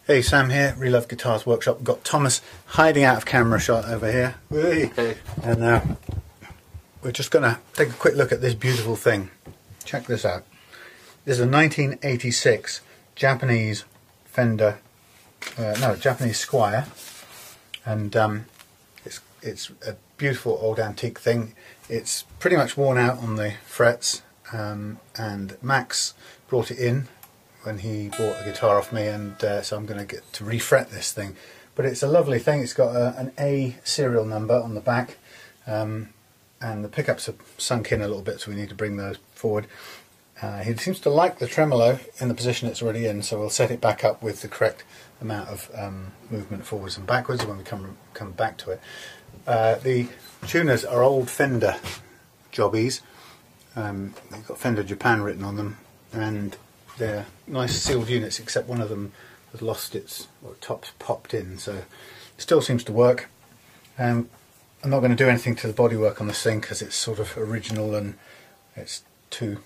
Hey, Sam here, Relove Guitars Workshop. We've got Thomas hiding out of camera shot over here. Hey. And we're just going to take a quick look at this beautiful thing. Check this out. This is a 1986 Japanese Fender, Japanese Squier. And it's a beautiful old antique thing. It's pretty much worn out on the frets, and Max brought it in when he bought a guitar off me, and so I'm going to get to refret this thing. But it's a lovely thing. It's got an A serial number on the back, and the pickups are sunk in a little bit, so we need to bring those forward. He seems to like the tremolo in the position it's already in, so we'll set it back up with the correct amount of movement forwards and backwards when we come back to it. The tuners are old Fender jobbies. They've got Fender Japan written on them, and they're nice sealed units, except one of them has lost its top's popped in, so it still seems to work. I'm not going to do anything to the bodywork on this thing because it's sort of original and it's too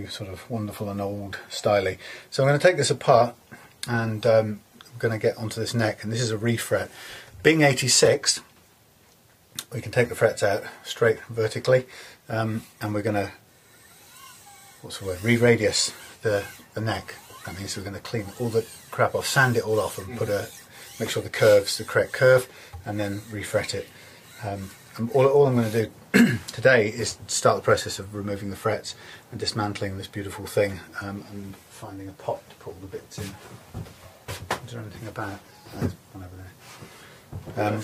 sort of wonderful and old styly. So I'm going to take this apart, and I'm going to get onto this neck, and this is a refret. Being 86, we can take the frets out straight vertically, and we're going to re-radius the neck. That means we're going to clean all the crap off, sand it all off, and make sure the curve's the correct curve, and then refret it. All I'm going to do today is start the process of removing the frets and dismantling this beautiful thing, and finding a pot to put all the bits in. Is there anything about? There's one over there.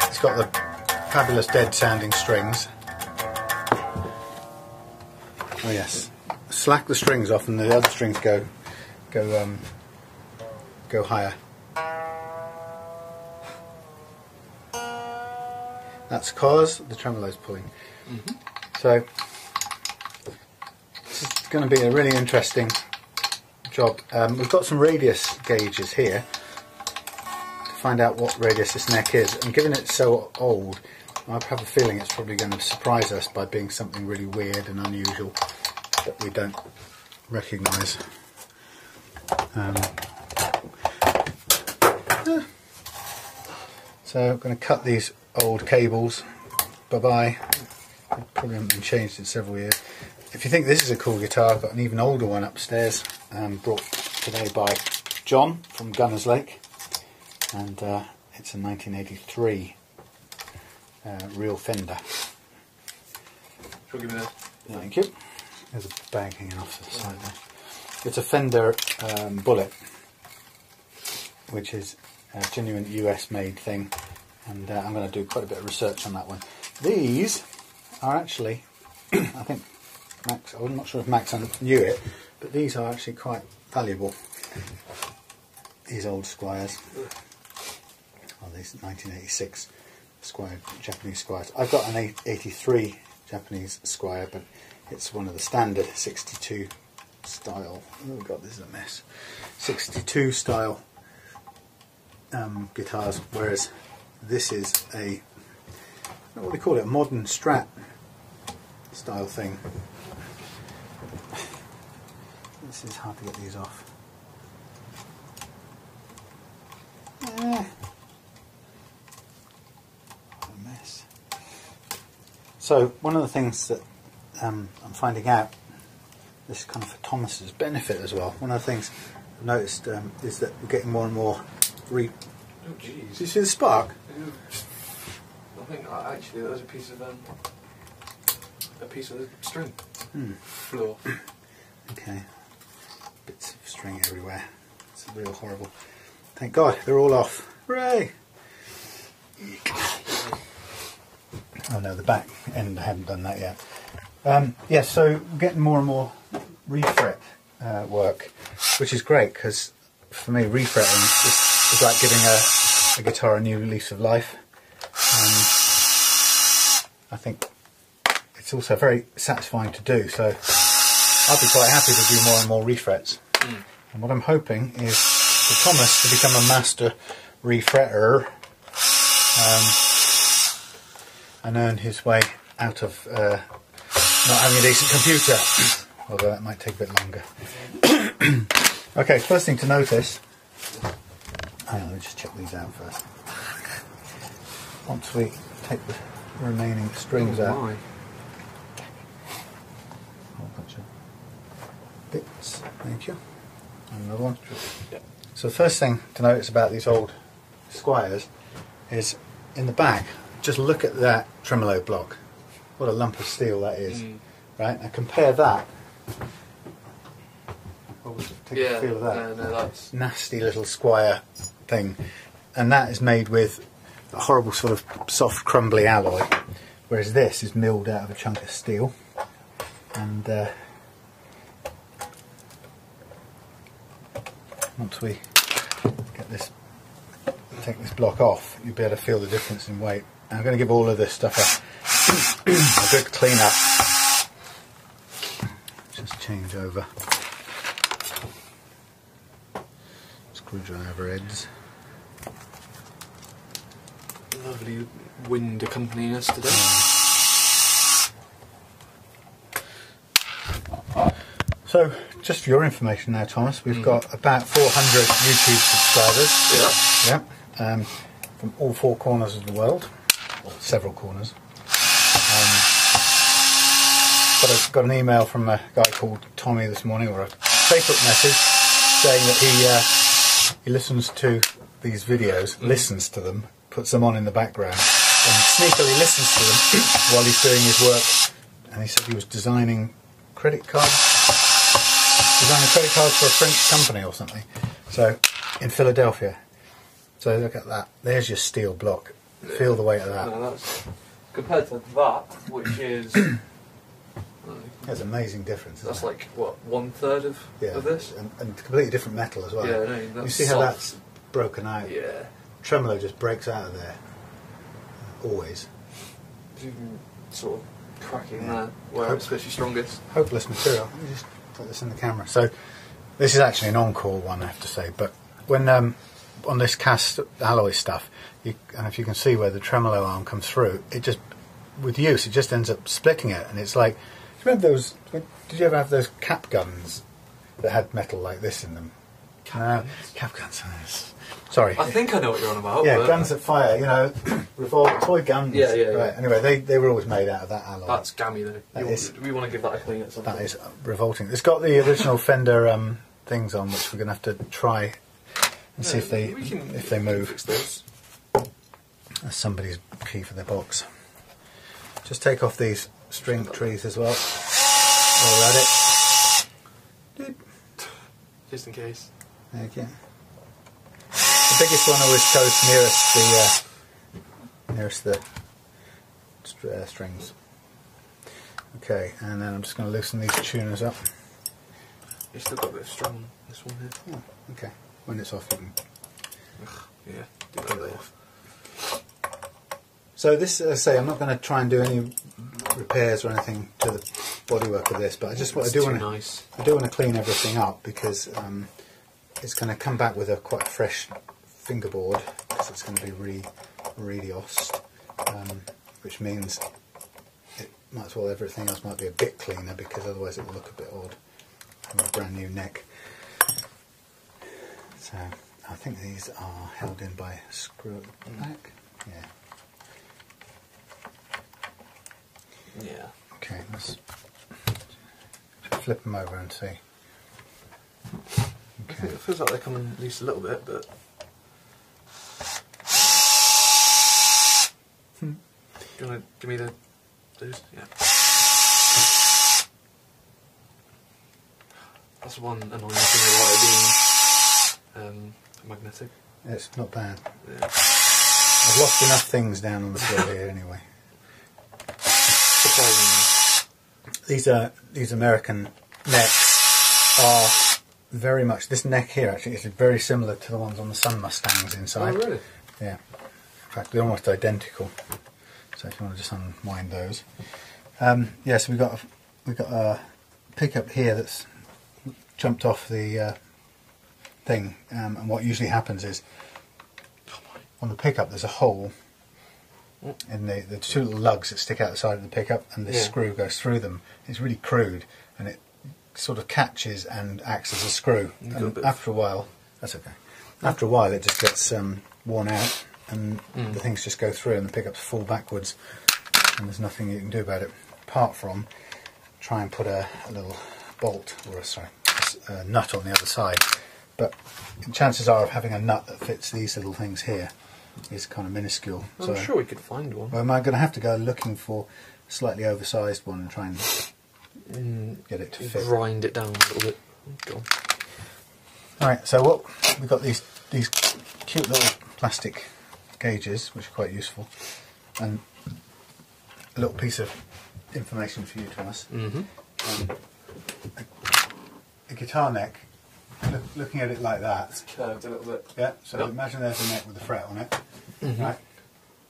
It's got the fabulous dead sounding strings. Oh yes, slack the strings off and the other strings go higher. That's because the tremolo's pulling. So this is going to be a really interesting job. We've got some radius gauges here to find out what radius this neck is, and given it's so old, I have a feeling it's probably going to surprise us by being something really weird and unusual that we don't recognise. So I'm going to cut these old cables. Bye-bye. Probably haven't been changed in several years. If you think this is a cool guitar, I've got an even older one upstairs, brought today by John from Gunners Lake, and it's a 1983 real Fender. Shall I give me that? Thank you. There's a bag hanging off to the side there. It's a Fender Bullet, which is a genuine US made thing, and I'm going to do quite a bit of research on that one. These are actually, I think Max, I'm not sure if Max knew it, but these are actually quite valuable. These old Squiers. Oh, these 1986 Japanese Squiers. I've got an 83 Japanese Squier, but it's one of the standard 62 style. Oh god, this is a mess. 62 style guitars, whereas this is a, what do they call it, a modern Strat style thing. This is hard to get these off. A mess. So one of the things that I'm finding out, this is kind of for Thomas's benefit as well, one of the things I've noticed is that we're getting more and more oh jeez. Did you see the spark? I think actually that was a piece of the string. Flew off. Okay. Bits of string everywhere. It's real horrible. Thank God they're all off. Hooray! Oh no, the back end I haven't done that yet. Yes, so we're getting more and more refret work, which is great, because for me refretting is like giving a guitar a new lease of life. I think it's also very satisfying to do, so I'd be quite happy to do more and more refrets. And what I'm hoping is for Thomas to become a master refretter, and earn his way out of not having a decent computer, although that might take a bit longer. Okay, first thing to notice. Hang on, let me just check these out first. Once we take the remaining strings out. My. Whole bunch of bits. Thank you. And another one. Yep. So the first thing to notice about these old Squiers is in the back. Just look at that tremolo block. What a lump of steel that is. Right? Now compare that. Take a feel of that. No, that's Nasty little Squier thing. And that is made with a horrible sort of soft crumbly alloy, whereas this is milled out of a chunk of steel. And once we get this, take this block off, you'll be able to feel the difference in weight. And I'm going to give all of this stuff a good clean up. Just change over. Screwdriver heads. lovely wind accompanying us today. So, just for your information now, Thomas, we've got about 400 YouTube subscribers. Yeah. From all four corners of the world, or several corners. Got an email from a guy called Tommy this morning, or a Facebook message, saying that he listens to these videos, listens to them, puts them on in the background, and sneakily listens to them while he's doing his work. And he said he was designing credit cards for a French company or something. So, in Philadelphia. So look at that. There's your steel block. Feel the weight of that. No, that's, compared to that, which is... There's an amazing difference. That's isn't it? like, what, 1/3 of this? And completely different metal as well. Yeah, no, that's you see how that's broken out? Yeah. Tremolo just breaks out of there. Always. There's even sort of cracking there, where it's especially strongest. Hopeless material. Let me just put this in the camera. So, this is actually an encore one, I have to say. But when on this cast alloy stuff, and if you can see where the tremolo arm comes through, it just, with use, it just ends up splitting it. And it's like, do you remember those? Did you ever have those cap guns that had metal like this in them? Cap guns. Sorry. I think I know what you're on about. Yeah, but guns that fire. You know, toy guns. Yeah. Right. Anyway, they were always made out of that alloy. That's gammy though. We want to give that a clean at some point. That is revolting. It's got the original Fender things on, which we're going to have to try and see if they move. Fix those. That's somebody's key for their box. Just take off these string trees as well. While we're at it. Just in case. Thank you. The biggest one always goes nearest the strings. Okay, and then I'm just going to loosen these tuners up. You've still got a bit of string on this one here. Oh, okay. When it's off, you can. Yeah, do that off. So this, as I say, I'm not going to try and do any repairs or anything to the bodywork of this, but I do want to clean everything up because it's going to come back with a quite fresh fingerboard because it's going to be re-radiosed, which means it might as well, everything else might be a bit cleaner because otherwise it will look a bit odd from a brand new neck. So I think these are held in by a screw at the back. Yeah. Yeah. Okay, let's flip them over and see. I think it feels like they're coming loose a little bit, but... Do you want to give me those? Yeah. That's one annoying thing about it being magnetic. It's not bad. Yeah. I've lost enough things down on the floor here anyway. These American necks are very much, this neck here actually is very similar to the ones on the Sun Mustangs inside. Oh really? Yeah. In fact, they're almost identical. So if you want to just unwind those. Yeah, so we've got a pickup here that's jumped off the thing, and what usually happens is on the pickup there's a hole in the two little lugs that stick out the side of the pickup, and this screw goes through them. It's really crude, and it sort of catches and acts as a screw. And after a while, that's okay. Oh. After a while, it just gets worn out, and the things just go through, and the pickups fall backwards, and there's nothing you can do about it apart from try and put a little bolt or a nut on the other side. But chances are of having a nut that fits these little things here is kind of minuscule. I'm sure we could find one. Well, am I going to have to go looking for a slightly oversized one and try and get it to fit? Grind it down a little bit. Go on. Alright, so what we've got these cute little plastic gauges, which are quite useful, and a little piece of information for you, Thomas. A guitar neck, looking at it like that. It's curved a little bit. Yeah, so imagine there's a neck with a fret on it, right?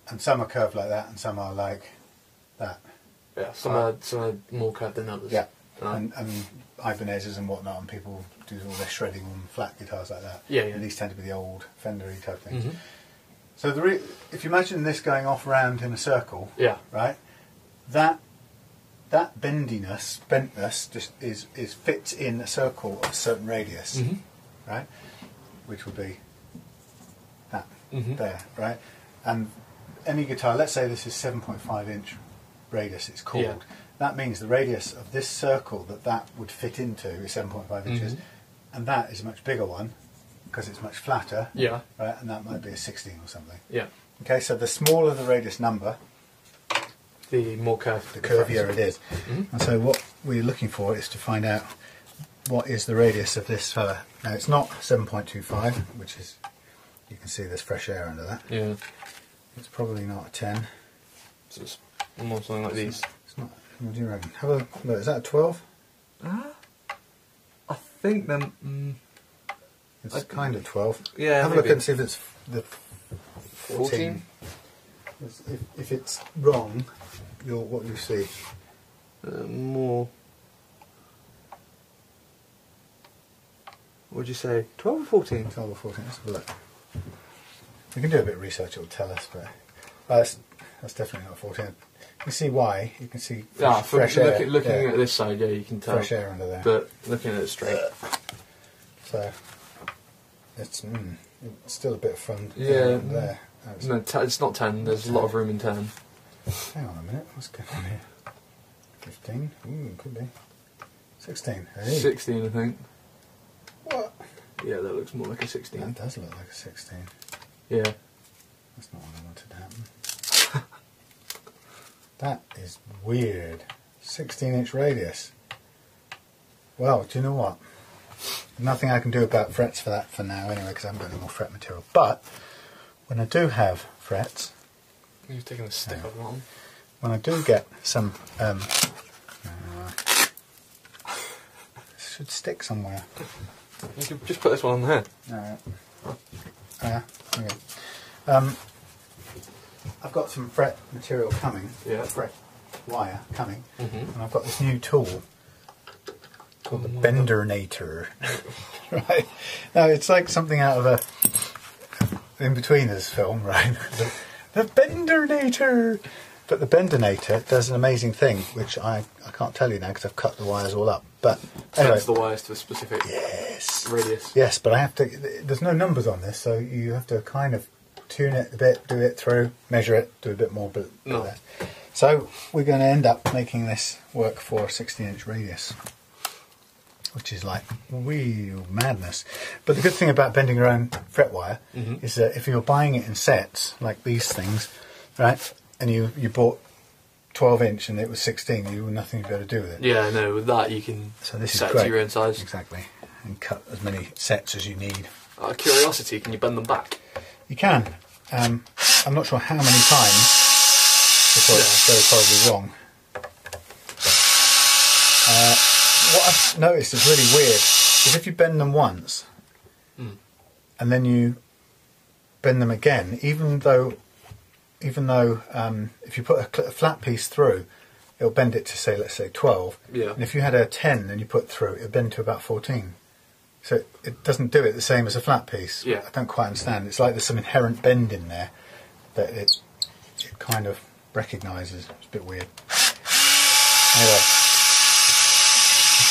And some are curved like that, and some are like that. Yeah, some are more curved than others. Yeah, and Ibanez's and whatnot, and people do all their shredding on flat guitars like that. Yeah. And these tend to be the old Fender-y type things. So if you imagine this going off round in a circle, right? That bentness just is fits in a circle of a certain radius, right? Which would be that there, right? And any guitar, let's say this is 7.5 inch radius, it's called. Yeah. That means the radius of this circle that would fit into is 7.5 inches, and that is a much bigger one because it's much flatter, Yeah. right? And that might be a 16 or something. Yeah. Okay, so the smaller the radius number, The more curved. the curvier it is. And so what we're looking for is to find out what is the radius of this fella. Now it's not 7.25, which is, you can see there's fresh air under that. Yeah. It's probably not a 10. So it's more something like these. It's not. What do you reckon? Have a look. Is that a 12? I think them. It's kind of 12. Yeah. Have a look and see if it's the 14. If it's wrong, what do you see? More. What'd you say? 12 or 14? 12 or 14. Let's have a look. We can do a bit of research. It will tell us, but that's definitely not 14. You can see why. You can see fresh air. Looking at this side, yeah, you can tell. Fresh air under there. But looking at it straight. So it's still a bit of fun. Yeah. There. No, it's not 10. There's a lot of room in 10. Hang on a minute. What's going on here? 15. Ooh, could be. 16. Hey. 16, I think. What? Yeah, that looks more like a 16. That does look like a 16. Yeah. That's not what I wanted to happen. That is weird. 16-inch radius. Well, do you know what? Nothing I can do about frets for that for now anyway, because I haven't got any more fret material. But when I do have frets... You've taken a stick off that one. When I do get some... should stick somewhere. You could just put this one on there. Alright. Yeah, okay. I've got some fret material coming, fret wire coming, and I've got this new tool called the Bendernator. Right? Now it's like something out of a In-Betweeners film, right? The Bendernator! But the Bendernator does an amazing thing, which I can't tell you now because I've cut the wires all up. But anyway, Turns the wires to a specific radius. Yes, but I have to. There's no numbers on this, so you have to kind of tune it a bit, do it through, measure it, do a bit more, but less. So we're going to end up making this work for a 16-inch radius, which is like real madness. But the good thing about bending your own fret wire is that if you're buying it in sets, like these things, right, and you bought 12-inch and it was 16, you were nothing to be able to do with it. Yeah, no, with that you can set it to your own size. Exactly, and cut as many sets as you need. Out of curiosity, can you bend them back? You can. I'm not sure how many times before it goes horribly wrong. What I've noticed is really weird is if you bend them once and then you bend them again, even though if you put a flat piece through, it'll bend it to say, let's say 12. Yeah. And if you had a 10 and you put through, it'll bend to about 14. So it doesn't do it the same as a flat piece. Yeah. I don't quite understand. It's like there's some inherent bend in there that it kind of recognises. It's a bit weird. Anyway.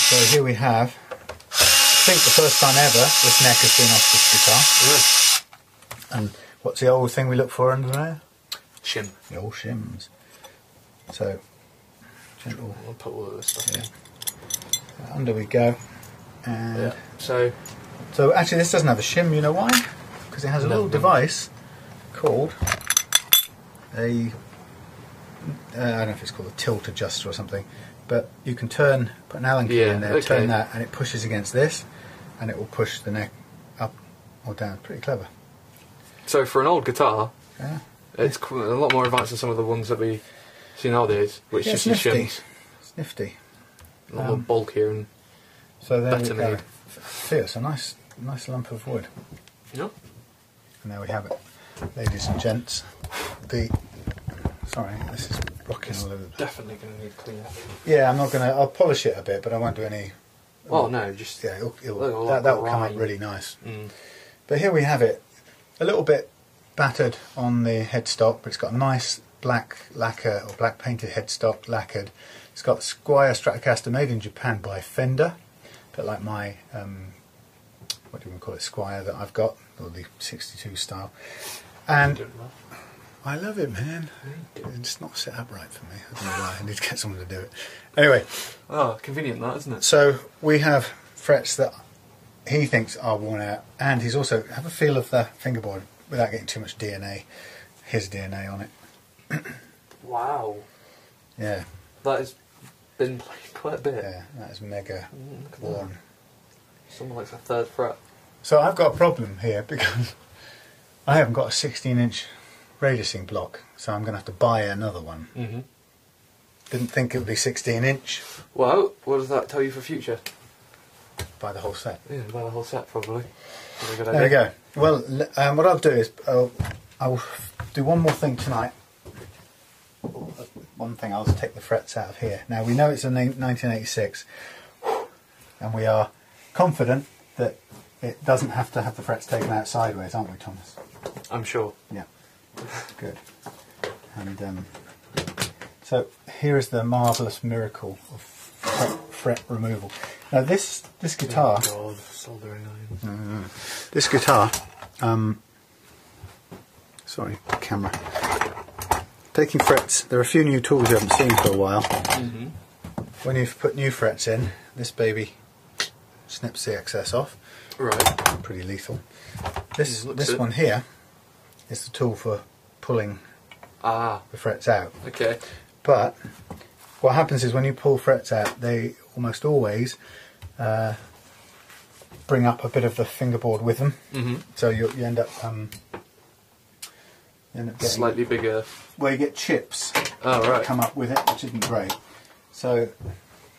So here we have, I think the first time ever this neck has been off this guitar. And what's the old thing we look for under there? Shim. The old shims. So, gentle. I'll put all of this stuff in. Under we go. And so actually this doesn't have a shim, you know why? Because it has a little device called a, I don't know if it's called a tilt adjuster or something, but you can turn, put an Allen key in there, turn that, and it pushes against this, and it will push the neck up or down. Pretty clever. So for an old guitar, it's a lot more advanced than some of the ones that we see nowadays, which just use shims. It's nifty. A lot more bulkier and so there better made. It's a nice lump of wood. Yeah. And there we have it, ladies and gents. Sorry, this is rocking all over the place. Definitely going to need cleaner. Yeah, I'll polish it a bit, but I won't do any. Well, no, just that'll come up really nice. Mm. But here we have it, a little bit battered on the headstock, but it's got a nice black lacquer or black painted headstock lacquered. It's got Squier Stratocaster made in Japan by Fender, a bit like my what do you want to call it, Squier that I've got, or the 62 style. And I love it, man. It's not set up right for me. I don't know why. I need to get someone to do it. Anyway. Oh, convenient that, isn't it? So we have frets that he thinks are worn out, and he's also have a feel of the fingerboard without getting too much DNA, his DNA on it. Wow. Yeah. That has been played quite a bit. Yeah, that is mega worn. Something like a 3rd fret. So I've got a problem here because I haven't got a 16-inch radiusing block, so I'm going to have to buy another one. Mm-hmm. Didn't think it would be 16-inch. Well, what does that tell you for future? Buy the whole set. Yeah, buy the whole set probably. That's a good There we idea. go. Well, what I'll do is I'll do one more thing tonight. One thing, I'll take the frets out of here. Now we know it's a 1986, and we are confident that it doesn't have to have the frets taken out sideways, aren't we, Thomas? I'm sure. Yeah. Good. And so here is the marvellous miracle of fret removal. Now this guitar. Oh God, soldering iron. This guitar. Sorry, camera. Taking frets. There are a few new tools you haven't seen for a while. Mm-hmm. When you've put new frets in, this baby snips the excess off. Right. Pretty lethal. This one here is the tool for pulling the frets out. Okay. But what happens is when you pull frets out, they almost always bring up a bit of the fingerboard with them. Mm-hmm. So you end up getting slightly bigger. Well, you get chips that come up with it, which isn't great. So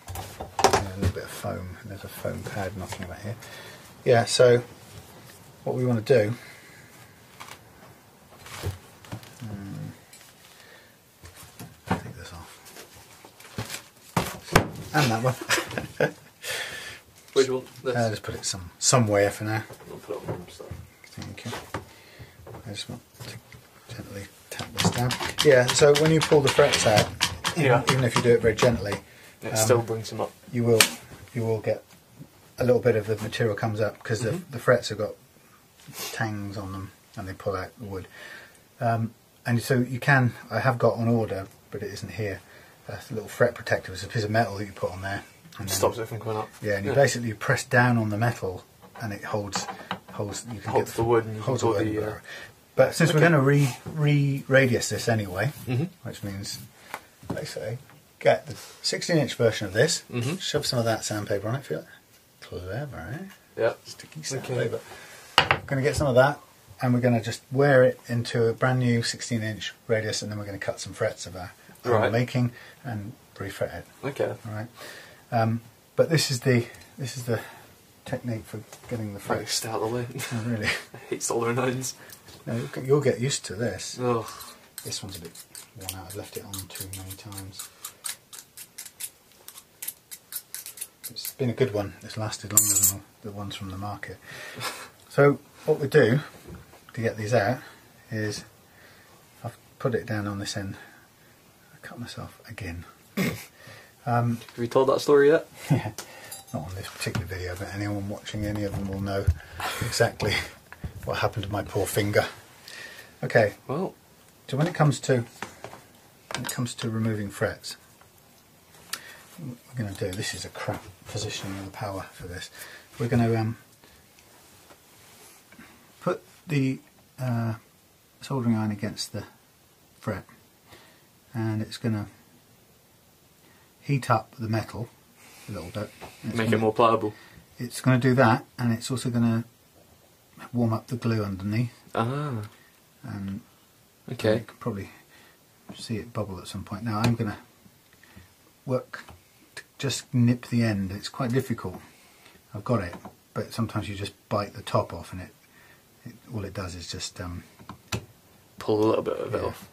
a little bit of foam. There's a foam pad knocking about here. Yeah. So what we want to do. Take this off. And that one. Which one? This? Just put it somewhere for now. I'll put it on the side. Thank you. I just want to gently tap this down. Yeah, so when you pull the frets out, even if you do it very gently, it still brings them up. You will get a little bit of the material comes up because the frets have got tangs on them and they pull out the wood. And so you can, I have got on order, but it isn't here, a little fret protector. It's a piece of metal that you put on there. And stops it from coming up. Yeah, and you basically press down on the metal and it holds. You can holds the wood and you can pull the. But since we're going to re-radius this anyway, which means basically get the 16-inch version of this, shove some of that sandpaper on it. Feel it clever, eh? Yeah. Sticky sandpaper. We're going to get some of that, and we're going to just wear it into a brand new 16-inch radius, and then we're going to cut some frets of our own making and refret it. Okay. All right. But this is the technique for getting the frets. Stay out of the way. Oh, really? I hate soldering irons. No, you'll get used to this. Oh. This one's a bit worn out. I've left it on too many times. It's been a good one. It's lasted longer than the ones from the market. So what we do to get these out is I've put it down on this end. I cut myself again. Have you told that story yet? Yeah. not on this particular video, but anyone watching any of them will know exactly what happened to my poor finger. Okay, well, so when it comes to removing frets, what we're going to do, this is a crap positioning of the power for this. We're going to put the soldering iron against the fret, and it's going to heat up the metal a little bit. Make it more pliable. It's going to do that, and it's also going to warm up the glue underneath. Ah. And okay. you can probably see it bubble at some point. Now I'm going to work to just nip the end. It's quite difficult. I've got it, but sometimes you just bite the top off, and all it does is just pull a little bit of it off.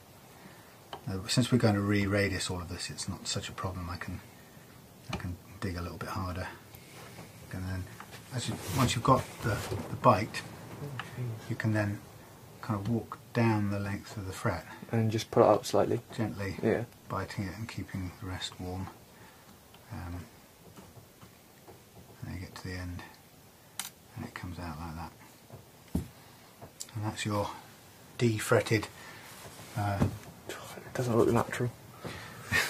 Since we're going to re-radius all of this, it's not such a problem. I can dig a little bit harder, and then once you've got the bite, you can then kind of walk down the length of the fret and just pull it out slightly, gently, biting it and keeping the rest warm. And then you get to the end, and it comes out like that. And that's your de-fretted. It doesn't look natural.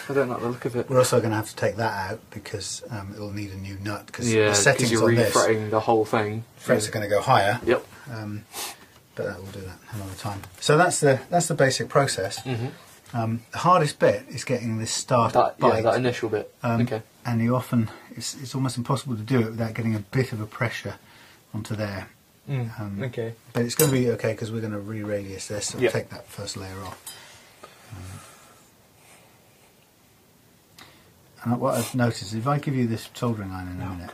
I don't like the look of it. We're also going to have to take that out because it'll need a new nut, because the settings because you're refretting the whole thing. Frets are going to go higher. Yep. But we'll do that another time. So that's the basic process. The hardest bit is getting this start bite. Yeah, that initial bit. Okay. And you often it's almost impossible to do it without getting a bit of a pressure onto there. Okay. But it's going to be okay because we're going to re-radius this, so we'll take that first layer off. And what I've noticed is if I give you this soldering iron in a minute,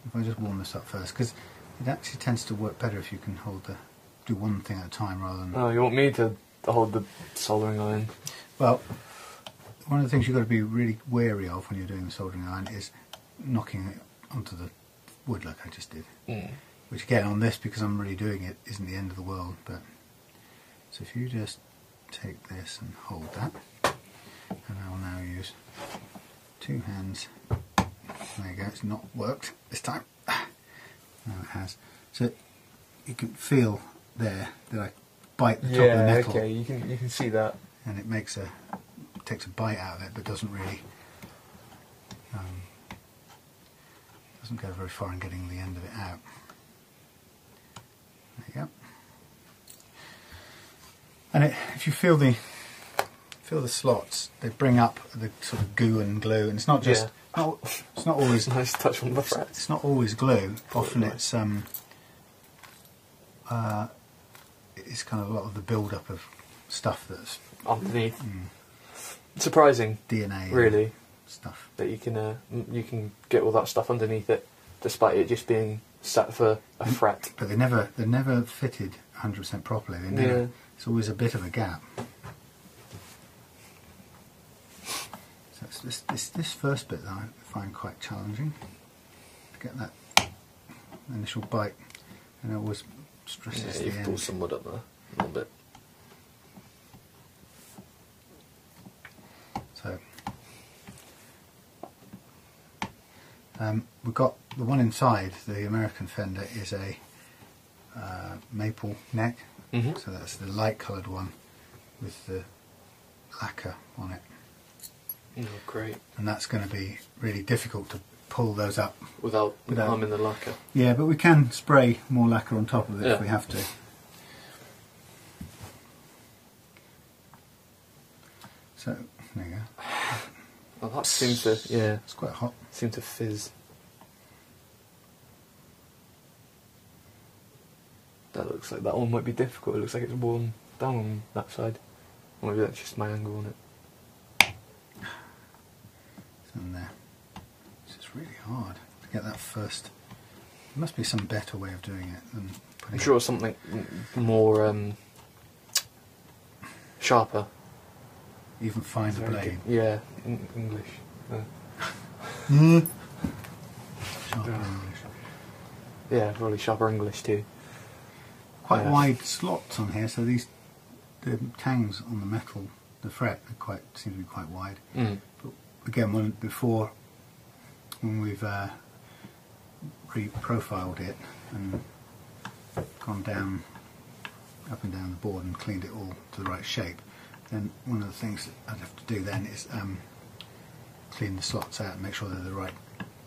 if I just warm this up first, because it actually tends to work better if you can do one thing at a time rather than... Oh, you want me to hold the soldering iron? Well, one of the things you've got to be really wary of when you're doing the soldering iron is knocking it onto the wood like I just did. Which again, on this, because I'm really doing it, isn't the end of the world. But so if you just take this and hold that, and I will now use two hands. There you go, it's not worked this time. Now it has. So you can feel there that I bite the top of the metal. Okay, you can see that. And it takes a bite out of it, but doesn't really doesn't go very far in getting the end of it out. There you go. And if you feel the slots, they bring up the sort of goo and glue, and it's not just it's not always nice touch on the frets. It's not always glue. Often it's kind of a lot of the build up of stuff that's underneath. Surprising, DNA, really, stuff that you can get all that stuff underneath it, despite it just being set for a fret. But they're never fitted 100% properly. It's always a bit of a gap. So it's this first bit that I find quite challenging to get that initial bite, and it always stresses the end. You've pulled some wood up there a little bit. So we've got the one inside, the American fender, is a maple neck, so that's the light coloured one with the lacquer on it. Oh, great. And that's going to be really difficult to pull those up without harming the lacquer. Yeah, but we can spray more lacquer on top of it if we have to. So there you go. Well, that seems to it's quite hot. Seems to fizz. That looks like that one might be difficult. It looks like it's worn down on that side. Or maybe that's just my angle on it. And there. It's just really hard to get that first. There must be some better way of doing it than putting. I'm sure something more sharper. Even finer blade. Yeah, English. Sharper English. Yeah, probably sharper English too. Quite wide slots on here, so the tangs on the metal, the fret, seem to be quite wide. But again, before when we've re-profiled it and gone down, up and down the board and cleaned it all to the right shape, then one of the things that I'd have to do then is clean the slots out and make sure they're the right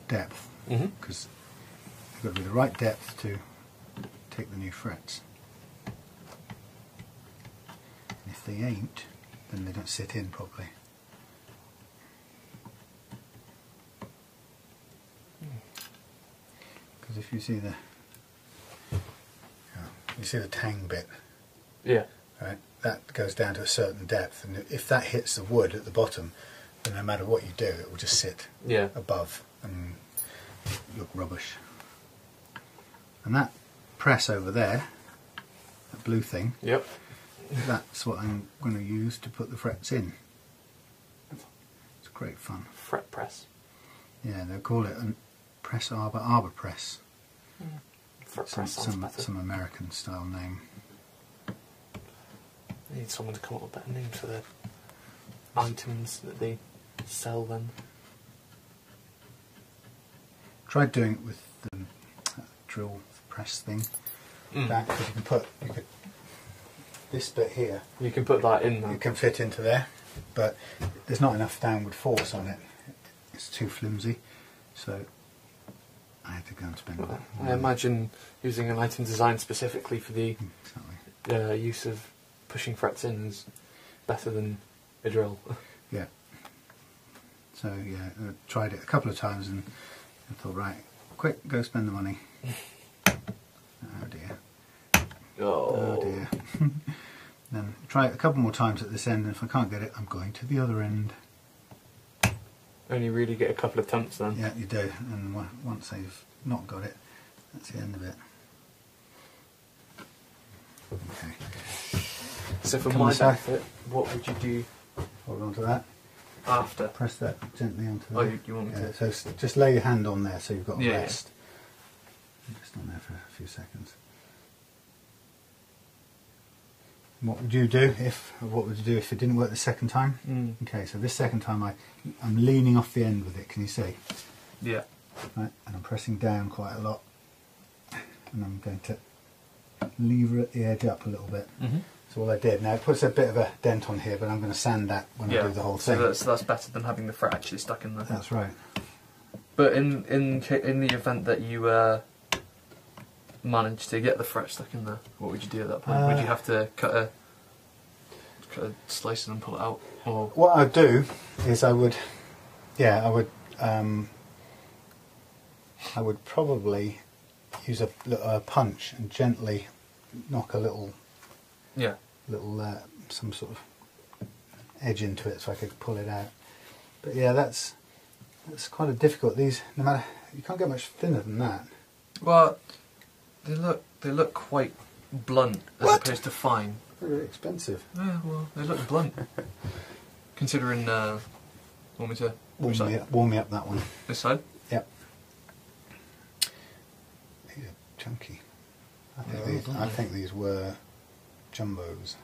depth, because they've got to be the right depth to take the new frets. And if they ain't, then they don't sit in properly. Because if you see the tang bit, yeah, right, that goes down to a certain depth, and if that hits the wood at the bottom, then no matter what you do, it will just sit above and look rubbish. And that press over there, that blue thing, that's what I'm going to use to put the frets in. It's great fun. Fret press. Yeah, they'll call it a press arbor press. Fret press sounds better. Some American style name. I need someone to come up with better names for the items that they sell then. Tried doing it with the drill press thing. That, because you could this bit here. You can put that in there. You can fit into there, but there's not enough downward force on it. It's too flimsy, so I had to go and spend that. I imagine using an item designed specifically for the use of pushing frets in is better than a drill. Yeah. So yeah, I tried it a couple of times and I thought, right, quick, go spend the money. Oh dear. Oh dear. Then try it a couple more times at this end, and if I can't get it, I'm going to the other end. Only really get a couple of attempts then. Yeah, you do, and once they've not got it, that's the end of it. Okay. So for my benefit, what would you do? Hold on to that. After? Press that gently onto there. Oh, you want me to? So just lay your hand on there so you've got a Yeah, rest. Just on there for a few seconds. What would you do if it didn't work the second time? Okay, so this second time I'm leaning off the end with it, can you see? Yeah. Right, and I'm pressing down quite a lot, and I'm going to lever the edge up a little bit. So all I did, now it puts a bit of a dent on here, but I'm going to sand that when I do the whole thing. So that's better than having the fret actually stuck in there. That's right. But in the event that you managed to get the fret stuck in there, what would you do at that point? Would you have to cut a slice and pull it out? Or what I'd do is I would probably use a punch and gently knock a little some sort of edge into it so I could pull it out. But yeah, that's quite a difficult. These, no matter, you can't get much thinner than that. Well, they look quite blunt as opposed to fine. They're really expensive. Yeah, well, they look blunt. Considering, want me to warm me up that one. This side? Yep. These are chunky. I think these were jumbos.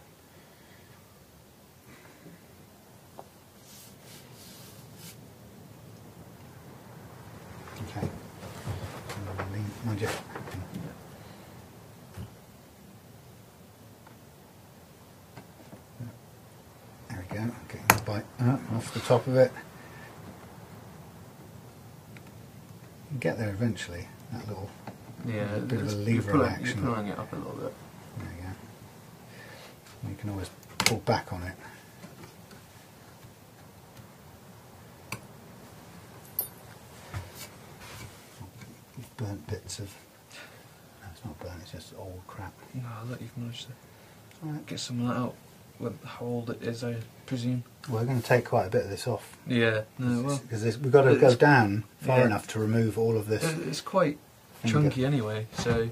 Okay. Mind you. There we go. Getting the bite off the top of it. You get there eventually. That little bit of a lever action. You're pulling it up a little bit. There you go. You can always pull back on it. Burnt bits of... No, it's not burnt, it's just old crap. No, look, you've managed to get some of that out. With how old it is, I presume. We're going to take quite a bit of this off. Yeah, no, well... Because we've got to go down far enough to remove all of this. It's quite chunky anyway, so...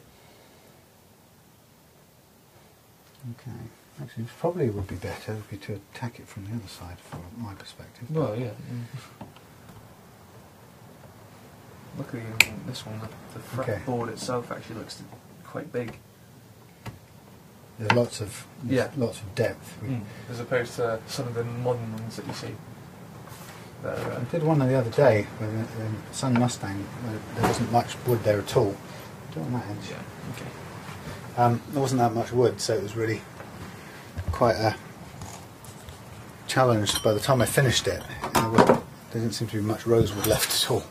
Okay. Actually, it probably would be better to attack it from the other side, from my perspective. Well, yeah. Luckily, in this one, the fretboard itself actually looks quite big. There's lots of depth. As opposed to some of the modern ones that you see. I did one the other day with a Sun Mustang. There wasn't much wood there at all. Do it on that edge. Yeah. Okay. There wasn't that much wood, so it was really quite a challenge. By the time I finished it, there didn't seem to be much rosewood left at all.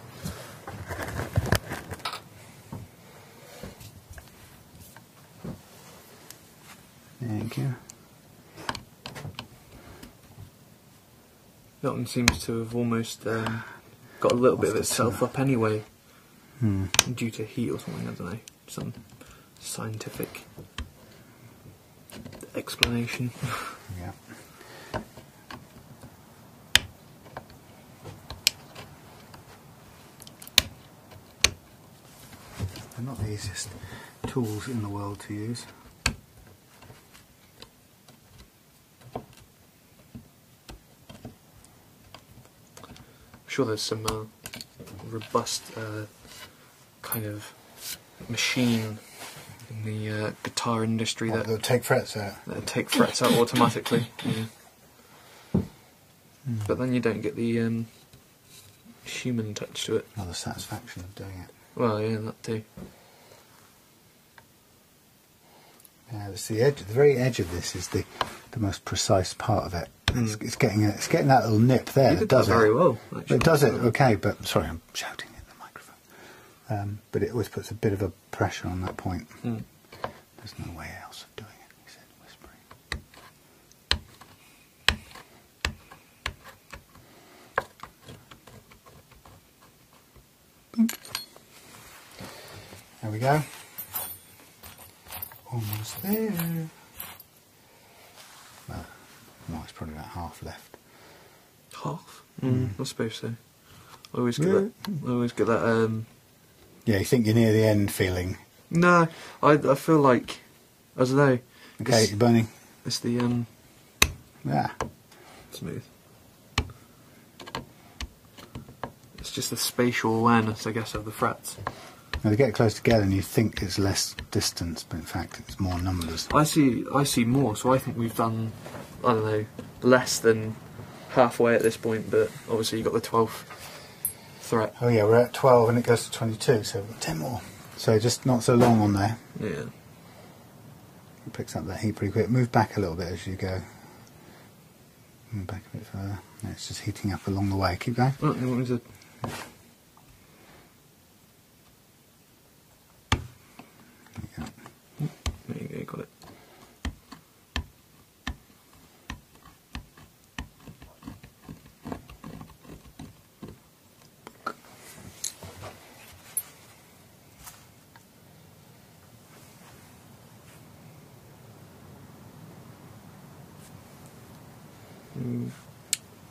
Thank you. That one seems to have almost got a little bit of itself up anyway, due to heat or something. I don't know, some scientific explanation. Yeah. They're not the easiest tools in the world to use. I'm sure there's some robust kind of machine in the guitar industry That'll take frets out. that take frets out automatically. Yeah. But then you don't get the human touch to it. Or the satisfaction of doing it. Well, yeah, that too. Yeah, it's the edge. The very edge of this is the most precise part of it. It's getting that little nip there. You did that does that very it. well, actually. It does it okay, but sorry, I'm shouting in the microphone. But it always puts a bit of a pressure on that point. There's no way else of doing it, he said, whispering. There we go. Almost there. Well, no, it's probably about half left. Half? I suppose so. I always get that. I always get that. Yeah, you think you're near the end feeling. No, I feel like, I don't know. Okay, you're burning. It's the Yeah. smooth. It's just the spatial awareness, I guess, of the frets. Now they get close together and you think it's less distance, but in fact it's more numbers. I see more, so I think we've done, I don't know, less than halfway at this point, but obviously you've got the 12th fret. Oh yeah, we're at 12 and it goes to 22, so we've got 10 more. So just not so long on there. Yeah. It picks up that heat pretty quick. Move back a little bit as you go. Move back a bit further. Yeah, it's just heating up along the way. Keep going. Oh, what was it? Yeah. There you go, got it.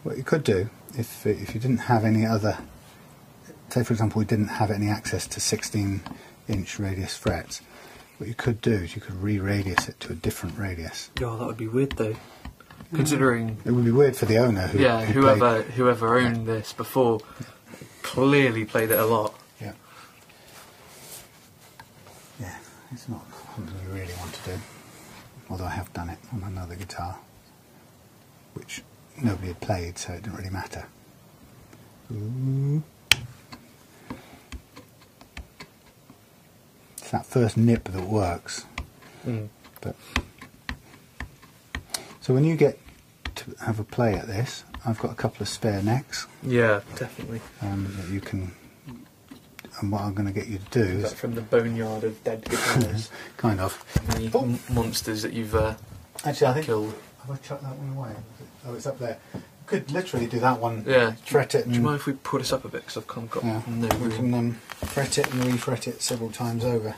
What you could do, if you didn't have any other, say for example we didn't have any access to 16-inch radius frets, what you could do is you could re-radius it to a different radius. Oh, that would be weird though. Considering... It would be weird for the owner who whoever owned this before clearly played it a lot. Yeah. Yeah, it's not something you really want to do. Although I have done it on another guitar, which nobody had played, so it didn't really matter. Ooh. It's that first nip that works. But so when you get to have a play at this, I've got a couple of spare necks. Yeah, definitely. That you can. And what I'm going to get you to do Is that from the boneyard of dead guitars? kind of. The monsters that you've Actually, I think killed. have I chucked that one away? Oh, it's up there. Could literally do that one. Yeah. Fret it. And, Do you mind if we put this up a bit? Because I've kind of got no we room. can fret it and re-fret it several times over.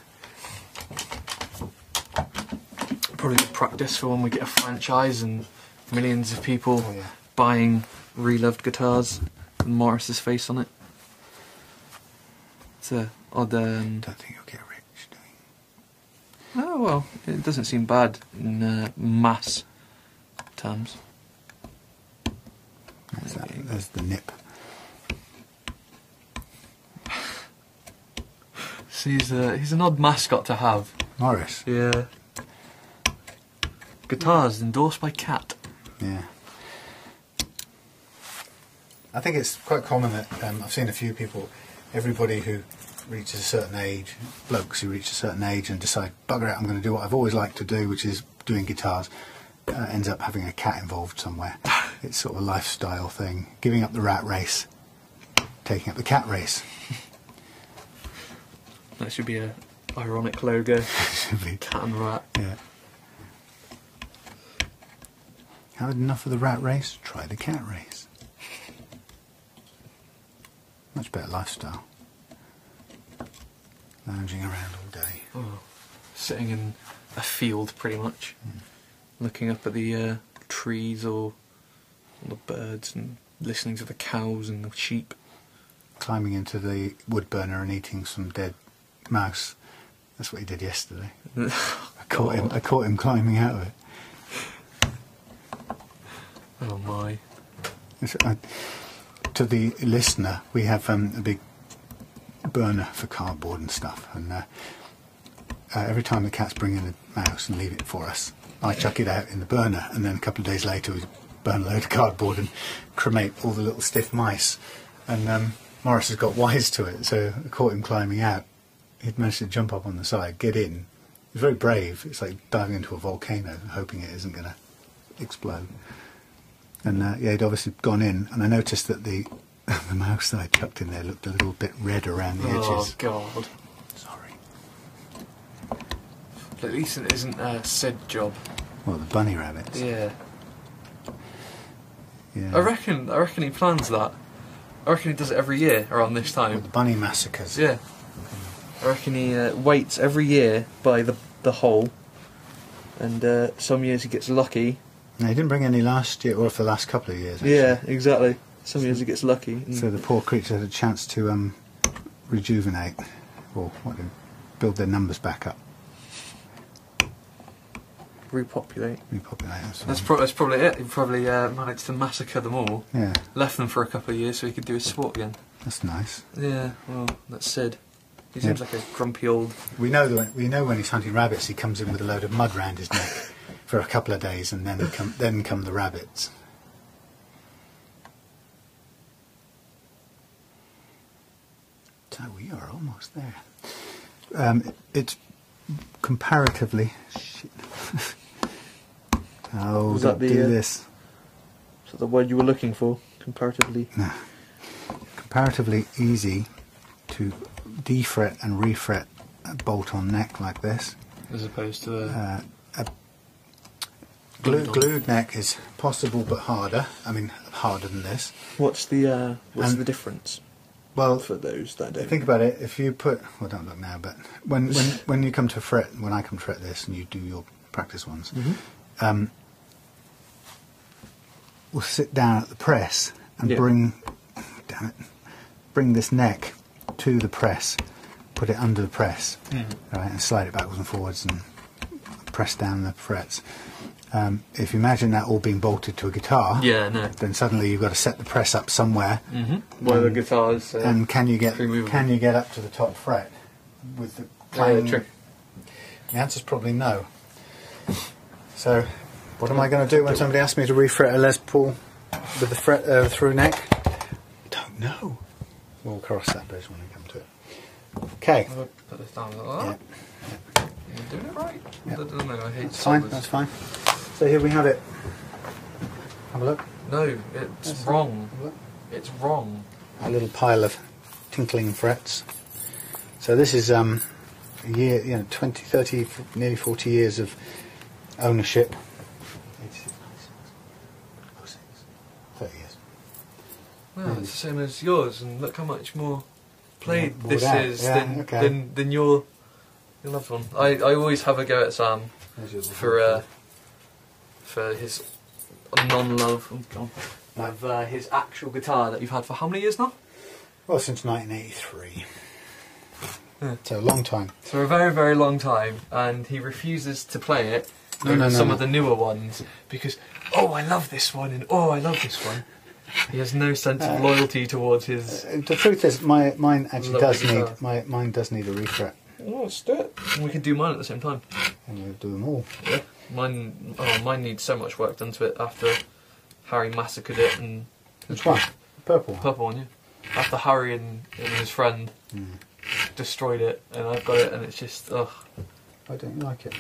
Probably good practice for when we get a franchise and millions of people Oh, yeah. buying reloved guitars with Morris's face on it. It's a odd. Don't think you'll get rich doing. Oh well, it doesn't seem bad in mass terms. There's the nip. So he's an odd mascot to have. Morris. Yeah. Guitars endorsed by Cat. Yeah. I think it's quite common that I've seen a few people, everybody who reaches a certain age, blokes who reach a certain age and decide, bugger it, I'm going to do what I've always liked to do, which is doing guitars, ends up having a cat involved somewhere. It's sort of a lifestyle thing. Giving up the rat race, taking up the cat race. That should be a ironic logo. Should be. Cat and rat. Yeah. Had enough of the rat race? Try the cat race. Much better lifestyle. Lounging around all day. Oh, sitting in a field, pretty much. Looking up at the trees or the birds and listening to the cows and the sheep. Climbing into the wood burner and eating some dead mouse. That's what he did yesterday. I caught him climbing out of it. Oh my. To the listener, we have a big burner for cardboard and stuff, and every time the cats bring in a mouse and leave it for us, I chuck it out in the burner, and then a couple of days later we burn a load of cardboard and cremate all the little stiff mice. And Morris has got wise to it, so I caught him climbing out. He'd managed to jump up on the side, get in. He's very brave. It's like diving into a volcano, hoping it isn't going to explode. And yeah, he'd obviously gone in, and I noticed that the mouse that I chucked in there looked a little bit red around the edges. Oh God. Sorry. But at least it isn't a Sid job. Well, the bunny rabbits. Yeah. Yeah. I reckon he plans that. I reckon he does it every year around this Well, time. the bunny massacres. Yeah. I reckon he waits every year by the hole, and some years he gets lucky. No, he didn't bring any last year, or for the last couple of years, actually. Yeah, exactly. Some years he gets lucky. So the poor creature had a chance to rejuvenate, or build their numbers back up. Repopulate. Repopulate. That's probably it. He probably managed to massacre them all. Yeah. Left them for a couple of years so he could do his sport again. That's nice. Yeah, well, that's Sid. He seems like a grumpy old... We know when he's hunting rabbits, he comes in with a load of mud round his neck for a couple of days, and then come the rabbits. So we are almost there. It's comparatively... Shit. Oh, Was don't that do this. Is that the word you were looking for? Comparatively? No. Comparatively easy to defret and refret a bolt-on neck like this. As opposed to a glued neck is possible but harder. I mean, harder than this. What's the difference? Well, For those that don't. think about it. If you put, well, don't look now, but when you come to fret, when I come to fret this, and you do your practice ones, we'll sit down at the press and bring this neck to the press, put it under the press, right, and slide it backwards and forwards and press down the frets. If you imagine that all being bolted to a guitar, then suddenly you've got to set the press up somewhere. Where the guitars. And can you get up to the top fret with the clang? The answer's probably no. So, what am I going to do when somebody asks me to refret a Les Paul with the fret through neck? Don't know. We'll cross that bridge when we come to it. Okay. Put this down like that. Yeah. You're doing it right? Yeah. I don't know, I hate That's fine, that's fine. So here we have it. Have a look. No, it's wrong. It's wrong. A little pile of tinkling frets. So this is a year, 20, 30, nearly 40 years of ownership. 86, 96, 30 years. Well, it's the same as yours, and look how much more played this out. is Okay. than your loved one. I always have a go at Sam for his non-love of his actual guitar that you've had for how many years now? Well, since 1983. So a long time. So a very, very long time, and he refuses to play it some of the newer ones because, oh, I love this one, and oh, I love this one. He has no sense of loyalty towards his... the truth is, mine actually does guitar. need, mine does need a refret. Oh, let's do it. And we can do mine at the same time. And we'll do them all. Yeah. Mine needs so much work done to it after Harry massacred it. And Which one? Purple one? Purple one, yeah. After Harry and his friend destroyed it, and I've got it, and it's just, ugh. I don't like it.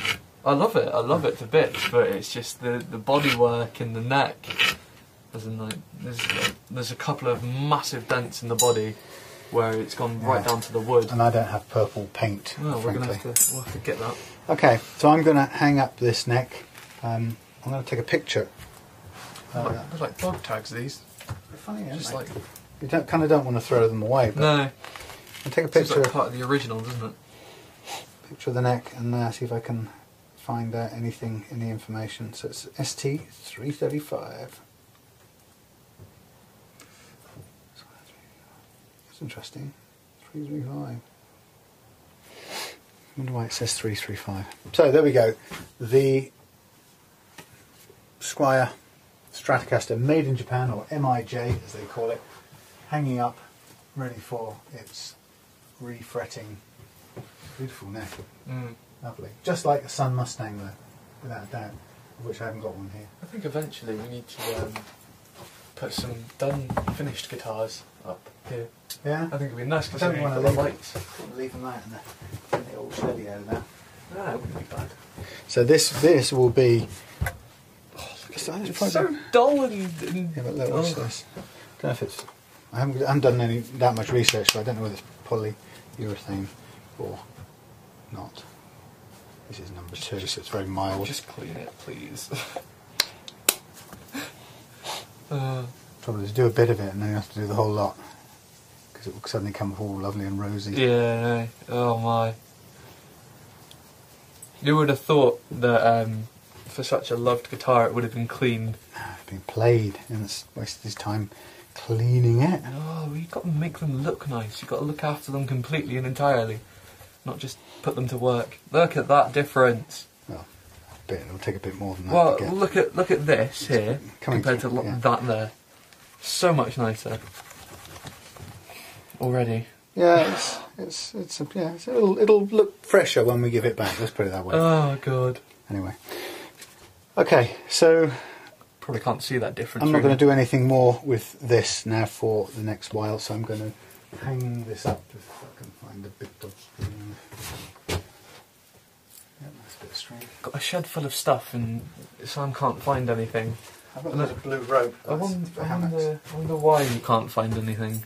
I love it to bits, but it's just the bodywork and the neck. As in, like, there's a couple of massive dents in the body where it's gone right down to the wood. And I don't have purple paint. Well, we'll have to get that. Okay, so I'm going to hang up this neck. I'm going to take a picture. They're like dog tags, these. They're funny, aren't Just they? like, You don't want to throw them away. But no. I'll take a It's picture. like part of the original, doesn't it? Picture of the neck and see if I can find anything in the information. So it's ST-335. That's interesting. 335. I wonder why it says 335. So there we go. The Squier Stratocaster, made in Japan, or MIJ as they call it, hanging up, ready for its refretting. Beautiful neck. Lovely. Just like a Sun Mustang though, without a doubt, of which I haven't got one here. I think eventually we need to put some done, finished guitars up here. Yeah? I think it'd be nice because I don't we've want got to the lights. leave them out in the old shelly over there. No, it wouldn't be bad. So this will be... It's so dull and yeah, but look, watch this. I don't know if it's... I haven't done that much research, so I don't know whether it's polyurethane or not. This is number 2, so it's very mild. Just clean it, please. Trouble is, do a bit of it and then you have to do the whole lot, because it will suddenly come all lovely and rosy. Yeah, oh my. You would have thought that for such a loved guitar it would have been cleaned. It's been played and it's wasted his time cleaning it. Oh, you've got to make them look nice. You've got to look after them completely and entirely. Not just put them to work. Look at that difference. Well, it'll take a bit more than that. Well, to get. look at this here compared to yeah. that there. So much nicer. Already. Yeah, it'll look fresher when we give it back. Let's put it that way. Oh god. Anyway, okay, so Probably can't see that difference. I'm not going to do anything more with this now for the next while. So I'm going to hang this up if I can find a bit of string. Yeah, that's a bit of string. Got a shed full of stuff and Sam can't find anything. I've got a little blue rope. I wonder why you can't find anything.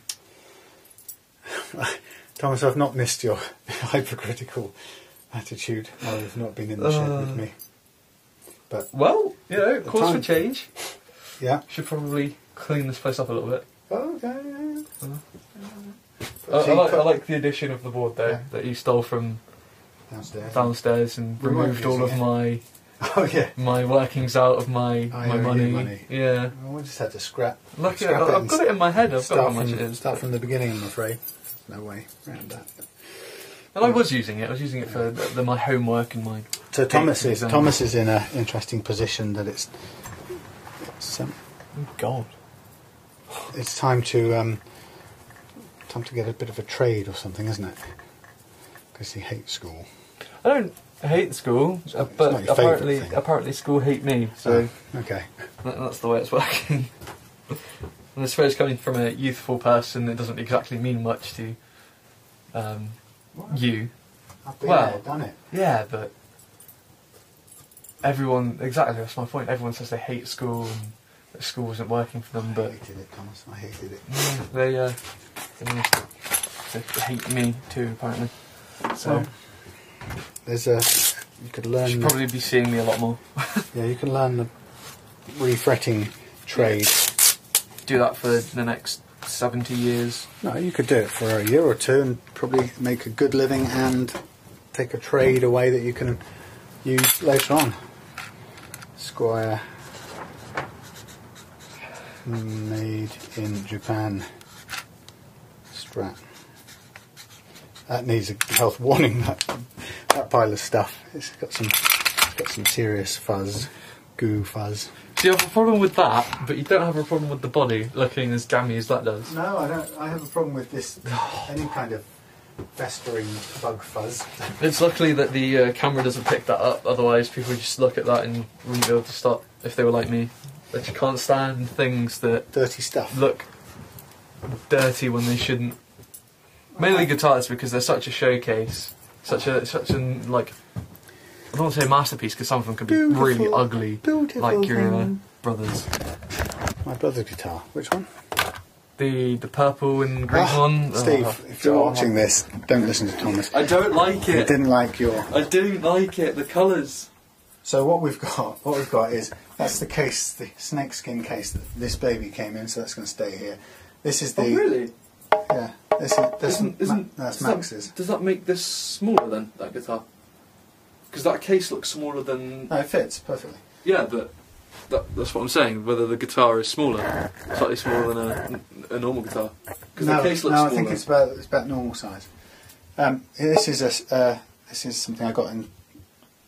Thomas, I've not missed your hypercritical attitude while you've not been in the shed with me. But well, you know, cause for change. Yeah. Should probably clean this place up a little bit. Oh, okay. Yeah. I like the addition of the board though that you stole from downstairs and removed all of my my workings out of my money. Yeah. Well, we just had to scrap. Look at it. I've got it in my head. I've got how much it is. Start from the beginning, I'm afraid. No way around that. And I was using it. I was using it for my homework and my. So Thomas is in an interesting position that it's oh God. It's time to get a bit of a trade or something, isn't it? Because he hates school. I don't hate school, but apparently school hate me. So okay, that's the way it's working. And I suppose coming from a youthful person, it doesn't exactly mean much to you. I've been there, done it. Yeah, but everyone, exactly, that's my point. Everyone says they hate school and that school wasn't working for them, but... I hated it, Thomas, I hated it. They hate me too, apparently. So, there's you could learn... You should probably be seeing me a lot more. Yeah, you can learn the refretting trade. Do that for the next 70 years. No, you could do it for a year or two and probably make a good living and take a trade away that you can use later on. Squier Made in Japan Strat. That needs a health warning, that pile of stuff. It's got some serious fuzz, goo fuzz. So you have a problem with that, but you don't have a problem with the body looking as gammy as that does? No, I don't. I have a problem with this, any kind of festering bug fuzz. It's luckily that the camera doesn't pick that up, otherwise people would just look at that and wouldn't be able to stop if they were like me. But you can't stand things that dirty stuff look dirty when they shouldn't. Mainly guitars, because they're such a showcase, such a like, I don't want to say masterpiece, because some of them can be really ugly, like your brother's. My brother's guitar. Which one? The purple and green one. Steve, if you're watching this, don't listen to Thomas. I don't like it. He didn't like your. I didn't like it. The colours. So what we've got is, that's the case, the snakeskin case that this baby came in. So that's going to stay here. This is the. Oh really? Yeah. That's Max's. Does that make this smaller then, that guitar? Because that case looks smaller than. No, it fits perfectly. Yeah, but that's what I'm saying. Whether the guitar is smaller, slightly smaller than a normal guitar. Because the case looks smaller. I think it's about normal size. This is something I got in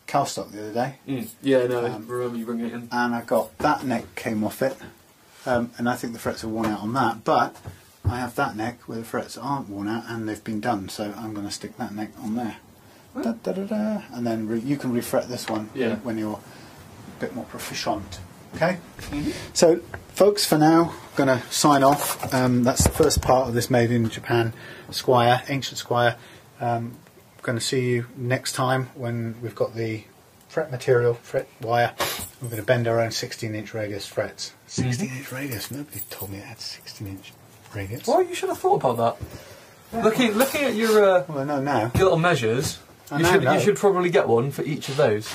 Calstock the other day. Yeah, no, I remember you bringing it in. And I got that neck came off it, and I think the frets are worn out on that. But I have that neck where the frets aren't worn out and they've been done. So I'm going to stick that neck on there. Da, da, da, da. And then you can refret this one when you're a bit more proficient. Okay? So, folks, for now, I'm going to sign off. That's the first part of this Made in Japan Squier, ancient Squier. Going to see you next time when we've got the fret material, fret wire. We're going to bend our own 16-inch radius frets. 16-inch radius? Nobody told me it had 16-inch radius. Well, you should have thought about that. Looking at your well, I know now. little measures, you should probably get one for each of those.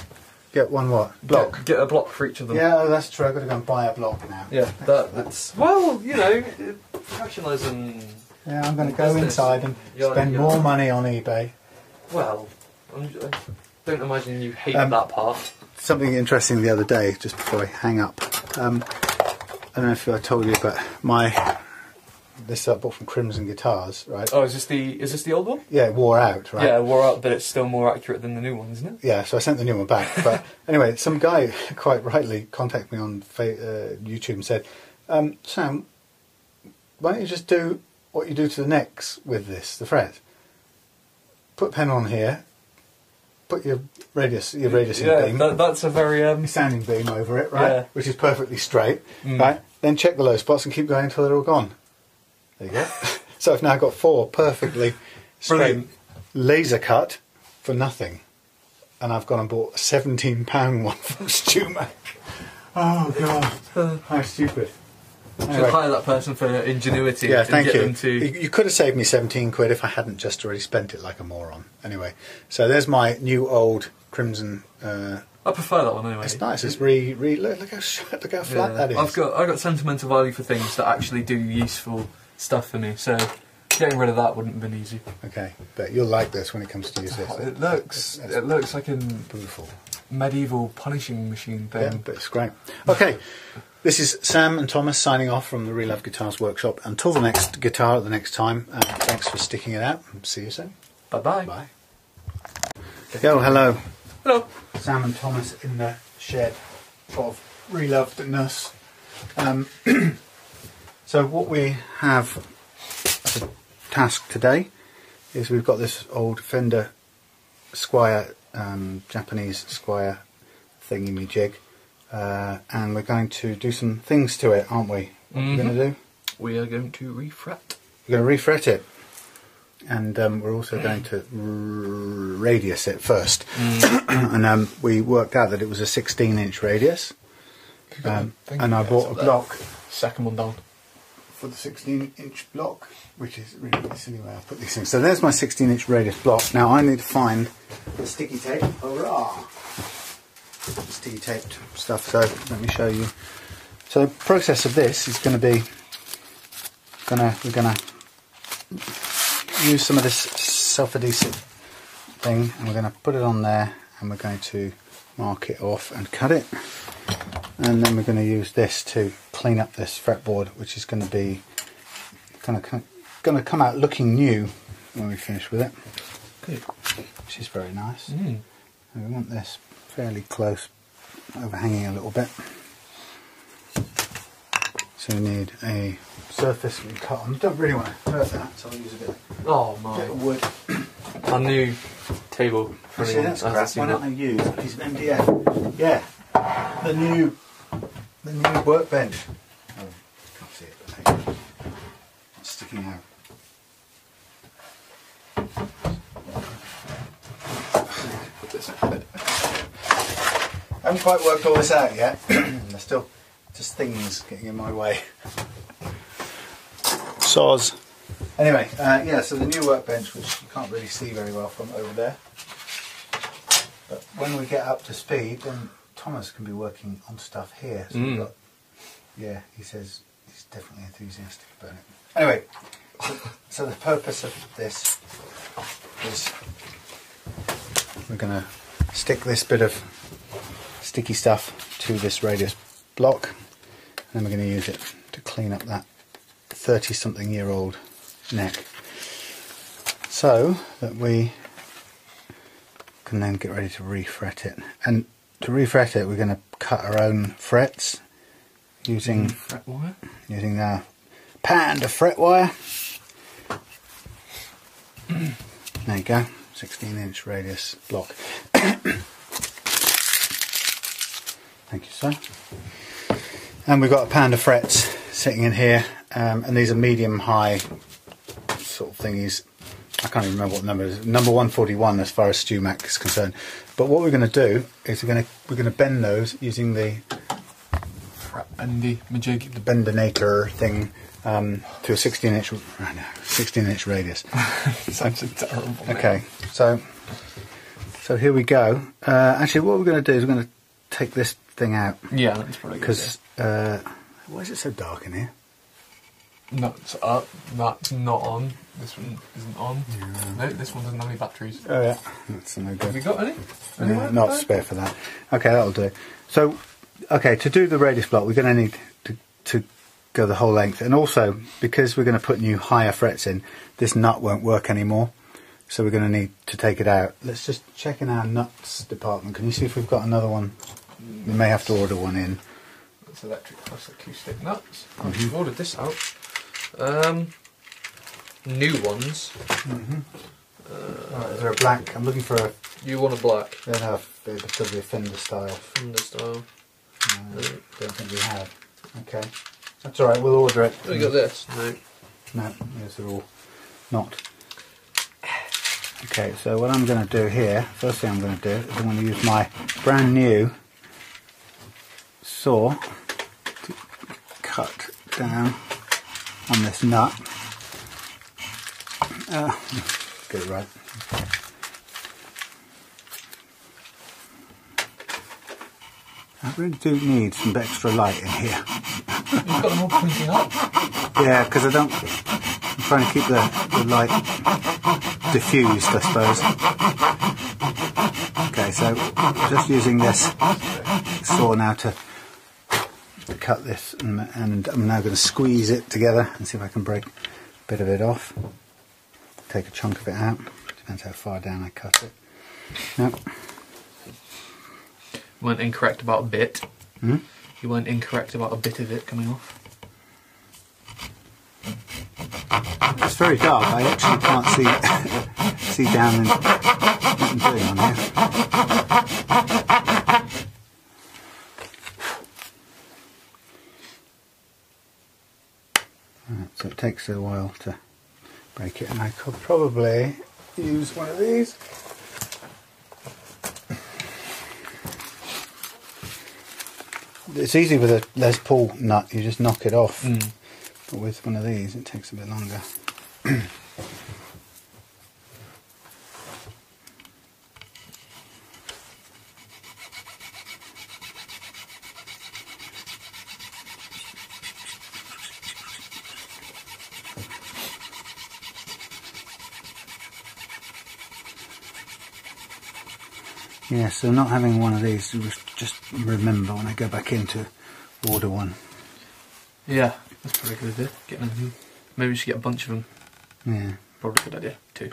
Get one what? Block? Get a block for each of them. Yeah, that's true. I've got to go and buy a block now. Yeah, that's... Well, you know, professionalism... Yeah, I'm going to go inside and spend more money on eBay. Well, I don't imagine you hate that part. Something interesting the other day, just before I hang up. I don't know if I told you, but this I bought from Crimson Guitars, right? Oh, is this the old one? Yeah, it wore out, right? Yeah, it wore out, but it's still more accurate than the new one, isn't it? Yeah, so I sent the new one back. But anyway, some guy quite rightly contacted me on YouTube and said, Sam, why don't you just do what you do to the necks with this, the fret? Put a pen on here, put your radiusing beam. That's a very sounding beam over it, right? Yeah. Which is perfectly straight, right? Then check the low spots and keep going until they're all gone. There you go. So I've now got 4 perfectly straight laser cut for nothing, and I've gone and bought a £17 one from Stumac. Oh god, how stupid! Anyway. Should hire that person for ingenuity. Yeah, to thank get you. Them to... You could have saved me 17 quid if I hadn't just already spent it like a moron. Anyway, so there's my new old Crimson. I prefer that one anyway. It's nice. It's look how flat that is. I've got sentimental value for things that actually do useful stuff for me. So getting rid of that wouldn't have been easy. Okay, but you'll like this when it comes to use this. It looks like a beautiful medieval punishing machine thing. Yeah, but it's great. Okay. This is Sam and Thomas signing off from the Relove Guitars Workshop. Until the next guitar at the next time, thanks for sticking it out. See you soon. Bye-bye. Bye. Yo, hello. Hello. Sam and Thomas in the shed of Relovedness. So what we have as a task today is we've got this old Fender Squier, Japanese Squier thingy-me-jig. And we're going to do some things to it, aren't we? What are we going to do? We are going to refret. We're going to refret it. And we're also going to radius it first. And we worked out that it was a 16-inch radius. And I bought a block. Second one down. For the 16-inch block, which is really the silly way I put these things. So there's my 16-inch radius block. Now I need to find the sticky tape. Hurrah! Sticky taped stuff, so let me show you. So the process of this is going to be we're gonna use some of this self-adhesive thing, and we're going to put it on there, and we're going to mark it off and cut it, and then we're going to use this to clean up this fretboard, which is going to be going to come out looking new when we finish with it. Good. Which is very nice. And we want this fairly close, overhanging a little bit. So we need a surface we cut on. Don't really want to hurt that, so I'll use a bit of wood. Our new table. For See, that's crap. Why don't I use a piece of MDF? Yeah, the new workbench. Oh, can't see it. But sticking out. I haven't quite worked all this out yet. There's still just things getting in my way. Soz. Anyway, yeah, so the new workbench, which you can't really see very well from over there. But when we get up to speed, then Thomas can be working on stuff here. So we've got, yeah, he says he's definitely enthusiastic about it. Anyway, so the purpose of this is we're going to stick this bit of sticky stuff to this radius block, and then we're going to use it to clean up that 30-something-year-old neck, so that we can then get ready to refret it. And to refret it, we're going to cut our own frets using fret wire, using our pound of fret wire. There you go, 16-inch radius block. Thank you, sir. And we've got a pound of frets sitting in here, and these are medium-high sort of thingies. I can't even remember what number it is. Number 141 as far as StewMac is concerned. But what we're going to do is we're going to bend those using the bendy majig, the bendinator thing to a 16-inch. I know, 16-inch radius. Sounds terrible. Okay, so here we go. Actually, what we're going to do is we're going to take this thing out. Yeah, that's probably good. Because why is it so dark in here? That's up. That's not on. This one isn't on. Yeah. No, this one doesn't have any batteries. Oh yeah, that's no good. Have you got any? No, not spare for that. Okay, that'll do. So, okay, to do the radius block, we're going to need to go the whole length, and also because we're going to put new higher frets in, this nut won't work anymore. So we're going to need to take it out. Let's just check in our nuts department. Can you see if we've got another one? We may have to order one in. That's electric plus acoustic nuts. I've ordered this out. New ones. Right, is there a black? I'm looking for a... You want a black? They don't have, it'll be a Fender style. Fender style. No, don't think we have. Okay. That's alright, we'll order it. Oh, you got this? No. No, these are all not. Okay, so what I'm going to do here, first thing I'm going to do is I'm going to use my brand new saw to cut down on this nut. Get it right. I really do need some extra light in here. You've got them all pointing up? Yeah, because I'm trying to keep the light diffused, I suppose. Okay, so just using this saw now to cut this, and I'm now going to squeeze it together and see if I can break a bit of it off. Take a chunk of it out. Depends how far down I cut it. Nope. You weren't incorrect about a bit. Hmm? You weren't incorrect about a bit of it coming off. It's very dark. I actually can't see down and what I'm doing on here. Right, so it takes a while to break it, and I could probably use one of these. It's easy with a Les Paul nut, you just knock it off. But with one of these it takes a bit longer. Yeah, so not having one of these, just remember when I go back in to order one. Yeah, that's probably a good idea. Getting them. Maybe we should get a bunch of them. Yeah. Probably a good idea, too.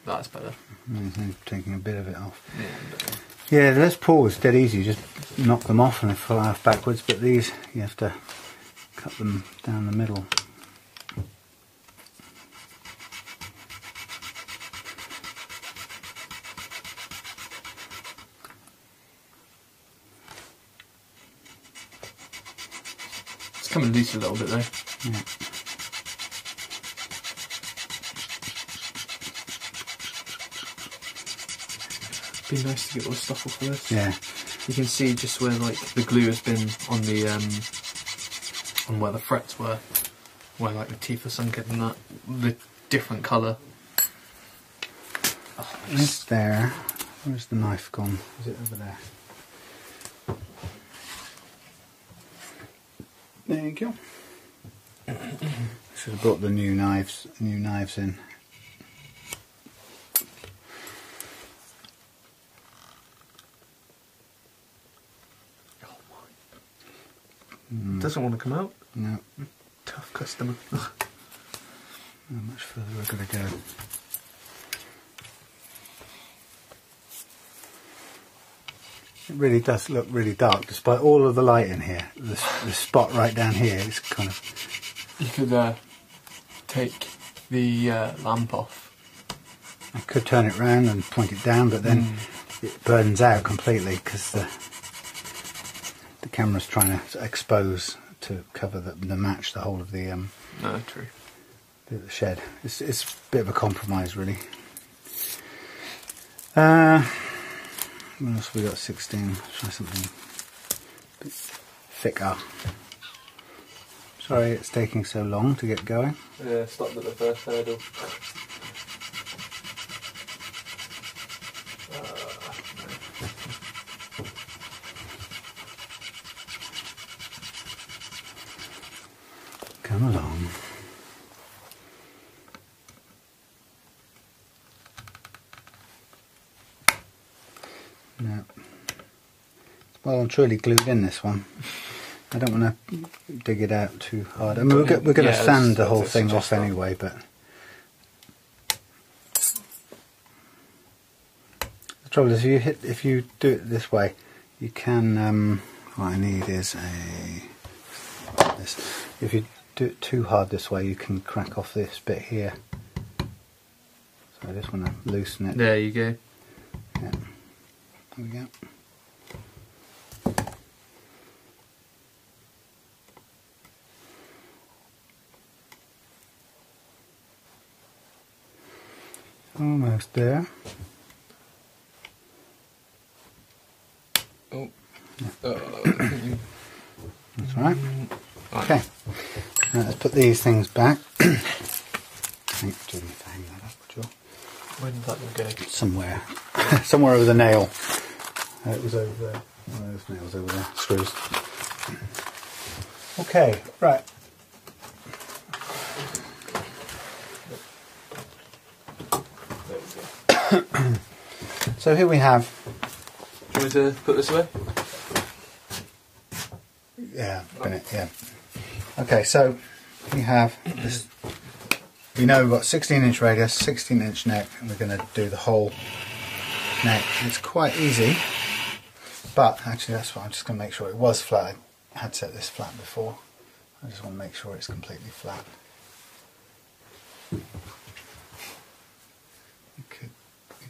That's better. Taking a bit of it off. Yeah, yeah, the Les Paul is dead easy, you just knock them off and they fly off backwards, but these, you have to cut them down the middle. It's coming loose a little bit though. Yeah. Be nice to get all the stuff off of this. Yeah. You can see just where like the glue has been on the on where the frets were, where like the teeth are sunk in, and that the different colour. Oh, It's there. Where's the knife gone? Is it over there? There you go. Should have brought the new knives in. Doesn't want to come out. No. Tough customer. How much further we're going to go? It really does look really dark, despite all of the light in here. The spot right down here is kind of... You could take the lamp off. I could turn it round and point it down, but then it burns out completely because the camera's trying to expose to cover the match the whole of the No, true. the shed. It's a bit of a compromise, really. What else have we got? 16. Try something a bit thicker. Sorry, it's taking so long to get going. Yeah, stopped at the first hurdle. Come along. No. Well and truly glued in, this one. I don't want to dig it out too hard. I mean, we're going to sand the whole thing off anyway, but the trouble is, if you do it this way, you can. What I need is this. If you do it too hard this way, you can crack off this bit here. So I just want to loosen it. There you go. Yeah. There we go. Almost there. Oh. That's right. Okay. Now let's put these things back. I think you need to hang that up, would you? Where did that one go? Somewhere. Somewhere over the nail. It was over there. One of those nails over there. Screws. Okay, right. So here we have. Do you want me to put this away? Yeah, Bennett, yeah. Okay, so we have this. We know we've got 16-inch radius, 16-inch neck, and we're going to do the whole neck. It's quite easy, but actually that's what I'm just going to make sure it was flat. I had set this flat before. I just want to make sure it's completely flat. You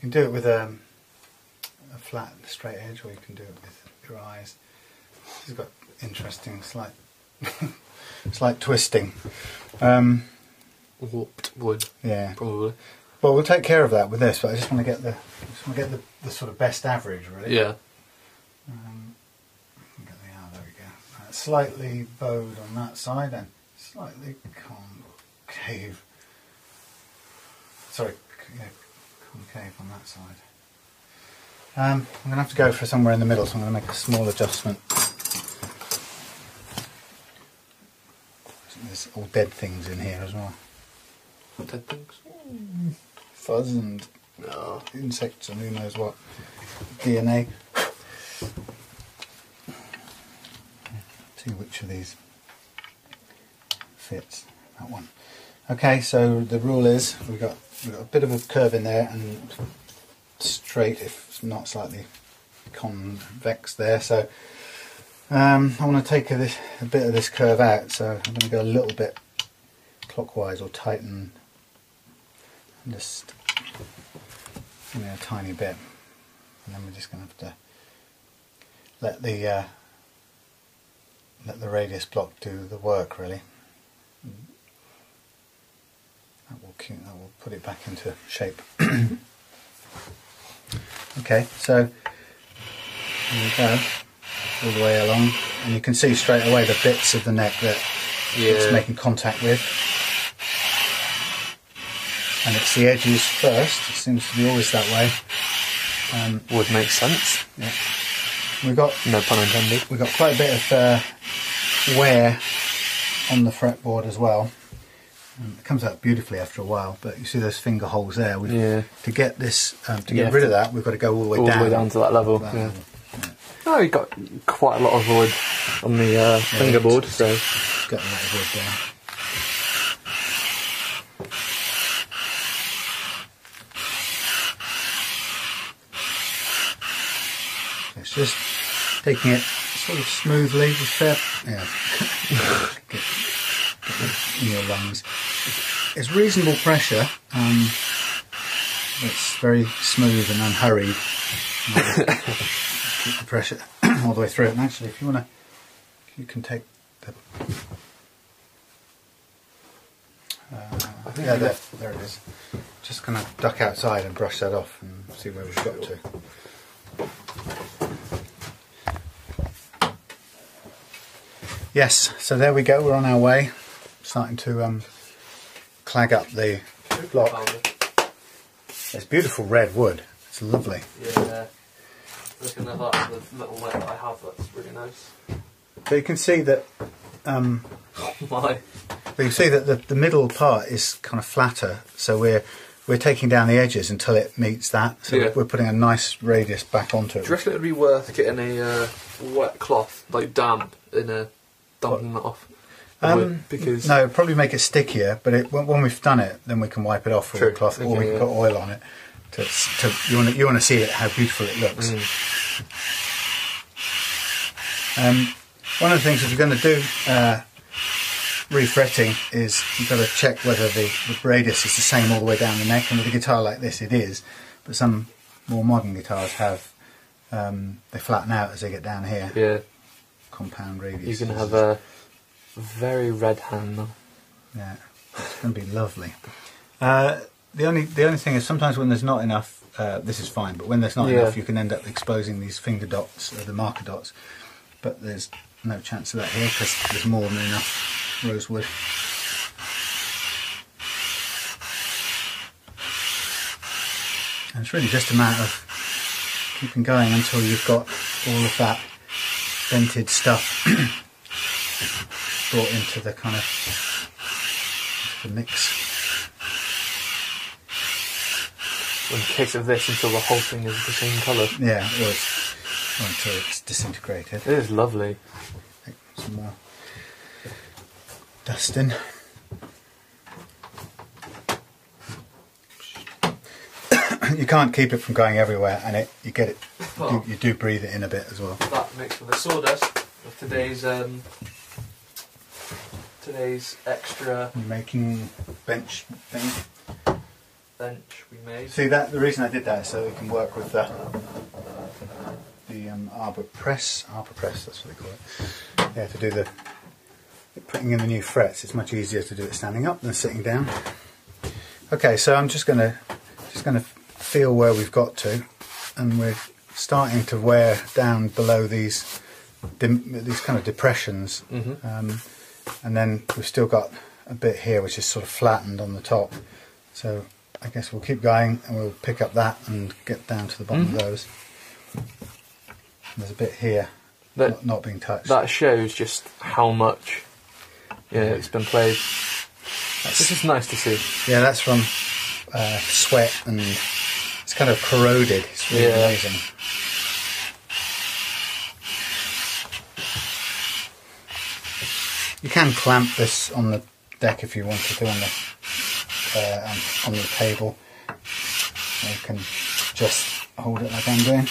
can do it with a flat straight edge, or you can do it with your eyes. It's got interesting slight twisting. Warped wood. Yeah, probably. Well, we'll take care of that with this, but I just want to get the sort of best average, really. Yeah. There we go. Slightly bowed on that side and slightly concave. Sorry, yeah, concave on that side. I'm going to have to go for somewhere in the middle, so I'm going to make a small adjustment. There's all dead things in here as well. What dead things? Fuzz and insects and who knows what. DNA. See which of these fits. That one. Okay, so the rule is we've got a bit of a curve in there and straight, if not slightly convex there. So I want to take a bit of this curve out, so I'm going to go a little bit clockwise or tighten just a tiny bit, and then we're just going to have to let the radius block do the work, really. That will put it back into shape. Okay, so there we go, all the way along, and you can see straight away the bits of the neck that it's making contact with. And it's the edges first, it seems to be always that way. Would make sense. Yeah. We've got, no pun intended. We've got quite a bit of wear on the fretboard as well. It comes out beautifully after a while, but you see those finger holes there. To get this, to get rid of that, we've got to go all the way down. All the way down to that level. Yeah. Oh, you've got quite a lot of wood on the fingerboard, so got a lot of wood there. It's just taking it sort of smoothly with fair, get in your lungs. It's reasonable pressure. It's very smooth and unhurried. Keep the pressure all the way through it. And actually, if you want to, you can take the. Yeah, there it is. Just gonna duck outside and brush that off and see where we've got to. Yes, so there we go, we're on our way, starting to clag up the block. It's beautiful red wood, it's lovely. Yeah, looking at that, the little wet that I have, that's really nice. So you can see that you can see that the middle part is kind of flatter, so we're taking down the edges until it meets that, so we're putting a nice radius back onto it. Do you reckon it would be worth getting a wet cloth, like damp, in a dumping that off? Because no, it'd probably make it stickier, but when we've done it, then we can wipe it off with a cloth, or we can put oil on it. You want to see it, how beautiful it looks. One of the things if you're going to do refretting is you've got to check whether the radius is the same all the way down the neck, and with a guitar like this it is, but some more modern guitars have they flatten out as they get down here. Yeah. Compound radius. You're going to have a very red hand though. Yeah, it's going to be lovely. The only thing is sometimes when there's not enough, this is fine, but when there's not enough you can end up exposing these finger dots, the marker dots, but there's no chance of that here because there's more than enough rosewood. And it's really just a matter of keeping going until you've got all of that vented stuff brought into the kind of the mix. In the case of this, until the whole thing is the same colour. Yeah, or until it's disintegrated. It is lovely. Take some more dust in. You can't keep it from going everywhere, and you get it. You do breathe it in a bit as well. That mixed with the sawdust of today's extra. You're making bench thing. Bench we made. See that the reason I did that is so we can work with the arbor press. That's what they call it. Yeah, to do the putting in the new frets. It's much easier to do it standing up than sitting down. Okay, so I'm just gonna feel where we've got to, and we're starting to wear down below these kind of depressions, and then we've still got a bit here which is sort of flattened on the top. So I guess we'll keep going and we'll pick up that and get down to the bottom of those. And there's a bit here not being touched. That shows just how much it's been played. This is nice to see. Yeah, that's from sweat, and it's kind of corroded. It's really amazing. You can clamp this on the deck if you wanted to on the table. You can just hold it like I'm doing.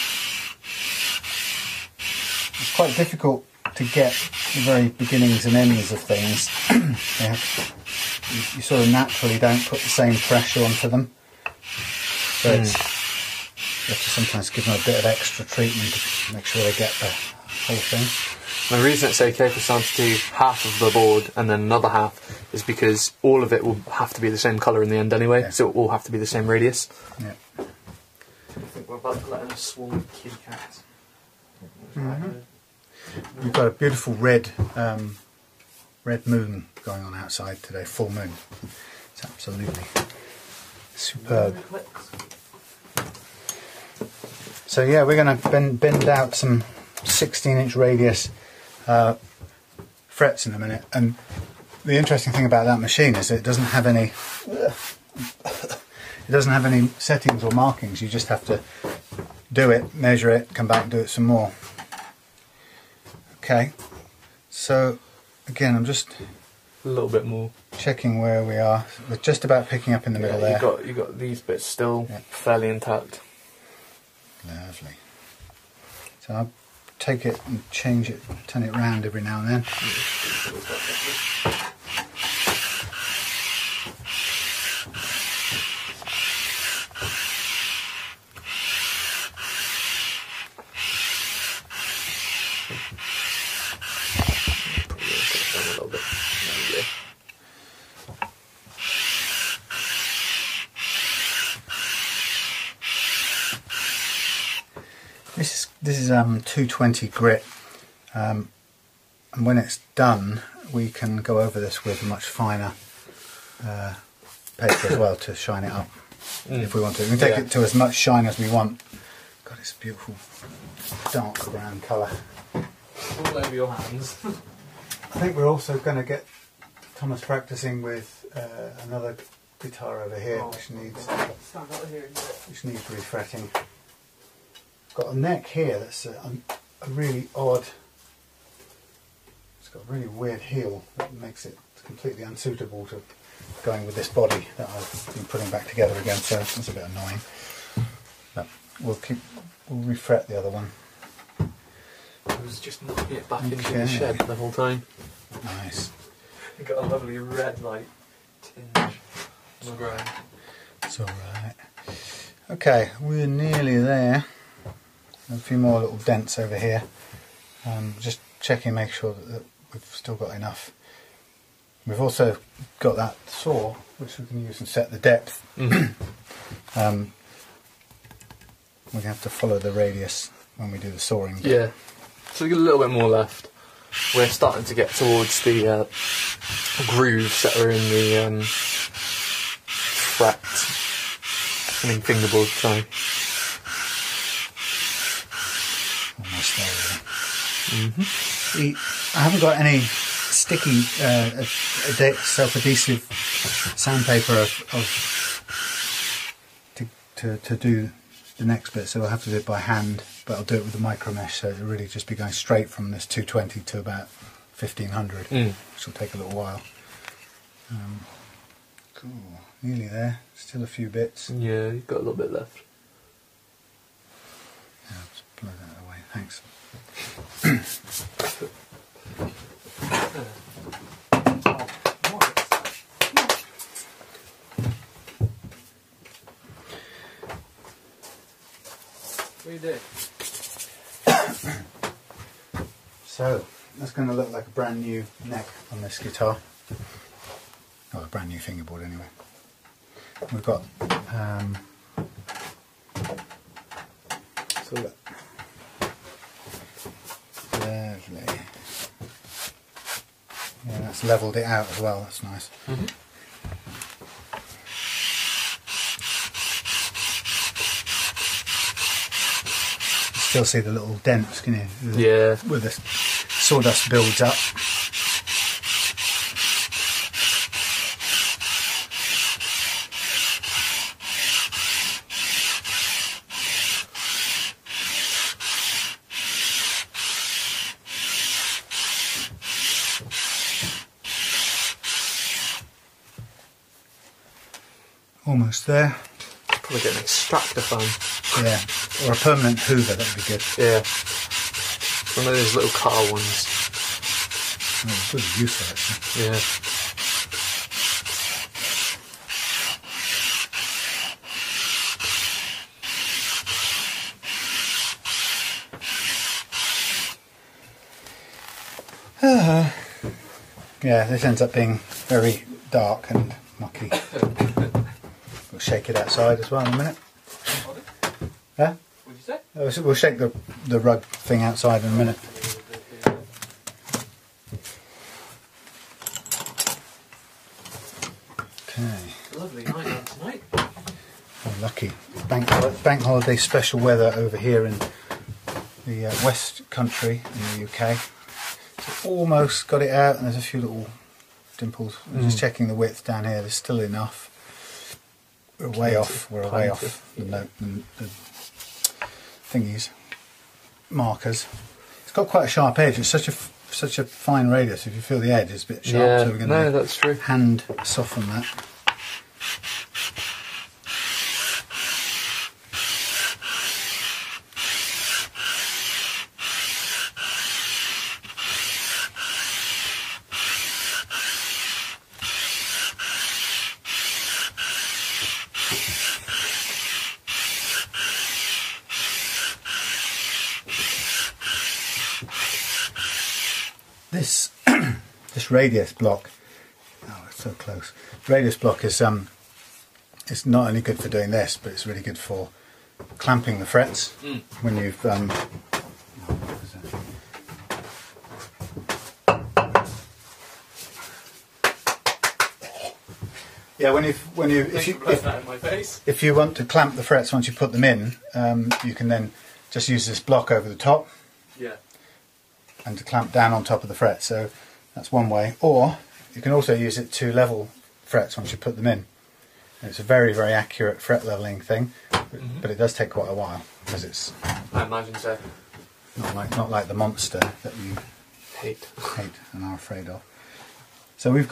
It's quite difficult to get the very beginnings and ends of things. You sort of naturally don't put the same pressure onto them, so you have to sometimes give them a bit of extra treatment to make sure they get the whole thing. And the reason it's okay for someone to do half of the board and then another half is because all of it will have to be the same colour in the end anyway, so it will have to be the same radius. Yeah. I think we're about to let in a swarm of kitty cats. We've got a beautiful red moon going on outside today, full moon. It's absolutely superb. So yeah, we're going to bend out some 16-inch radius frets in a minute, and the interesting thing about that machine is that it doesn't have any settings or markings. You just have to do it, measure it, come back and do it some more. Okay, so again I'm just a little bit more checking where we are. We're just about picking up in the middle there. You got these bits still fairly intact. Lovely. So I'll take it and change it, turn it round every now and then. This is 220 grit, and when it's done we can go over this with much finer paper as well to shine it up if we want to. We can take it to as much shine as we want. God, it's a beautiful dark brown colour. All over your hands. I think we're also going to get Thomas practicing with another guitar over here, which needs refretting. Got a neck here that's a really odd. It's got a really weird heel that makes it completely unsuitable to going with this body that I've been putting back together again. So it's a bit annoying. But we'll refret the other one. I was just knocking it back into the shed the whole time. Nice. It got a lovely red like tinge on the ground. It's all right. Okay, we're nearly there. A few more little dents over here. Just checking, make sure that we've still got enough. We've also got that saw which we can use and set the depth. We're going to have to follow the radius when we do the sawing. Yeah, so we got a little bit more left. We're starting to get towards the grooves that are in the fingerboard, sorry. Almost there. I haven't got any sticky self-adhesive sandpaper to do the next bit, so I'll have to do it by hand, but I'll do it with the micro mesh, so it'll really just be going straight from this 220 to about 1500, which will take a little while. Cool, nearly there, still a few bits. Yeah, you've got a little bit left. Yeah, I'll just blow that away, thanks. What do you do? So, that's going to look like a brand new neck on this guitar. Oh, a brand new fingerboard anyway. We've got so look. Lovely. Yeah, that's levelled it out as well, that's nice. Still see the little dents, can you? Yeah. Where the sawdust builds up. Almost there. Probably get an extractor fan. Yeah, or a permanent hoover, that would be good. Yeah. One of those little car ones. Oh, it's really useful actually. Yeah. Yeah, this ends up being very dark and mucky. We'll shake it outside as well in a minute. Huh? What did you say? We'll shake the rug thing outside in a minute. Okay. Lovely night out tonight. Oh, lucky. Bank holiday special weather over here in the West Country in the UK. So almost got it out, and there's a few little dimples. I'm just checking the width down here. There's still enough. We're way off. We're way off the thingies, markers. It's got quite a sharp edge. It's such a fine radius. If you feel the edge, it's a bit sharp. Yeah, so we're going no, to that's true. hand soften that. This radius block, oh, it's so close. Radius block is it's not only good for doing this, but it's really good for clamping the frets when you've yeah, if you want to clamp the frets once you put them in, you can then just use this block over the top. Yeah. And to clamp down on top of the fret. So that's one way. Or you can also use it to level frets once you put them in. And it's a very, very accurate fret leveling thing, but it does take quite a while because it's. I imagine so. Not like the monster that you hate and are afraid of. So we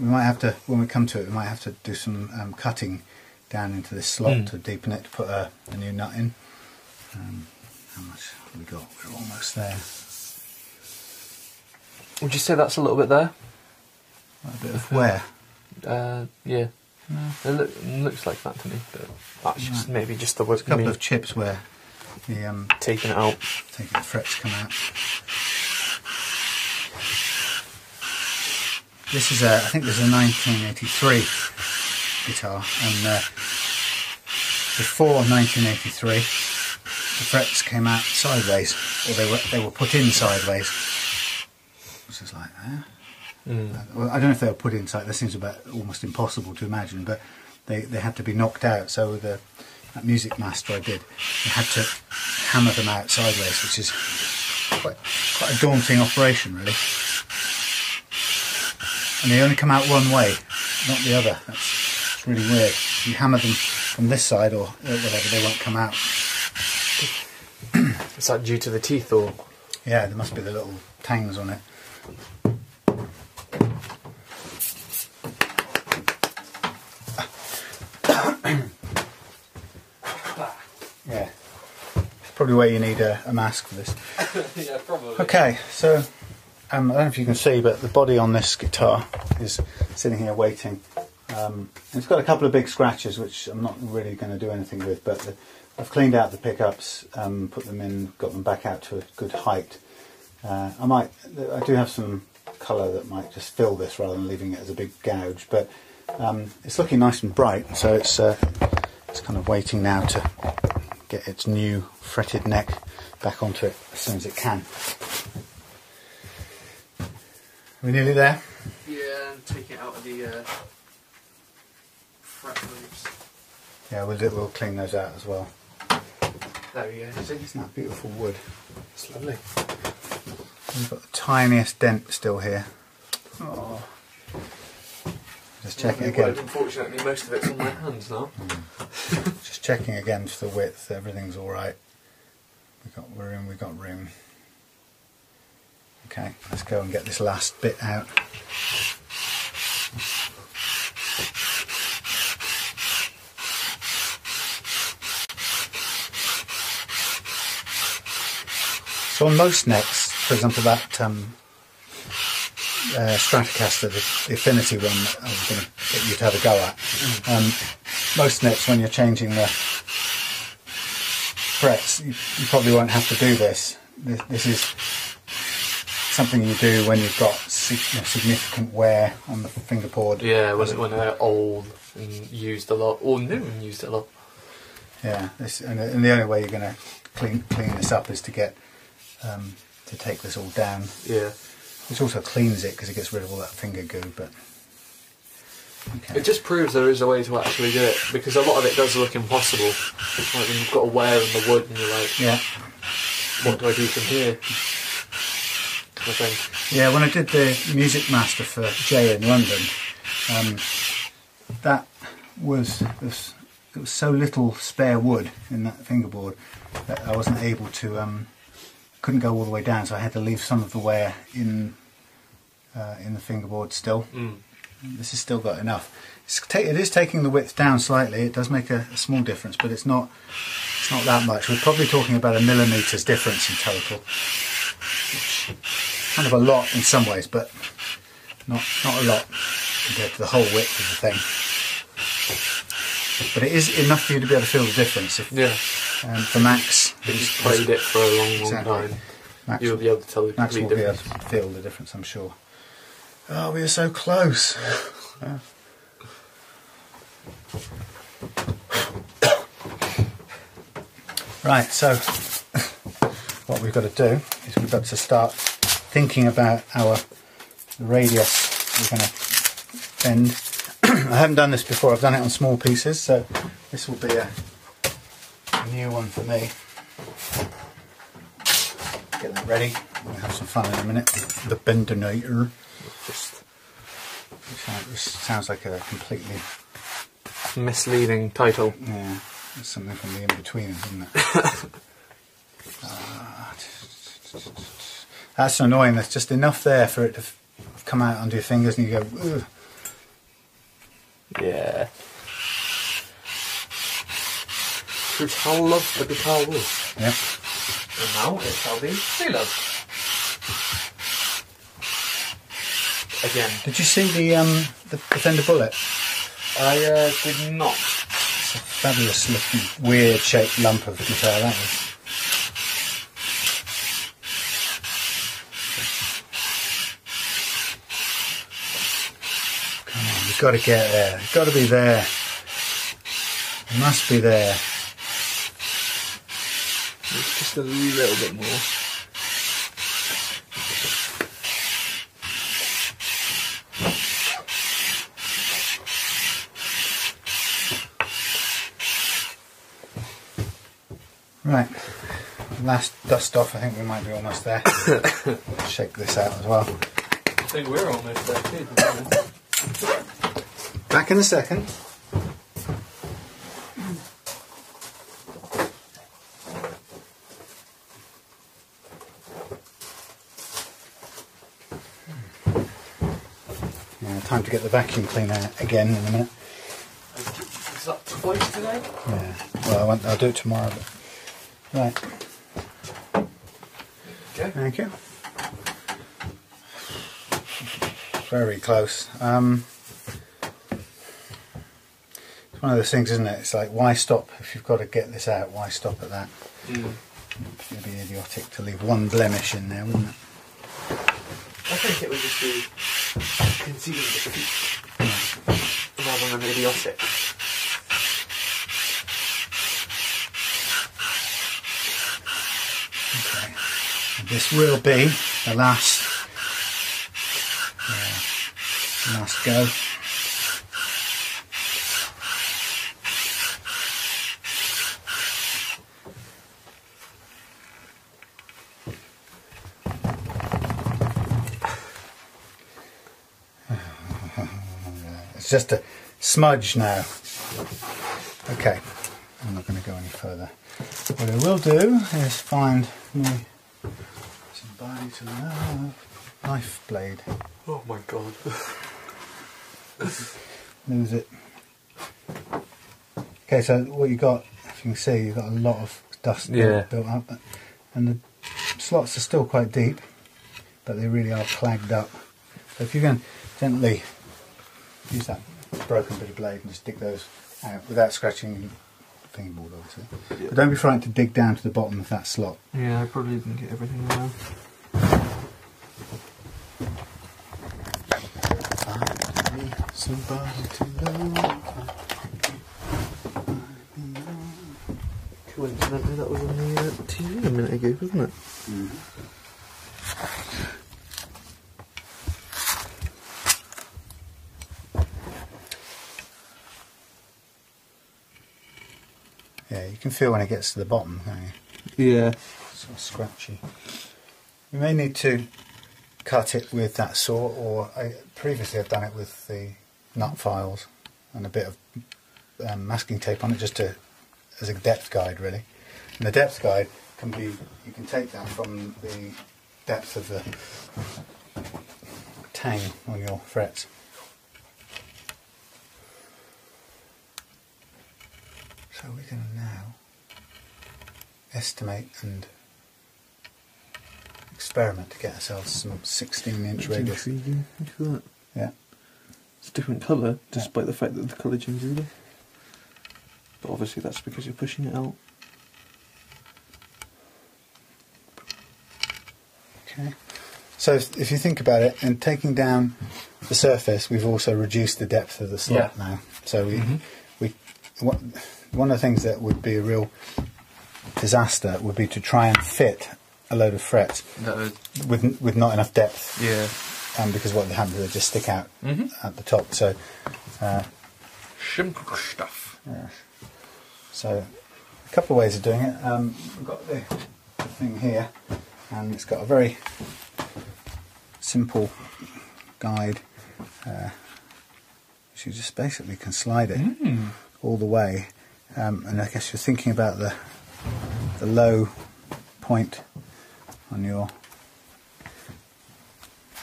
might have to, when we come to it, we might have to do some cutting down into this slot to deepen it, to put a new nut in. How much have we got? We're almost there. Would you say that's a little bit there? A bit of where? Yeah. No. It looks like that to me, but that's just maybe just the wood. There's a couple of chips where the taking it out, taking the frets come out. This is I think this is a 1983 guitar, and before 1983, the frets came out sideways, or they were put in sideways. It's just like that. Well, I don't know if they were put inside. That seems about almost impossible to imagine, but they had to be knocked out. So with that music master I did, I had to hammer them out sideways, which is quite a daunting operation, really. And they only come out one way, not the other. That's really weird. If you hammer them from this side or whatever, they won't come out. Is that due to the teeth, or? Yeah, there must be the little tangs on it. Yeah, probably where you need a mask for this. Yeah, probably. Okay, so I don't know if you can see, but the body on this guitar is sitting here waiting. It's got a couple of big scratches, which I'm not really going to do anything with, but I've cleaned out the pickups, put them in, got them back out to a good height. I do have some colour that might just fill this rather than leaving it as a big gouge, but it's looking nice and bright, so it's kind of waiting now to get its new fretted neck back onto it as soon as it can. Are we nearly there? Yeah, and take it out of the fret loops. Yeah, we'll clean those out as well. There we go. Isn't that beautiful wood? It's lovely. We've got the tiniest dent still here. Oh. Just checking again. Wood, unfortunately, most of it's on my hands now. Just checking again for the width. Everything's all right. We got room. Okay, let's go and get this last bit out. So on most necks, for example, that Stratocaster, the Affinity one that I was going to get you to have a go at, most necks, when you're changing the frets, you probably won't have to do this. This is something you do when you've got significant wear on the fingerboard. Yeah, when they're old and used a lot, or new and used a lot. Yeah, and the only way you're going to clean this up is to get to take this all down. Yeah. Which also cleans it because it gets rid of all that finger goo, but okay. It just proves there is a way to actually do it, because a lot of it does look impossible. Like when you've got a wear in the wood and you're like, yeah, what do I do from here? I think. Yeah, when I did the Music Master for Jay in London, that was there was so little spare wood in that fingerboard that I wasn't able to. Couldn't go all the way down, so I had to leave some of the wear in the fingerboard still. This has still got enough. It is taking the width down slightly. It does make a small difference, but it's not that much. We're probably talking about 1 millimeter's difference in total. Kind of a lot in some ways, but not a lot compared to the whole width of the thing. But it is enough for you to be able to feel the difference. For Max, if you've played it for a long time, Max you'll be able to tell the Max complete will difference. be able to feel the difference, I'm sure. Oh, we are so close. Yeah. Right, so what we've got to do is we've got to start thinking about the radius we're going to bend. I haven't done this before, I've done it on small pieces, so this will be a new one for me. Get that ready, we'll have some fun in a minute. The Bendinator. This sounds like a completely misleading title. Yeah, it's something from the in-between, isn't it? That's annoying, there's just enough there for it to come out under your fingers and you go, ugh. Yeah. Which how loved the guitar was. Yep. And now it shall be reloved. Again. Did you see the Fender Bullet? I did not. It's a fabulous looking, weird shaped lump of guitar, that is. Come on, you've got to get there. You've got to be there. You must be there. It's just a little bit more. Right, last dust off, I think we might be almost there. Shake this out as well. I think we're almost there too, to be honest. Back in a second. Yeah, time to get the vacuum cleaner again in a minute. Is that twice today? Yeah, well I'll do it tomorrow. But... Right. Okay. Thank you. Very close. It's one of those things, isn't it? It's like, why stop if you've got to get this out? Why stop at that? It'd be idiotic to leave one blemish in there, wouldn't it? I think it would just be conceiving defeat rather than idiotic. This will be the last go. It's just a smudge now. Okay, I'm not going to go any further. What I will do is find my body to love knife blade. Oh my god. Lose it. Okay, so what you got, if you can see, you've got a lot of dust built up, and the slots are still quite deep, but they really are clagged up. So if you can gently use that broken bit of blade and just dig those out without scratching the fingerboard, obviously. Yeah. But don't be frightened to dig down to the bottom of that slot. Yeah, I probably didn't get everything around. Somebody to love. Coincidentally, that was on the TV a minute ago, wasn't it? Mm-hmm. Yeah, you can feel when it gets to the bottom, can't you? Yeah. Sort of scratchy. You may need to cut it with that saw, or previously I've done it with the nut files and a bit of masking tape on it, just as a depth guide, really. And the depth guide can be, you can take that from the depth of the tang on your frets. So we can now estimate and experiment to get ourselves some 16-inch radius. Intriguing. Look at that. Yeah. It's a different colour, despite the fact that the colour changes again. But obviously that's because you're pushing it out. Okay. So if you think about it, in taking down the surface, we've also reduced the depth of the slot now. So one of the things that would be a real disaster would be to try and fit a load of frets with not enough depth. Yeah. Because what happens is they just stick out at the top. So simple stuff. Yeah. So a couple of ways of doing it. We've got the thing here, and it's got a very simple guide. So you just basically can slide it all the way. And I guess you're thinking about the low point on your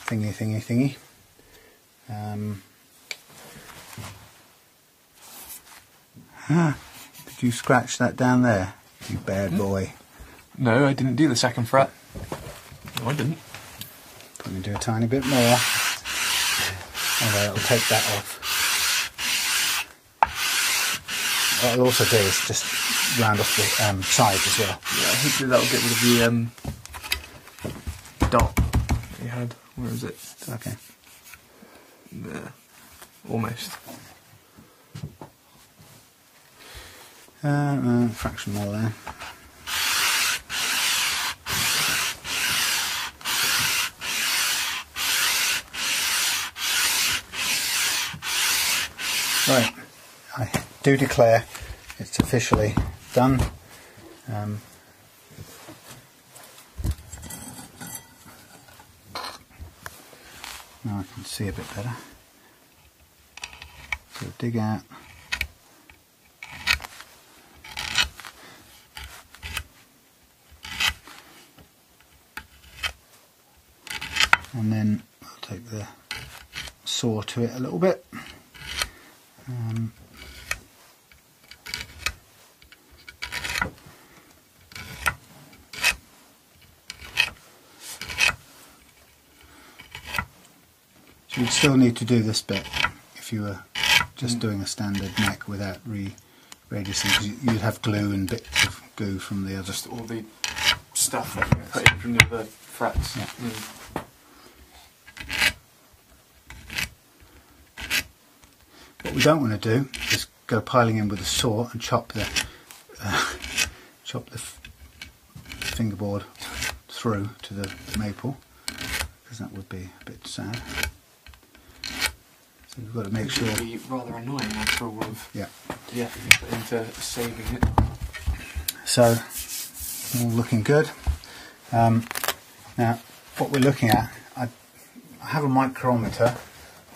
thingy. Did you scratch that down there, you bad boy? No, I didn't do the second fret. No, I didn't. Probably do a tiny bit more. Anyway, it'll take that off. What I'll also do is just round off the sides as well. Yeah, hopefully that'll get rid of the dot that you had. Where is it? Okay. There. Almost. Fraction more there. Right, I do declare it's officially done. Now I can see a bit better. So dig out. And then I'll take the saw to it a little bit. So you'd still need to do this bit if you were just doing a standard neck without radiusing, because you'd have glue and bits of glue from the other. Just all the stuff that you put in from the other frets. Yeah. What we don't want to do is go piling in with a saw and chop the fingerboard through to the maple, because that would be a bit sad. So we've got to make sure. It would be rather annoying after all of the effort you put into saving it. So, all looking good. Now, what we're looking at, I have a micrometer.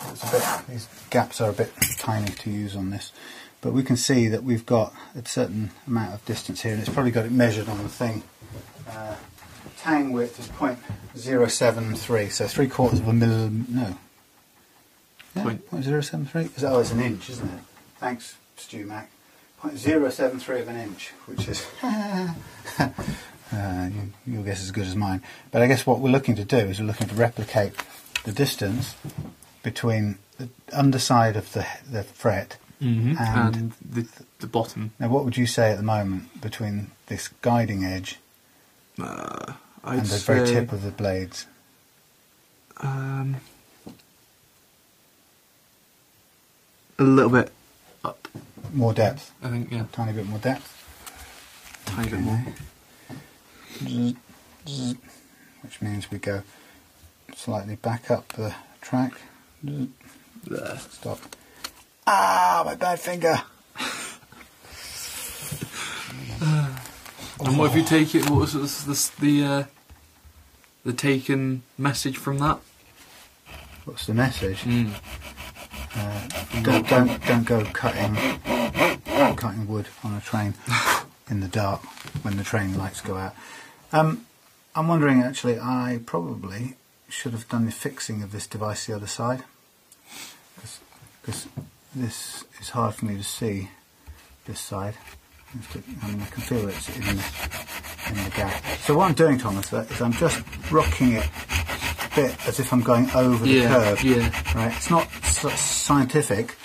It's a bit, these gaps are a bit tiny to use on this, but we can see that we've got a certain amount of distance here, and it's probably got it measured on the thing. Tang width is 0.073, so 3/4 of a millimeter. No. Yeah, 0.073? Oh, it's an inch, isn't it? Thanks, Stu Mac. 0.073 of an inch, which is your guess is as good as mine. But I guess what we're looking to do is we're looking to replicate the distance between the underside of the fret and the bottom. Now, what would you say at the moment between this guiding edge and the very tip of the blades? a little bit up. More depth. I think, yeah. Tiny bit more depth. Tiny bit more. Which means we go slightly back up the track. There. Stop. Ah, my bad finger. And what if you take it? What was the taken message from that? What's the message? Mm. Don't go cutting wood on a train in the dark when the train lights go out. I'm wondering, actually, I probably should have done the fixing of this device the other side, because this is hard for me to see, this side. I mean, I can feel it's in the gap. So what I'm doing, Thomas, is I'm just rocking it a bit as if I'm going over the curve. Yeah. Right? It's not scientific,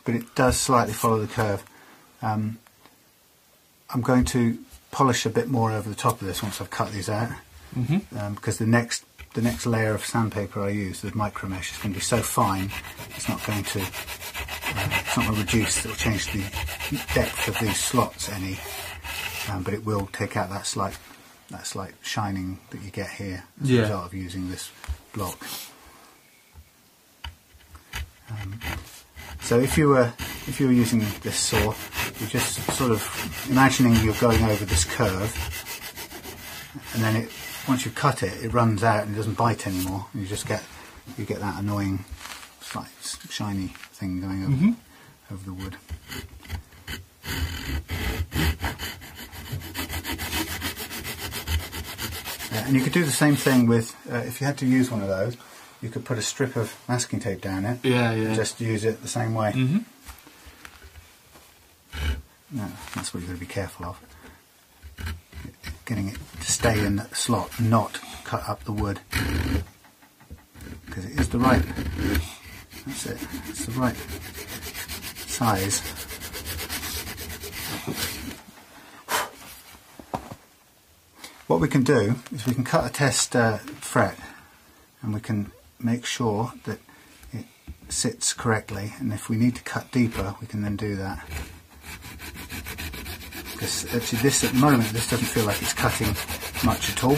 but it does slightly follow the curve. I'm going to polish a bit more over the top of this once I've cut these out, because the next layer of sandpaper I use, the micro mesh, is going to be so fine it's not going to reduce or change the depth of these slots any, but it will take out that slight shining that you get here as a result of using this block. So if you were using this saw, you're just sort of imagining you're going over this curve, and then once you cut it, it runs out and it doesn't bite anymore. And you get that annoying, slight shiny thing going over the wood. And you could do the same thing with if you had to use one of those. You could put a strip of masking tape down it. Yeah, yeah. Just use it the same way. No, that's what you've got to be careful of. Getting it to stay in the slot, not cut up the wood. Because it is the right, that's it, it's the right size. What we can do is we can cut a test fret, and we can make sure that it sits correctly, and if we need to cut deeper we can then do that. Because actually this at the moment, this doesn't feel like it's cutting much at all.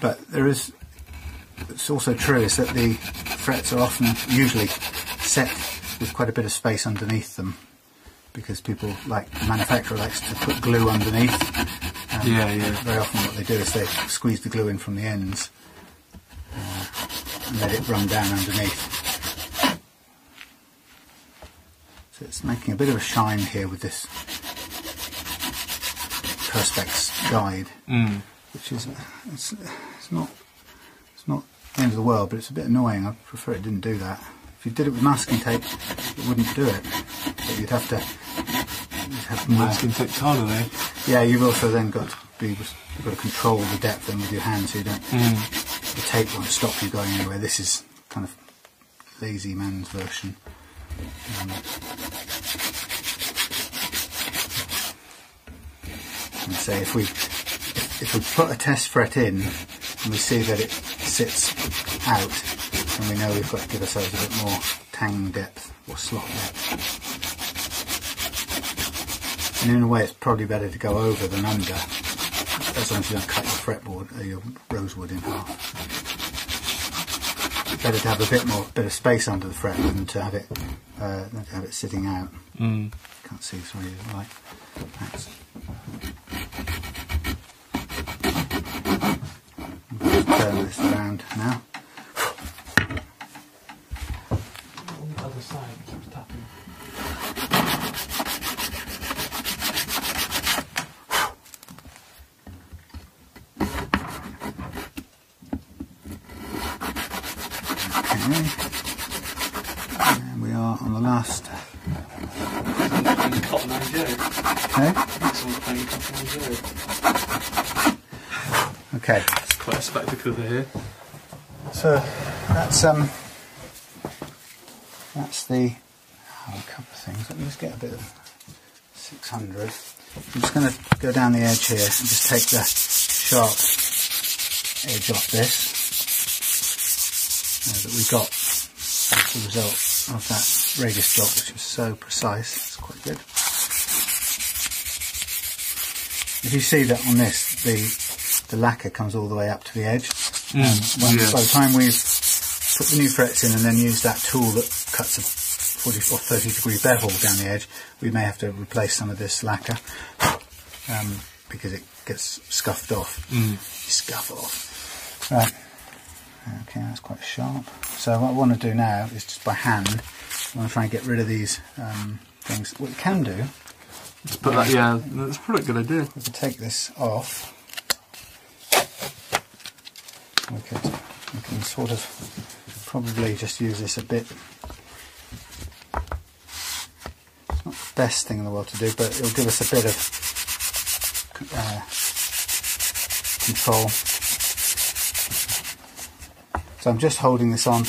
But it's also true is that the frets are usually set with quite a bit of space underneath them, because the manufacturer likes to put glue underneath. Very often what they do is they squeeze the glue in from the ends and let it run down underneath. So it's making a bit of a shine here with this Perspex guide, which is it's not the end of the world, but it's a bit annoying. I prefer it didn't do that. If you did it with masking tape, it wouldn't do it. But you'd have to masking tape's harder though. Yeah, you've also then got to control the depth then with your hand, so you don't. The tape won't stop you going anywhere. This is kind of lazy man's version. And say if we put a test fret in and we see that it sits out, then we know we've got to give ourselves a bit more tang depth or slot depth. And in a way, it's probably better to go over than under, as long as you don't cut your fretboard or your rosewood in half. It's better to have a bit of space under the fret than to have it sitting out. Can't see, sorry, the light. Thanks. Just turn this around now. On the other side, keep tapping. And we are on the last. Cotton Eye Joe. Okay. Someone's playing Cotton Eye Joe. Okay. It's quite a spectacle to hear. So that's the a couple of things. Let me just get a bit of 600. I'm just going to go down the edge here and just take the sharp edge off this that we got as the result of that radius block, which was so precise. It's quite good. If you see that on this, the lacquer comes all the way up to the edge. By the time we've put the new frets in and then use that tool that cuts a 40 or 30 degree bevel down the edge, we may have to replace some of this lacquer because it gets scuffed off. Scuff off. Right. Okay, that's quite sharp. So what I want to do now is just by hand, I want to try and get rid of these things. What you can do, let's put that. Yeah, that's probably a good idea. We can take this off. We can sort of probably just use this a bit. It's not the best thing in the world to do, but it'll give us a bit of control. So I'm just holding this on, and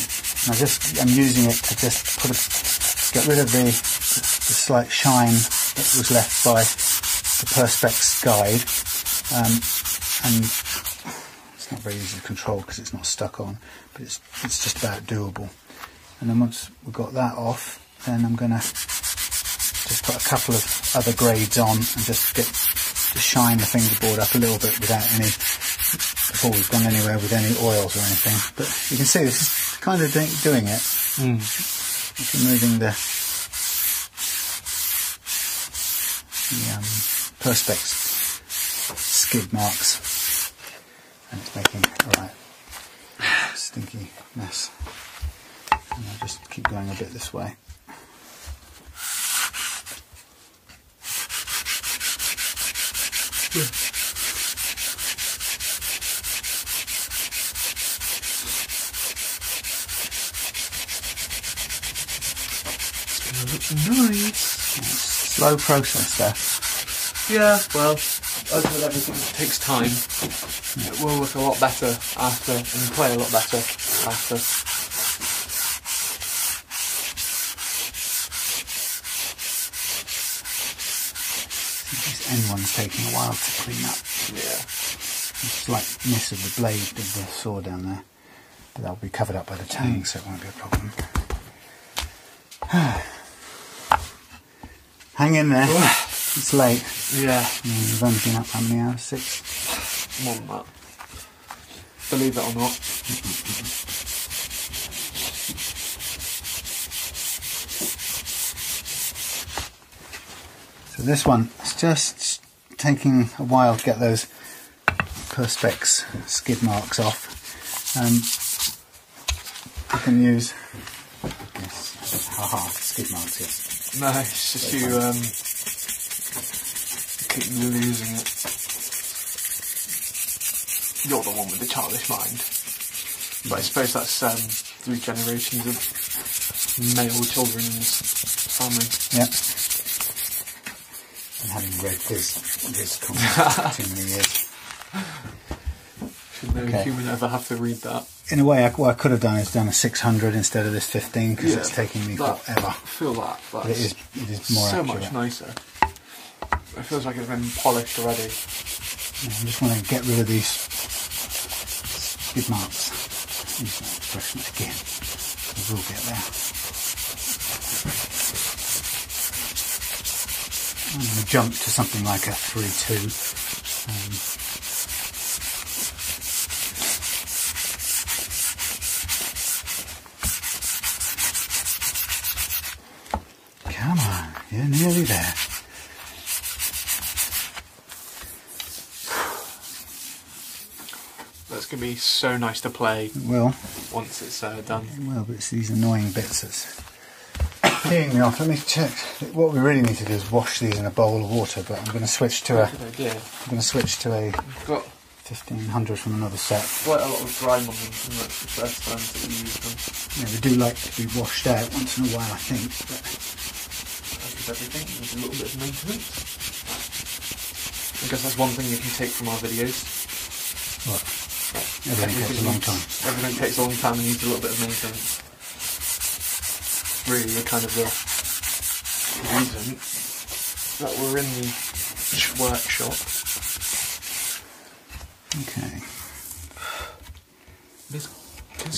I'm using it to just get rid of the slight shine that was left by the Perspex guide, and it's not very easy to control because it's not stuck on, but it's just about doable. And then once we've got that off, then I'm going to just put a couple of other grades on and just shine the fingerboard up a little bit without any, before we've gone anywhere with any oils or anything. But you can see this is kind of doing it. It's removing the Perspex skid marks, and it's making a right stinky mess. And I'll just keep going a bit this way. Nice. Slow process there. Yeah, well, as with everything that takes time, it will look a lot better after, and play a lot better after. This end one's taking a while to clean up. Yeah. Slight miss of the blade of the saw down there, but that'll be covered up by the tang, so it won't be a problem. Hang in there. It's late. Yeah. We've only been up how many hours? 6? More than that. Believe it or not. So this one, it's just taking a while to get those Perspex skid marks off. You can use skid marks, yes. No, it's just you keep losing it. You're the one with the childish mind. But I suppose that's 3 generations of male children's family. Yep. And having read this comic too many years. Should no human ever have to read that? In a way, what I could have done is done a 600 instead of this 15 because it's taking me forever. I feel that. But it is more so accurate. much nicer. It feels like it's been polished already. Yeah, I just want to get rid of these skid marks. Use that expression again. We will get there. I'm going to jump to something like a 3-2. Come on, you're nearly there. That's going to be so nice to play. It will. Once it's done. It will, but it's these annoying bits that's peeing me off. Let me check. What we really need to do is wash these in a bowl of water, but I'm going to switch to a 1500 from another set. Quite a lot of grime on them, and that's the first time that you use them. Yeah, they do like to be washed out once in a while, I think. But Everything, there's a little bit of maintenance. I guess that's one thing you can take from our videos. what? Everything takes a long time. Everything takes a long time and needs a little bit of maintenance. Really, the kind of the reason that we're in the workshop. Okay. These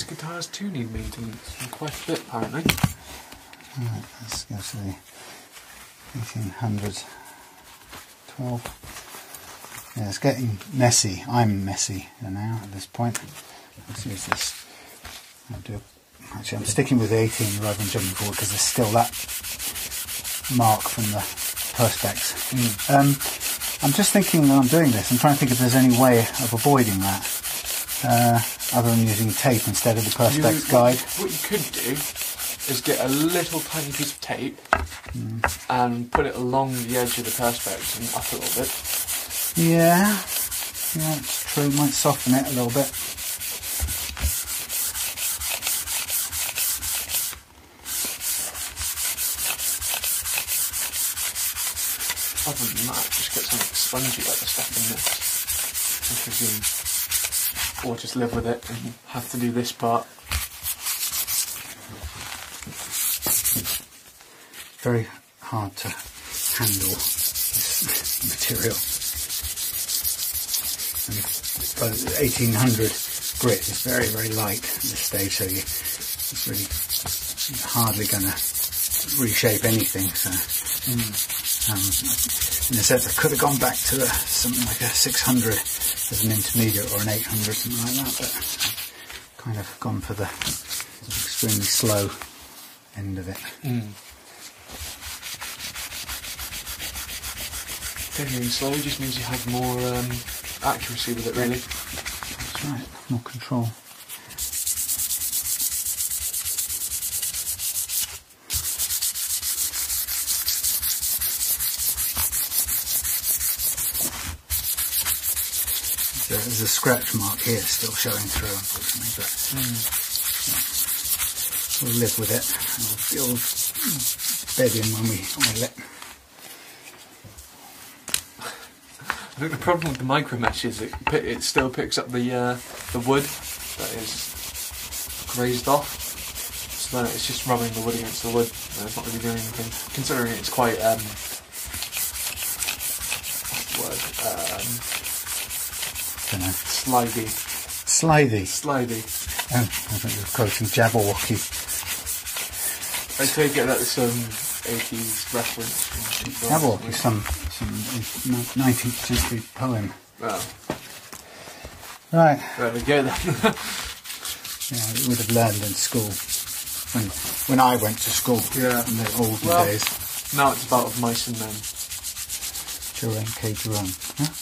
guitars too need maintenance, and quite a bit apparently. Right, let's go to the 1800s. 12. Yeah, it's getting messy. I'm messy now at this point. Let's use this. Actually, I'm sticking with the 18 rather than jumping forward because there's still that mark from the perspex. I'm just thinking when I'm doing this, I'm trying to think if there's any way of avoiding that other than using tape instead of the perspex guide. What you could do is get a little tiny piece of tape and put it along the edge of the perspex and up a little bit. Yeah, it's true. Might soften it a little bit. Other than that, just get something spongy like the stuff in this, I presume. Or just live with it and have to do this part. Very hard to handle this material. And by the 1800 grit is very, very light at this stage, so it's really hardly going to reshape anything. So, in a sense, I could have gone back to something like a 600 as an intermediate or an 800, something like that, but I've kind of gone for the extremely slow end of it. Going slow just means you have more accuracy with it, really. That's right, more control. There's a scratch mark here still showing through, unfortunately, but we'll live with it. It'll bed in when we oil it. I think the problem with the micro mesh is it still picks up the wood that is grazed off, so then it's just rubbing the wood against the wood and it's not really doing anything. Considering it's quite what's the word? Slidey. Oh, I think you're quoting Jabberwocky. I take it that's some 80s reference. Jabberwocky, some 19th century poem. Well, right. There we go then. Yeah, we would have learned in school when I went to school in the olden days. Now it's about mice and men. Jerome K. Jerome. Huh?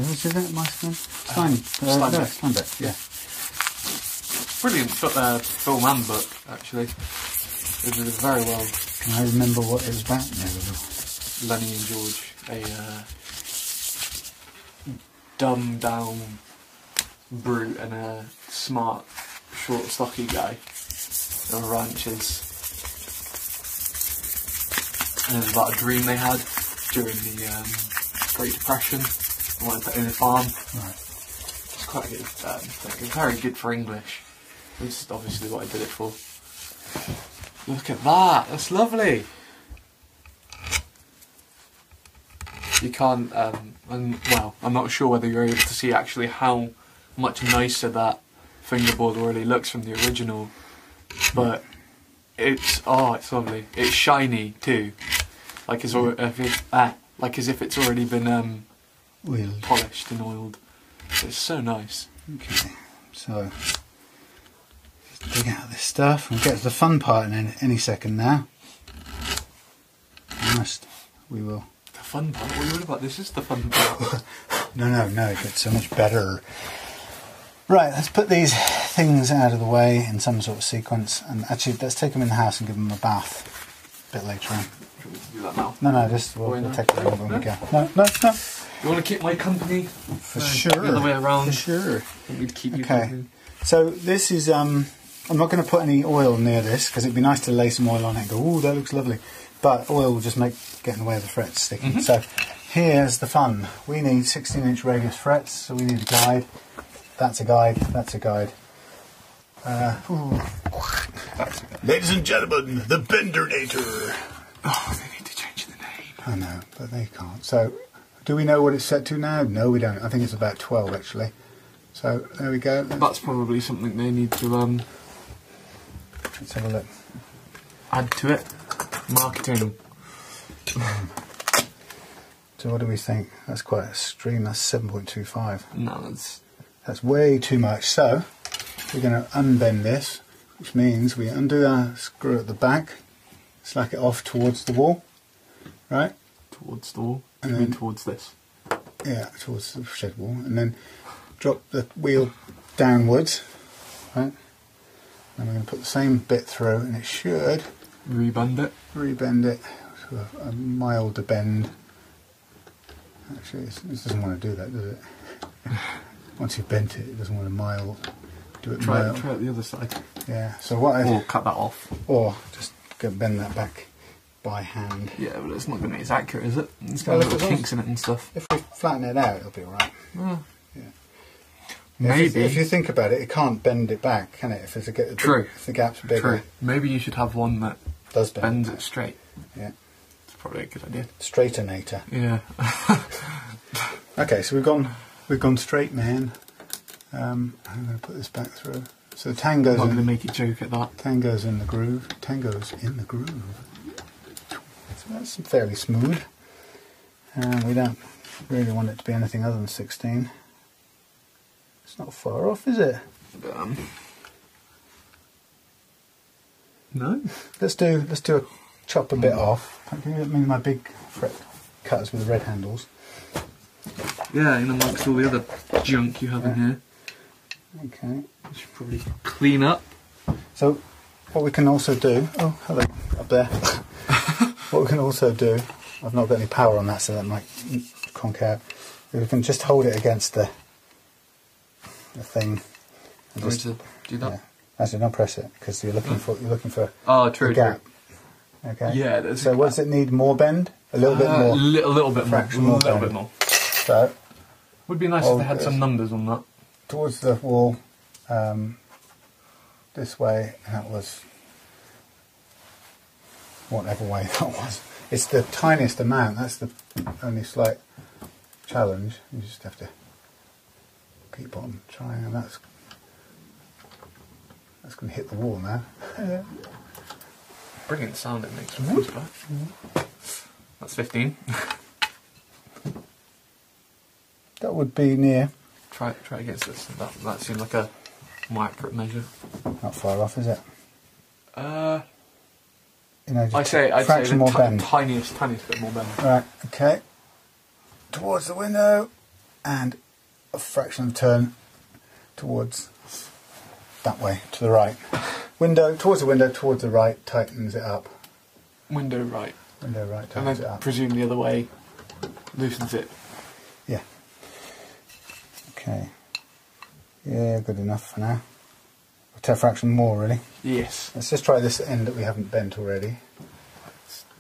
Is it mice and men? Steinbeck, yeah. Brilliant film and book, actually. It did very well. Can I remember what it was about? No. Lenny and George, a dumbed down brute and a smart, short, stocky guy. They were ranchers. And it was about a dream they had during the Great Depression. They wanted to own a farm. Right. It's quite a good thing. Very good for English. This is obviously what I did it for. Look at that, that's lovely. You can't, well, I'm not sure whether you're able to see actually how much nicer that fingerboard really looks from the original, but it's lovely. It's shiny too, like as if it's already been Oiled. Polished and oiled. It's so nice. Okay, so just dig out this stuff and get to the fun part in any second now. We will. The fun part? What are you worried about? This is the fun part. No, it gets so much better. Right, let's put these things out of the way in some sort of sequence, and actually let's take them in the house and give them a bath a bit later on. Should we do that now? No, just we'll take it when we go. No. You want to keep my company? For sure. The other way around. For sure. I want me to keep you company. So this is, I'm not going to put any oil near this because it'd be nice to lay some oil on it and go, ooh, that looks lovely. But oil will just get in the way of the frets sticking. So here's the fun. We need 16-inch radius frets, so we need a guide. That's a guide. That's a guide. Ladies and gentlemen, the Bendernator. Oh, they need to change the name. I know, but they can't. So, do we know what it's set to now? No, we don't. I think it's about 12 actually. So there we go. That's probably something they need to let's have a look. add to it. Marketing. So what do we think? That's quite extreme. That's 7.25. No, that's way too much. So we're going to unbend this, which means we undo our screw at the back, slack it off towards the wall, right? Towards the wall? And then towards this? Yeah, towards the shed wall, and then drop the wheel downwards, right? And we're going to put the same bit through, and it should rebend it to a milder bend. Actually, this doesn't want to do that, does it? Once you've bent it, it doesn't want to do it mild. Try it the other side. Yeah. So what? Or cut that off. Or just go bend that back by hand. Yeah, but it's not going to be as accurate, is it? It's got little kinks in it and stuff. If we flatten it out, it'll be alright. Yeah. Maybe. If you think about it, it can't bend it back, can it? If the gap's bigger. True. Maybe you should have one that bends it straight. Yeah. It's probably a good idea. Straightenator. Yeah. Okay, so we've gone straight, man. I'm going to put this back through. So the tango's I'm not going to make a joke at that. Tango's in the groove. Tango's in the groove. So that's fairly smooth. And we don't really want it to be anything other than 16. It's not far off, is it? No. Let's do a chop a bit off. I mean my big fret cutters with the red handles. Yeah, in amongst all the other junk you have in here. Okay. We should probably clean up. So what we can also do, oh hello, up there. What we can also do, I've not got any power on that so that might conk out. We can just hold it against the thing. And just to do that? Yeah. Actually, don't press it because you're looking for true, the gap. True. Okay. Yeah. So does it need more bend? A little bit more. A little bit more. Fraction more. A little bit more. So would be nice if they had some numbers on that. Towards the wall, this way. That was whatever way that was. It's the tiniest amount. That's the only slight challenge. You just have to keep on trying, and that's going to hit the wall now. Brilliant sound it makes from this back. That's 15. That would be near. Try against this. That seemed like a more accurate measure. Not far off, is it? I'd say the tiniest bit more bend. Right. Okay. Towards the window, and a fraction of a turn towards that way, to the right. Towards the right, tightens it up. Window right, tightens it up. Presume the other way, loosens it. Yeah. Okay. Yeah, good enough for now. We'll take a fraction more, really. Yes. Let's just try this end that we haven't bent already.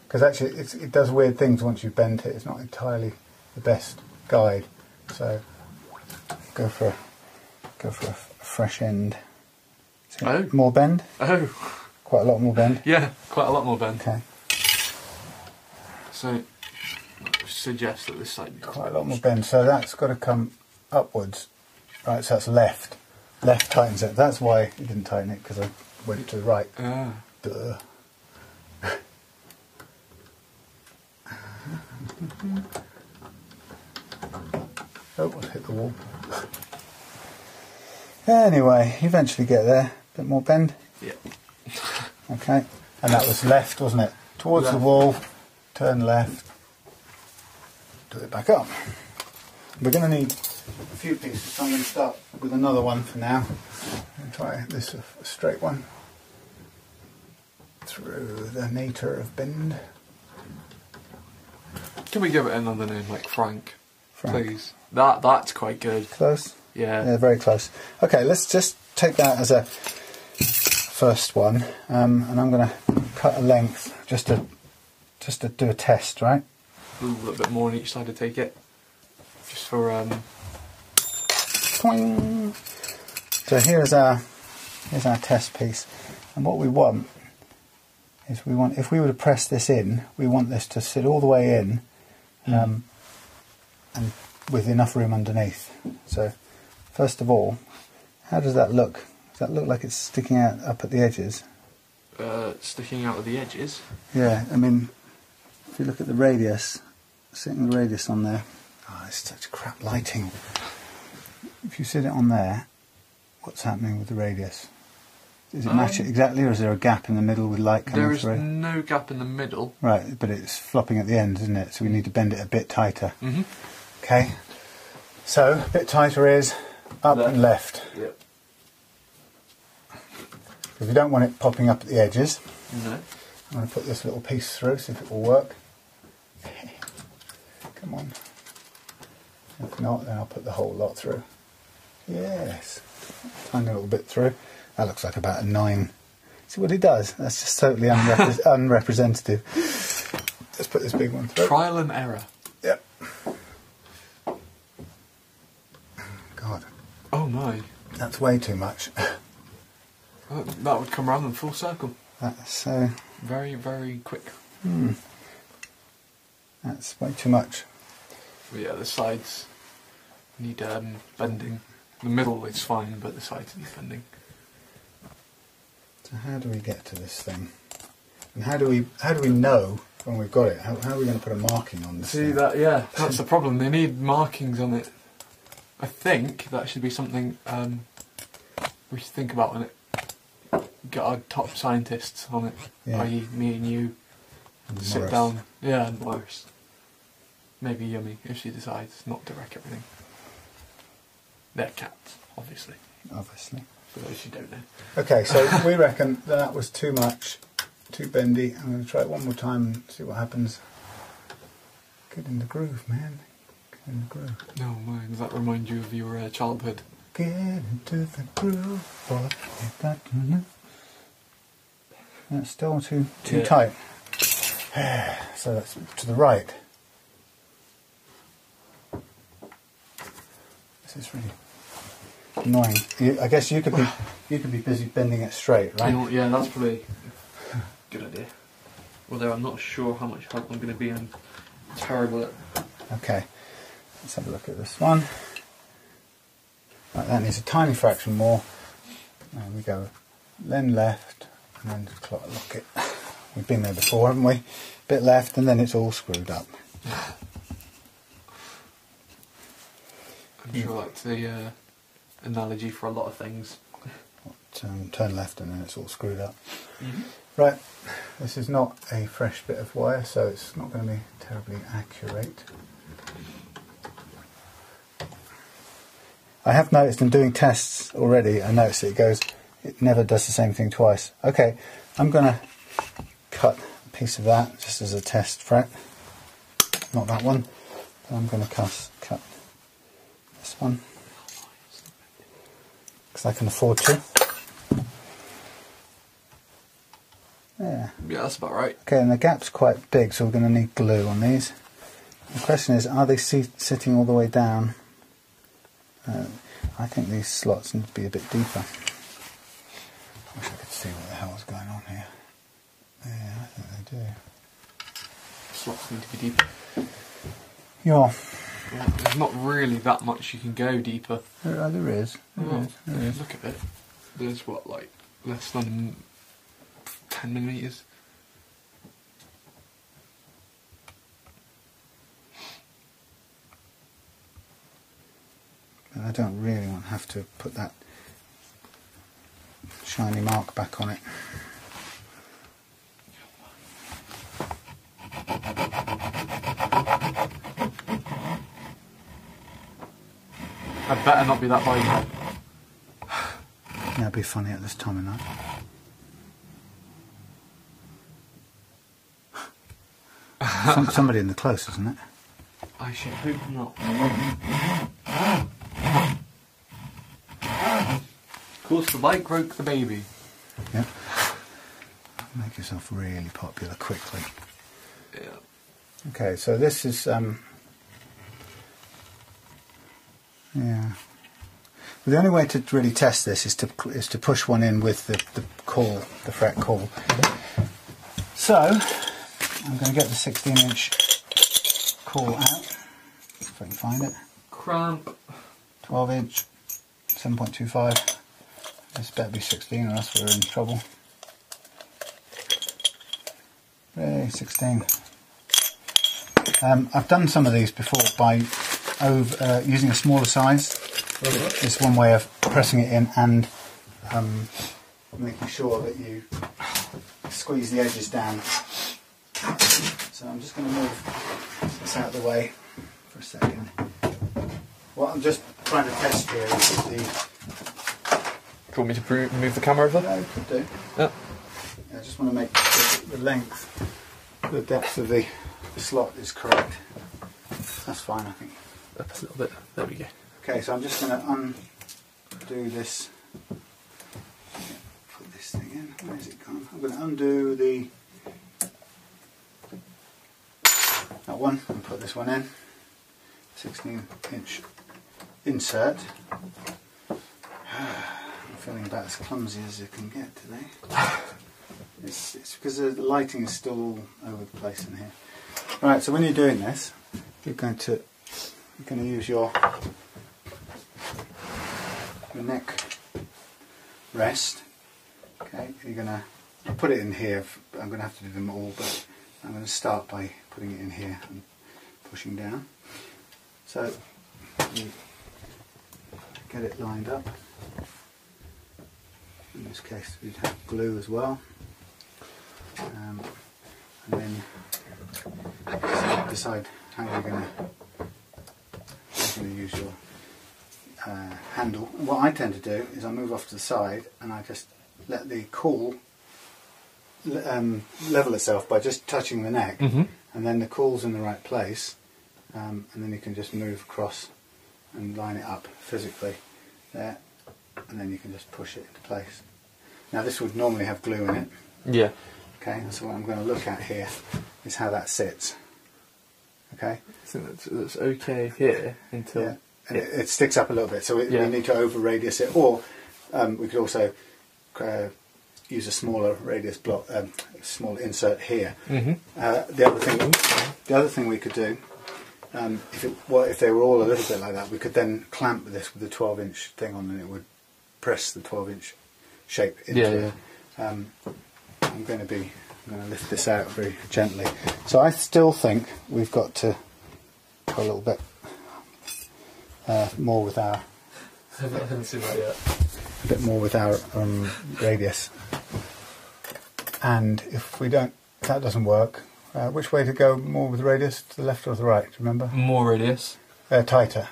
Because actually, it does weird things once you've bent it. It's not entirely the best guide. So go for a fresh end. Oh. More bend? Oh. Quite a lot more bend? Yeah, quite a lot more bend. Okay. So, suggest that this side needs quite a lot more bend. So that's got to come upwards. Right, so that's left. Left tightens it. That's why it didn't tighten it, because I went to the right. Ah. Duh. Oh, I'll hit the wall. Anyway, eventually get there. Bit more bend. Yeah. Okay. And that was left, wasn't it? Towards the wall, turn left, do it back up. We're going to need a few pieces, so I'm going to start with another one for now. And try this a straight one through the nature of bend. Can we give it another name, like Frank? Please. That's quite good. Close? Yeah, very close. Okay, let's just take that as a first one, and I'm going to cut a length just to do a test, right? A little bit more on each side to take it, just for Poing. So here's our test piece, and what we want is if we were to press this in, we want this to sit all the way in, and with enough room underneath. So first of all, how does that look? Does that look like it's sticking out up at the edges? sticking out of the edges. Yeah, I mean, if you look at the radius, sitting the radius on there, oh, it's such crap lighting. If you sit it on there, what's happening with the radius? Does it match it exactly, or is there a gap in the middle with light coming through? There is no gap in the middle. Right, but it's flopping at the ends, isn't it? So we need to bend it a bit tighter. Mm-hmm. Okay, so a bit tighter is up and left. Yep. Because we don't want it popping up at the edges. No. I'm going to put this little piece through, see if it will work. Come on. If not, then I'll put the whole lot through. Yes. Tiny little bit through. That looks like about a 9. See what it does? That's just totally unrepresentative. Let's put this big one through. Trial and error. Yep. God. Oh my. That's way too much. That would come around in full circle. That's so... Very, very quick. That's way too much. But yeah, the sides need bending. The middle is fine, but the sides need bending. So how do we get to this thing? And how do we know when we've got it? How are we going to put a marking on this See thing? that? Yeah, that's the problem. They need markings on it. I think that should be something we should think about on it. Get our top scientists on it, i.e. me and you, And sit Morris. down. Yeah, and Morris. Maybe Yummy if she decides not to wreck everything. They're cats, obviously. Obviously. For those who don't know. Okay, so we reckon that was too much, too bendy. I'm going to try it one more time and see what happens. Get in the groove, man. Get in the groove. No, man, does that remind you of your childhood? Get into the groove, boy. That's still too tight. So that's to the right. This is really annoying. I guess you could be busy bending it straight, right? You know, yeah, that's probably a good idea. Although I'm not sure how much help I'm going to be. I'm terrible at. Okay, let's have a look at this one. Right, that needs a tiny fraction more. And we go then left, and then lock it. We've been there before, haven't we? Bit left, and then it's all screwed up. I'm sure that's the analogy for a lot of things. Turn left, and then it's all screwed up. Right, this is not a fresh bit of wire, so it's not going to be terribly accurate. I have noticed in doing tests already, I noticed it never does the same thing twice. Okay, I'm going to cut a piece of that just as a test fret. Not that one, but I'm going to cut this one because I can afford to. Yeah. Yeah, that's about right. Okay, and the gap's quite big, so we're going to need glue on these. The question is, are they sitting all the way down? I think these slots need to be a bit deeper. I wish I could see what the hell is going on here. Yeah, I think they do. Slots need to be deeper. Yeah. Well, there's not really that much you can go deeper. There is. There is. Look at it. There's what, like, less than 10 millimetres? I don't really want to have to put that shiny mark back on it. I'd better not be that bad. That'd be funny at this time of night. Somebody in the close, isn't it? I should hope not. Of course, the bike broke the baby. Yeah. Make yourself really popular quickly. Yeah. Okay, so this is yeah. Well, the only way to really test this is to push one in with the fret call. So I'm going to get the 16-inch call out, if I can find it. Cramp. 12-inch, 7.25. This better be 16 or else we're in trouble. Yay, 16. I've done some of these before by using a smaller size. It's one way of pressing it in and making sure that you squeeze the edges down. So I'm just going to move this out of the way for a second. What I'm just trying to test here is the... Do you want me to move the camera over? No, you could do. Yeah. I just want to make sure the length, the depth of the slot is correct. That's fine, I think. Up a little bit. There we go. Okay, so I'm just going to undo this. Put this thing in. Where's it gone? I'm going to undo that one and put this one in. 16-inch insert. I'm feeling about as clumsy as I can get today. It's because the lighting is still all over the place in here. Right, so when you're doing this, you're going to use your neck rest. Okay, you're going to put it in here. I'm going to have to do them all, but I'm going to start by putting it in here and pushing down. So you get it lined up. In this case, we'd have glue as well, and then decide how you're going to use your handle. And what I tend to do is I move off to the side and I just let the caul level itself by just touching the neck, and then the caul's in the right place, and then you can just move across and line it up physically there, and then you can just push it into place. Now this would normally have glue in it. Yeah. Okay, so what I'm going to look at here is how that sits. Okay. I think that's okay here until... Yeah. And it sticks up a little bit, so we need to over radius it, or we could also use a smaller radius block, small insert here. The other thing we could do, if they were all a little bit like that, we could then clamp this with a 12-inch thing on, and it would press the 12-inch shape into it. I'm going to lift this out very gently. So I still think we've got to go a little bit more with our. I haven't seen that yet. A bit more with our radius. And if that doesn't work, which way to go more with radius? To the left or the right? Remember? More radius. Tighter.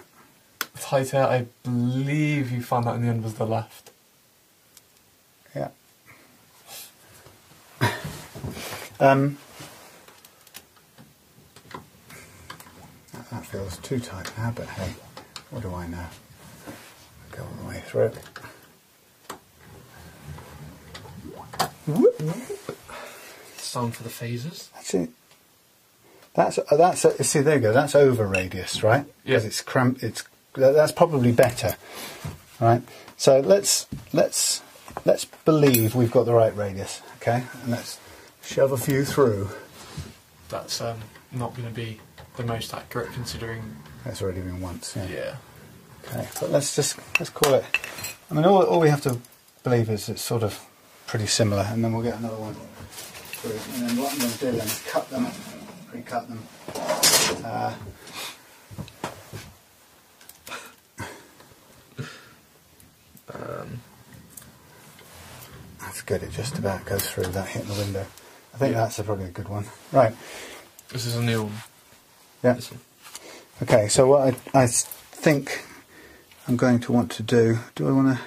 Tighter. I believe you found that in the end was the left. Yeah. That feels too tight now, but hey, what do I know? Go all the way through. Sound for the phasers. That's it. See, there you go. That's over radius, right? Yeah. Because it's cramped. That's probably better, right? So let's believe we've got the right radius, okay? And let's shove a few through. That's not going to be the most accurate, considering. That's already been once. Yeah. Yeah. Okay, but let's call it. I mean, all we have to believe is it's sort of pretty similar, and then we'll get another one through. And then what I'm going to do then is cut them, pre-cut them. That's good. It just about goes through without hitting the window. I think that's probably a good one. Right. This is a new one. Yeah. Okay. So what I think I'm going to want to do. Do I want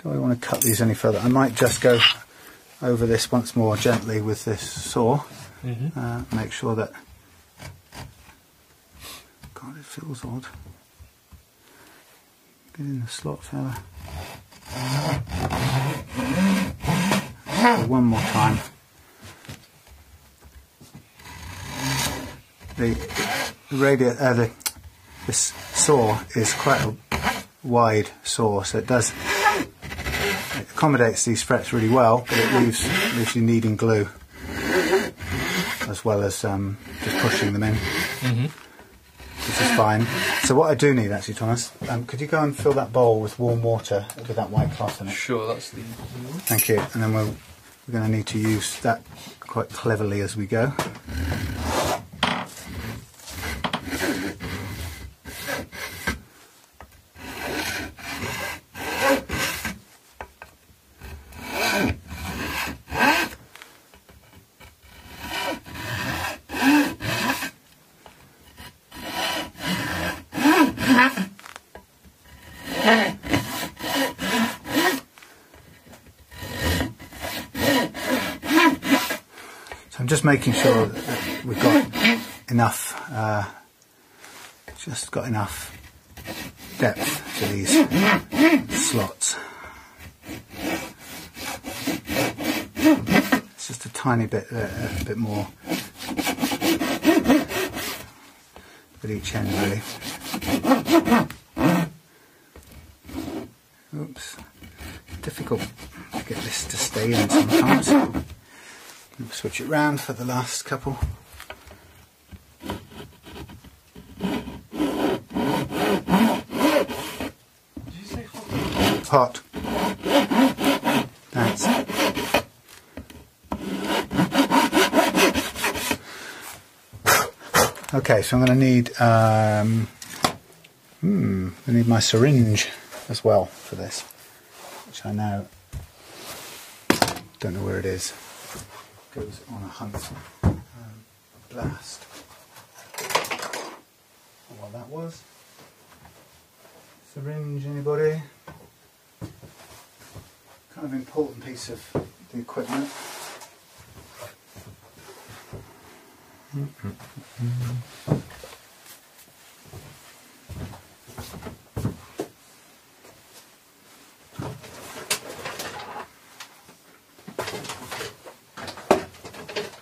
to cut these any further? I might just go over this once more gently with this saw. Make sure that. God, it feels odd. Get in the slot, fella. So one more time. This saw is quite a wide saw, so it accommodates these frets really well, but it leaves you needing glue as well as just pushing them in, which is fine. So what I do need actually, Thomas, could you go and fill that bowl with warm water with that white cloth in it? Sure, that's the. Thank you. And then we've we're going to need to use that quite cleverly as we go. I'm just making sure that we've got enough, just got enough depth to these slots. It's just a tiny bit, a bit more at each end, really. Oops, difficult to get this to stay in sometimes. Switch it round for the last couple. Did you say Hot. hot? Thanks. Okay, so I'm going to need I need my syringe as well for this, which I now don't know where it is. Goes on a hunt, blast. What that was. Syringe, anybody? Kind of important piece of the equipment.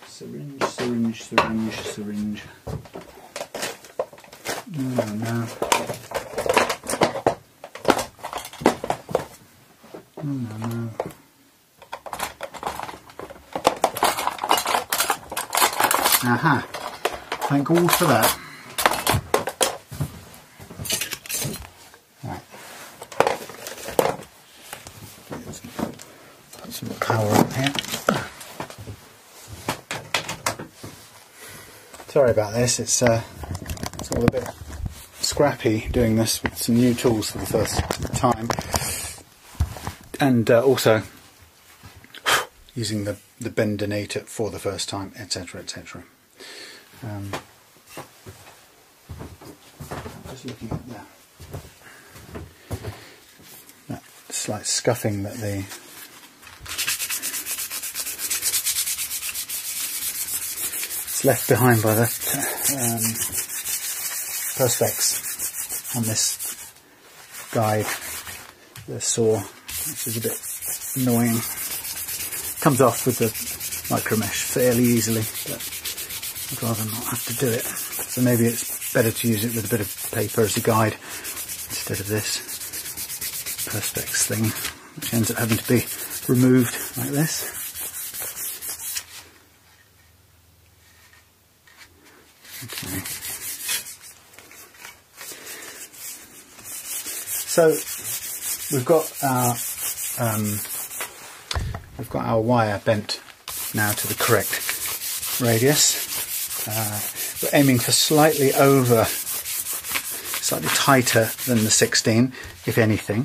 Syringe, syringe, syringe, syringe. No, no. No, no, no. Aha. Thank God for that. Right. Put some power up here. Sorry about this, it's all a bit scrappy doing this with some new tools for the first time, and also using the bendinator for the first time, etc, etc. Just looking at that slight scuffing that the left behind by the perspex on this guide, the saw, which is a bit annoying. Comes off with the micro mesh fairly easily, but I'd rather not have to do it. So maybe it's better to use it with a bit of paper as a guide instead of this perspex thing, which ends up having to be removed like this. Okay. So we've got our wire bent now to the correct radius. We're aiming for slightly tighter than the 16, if anything,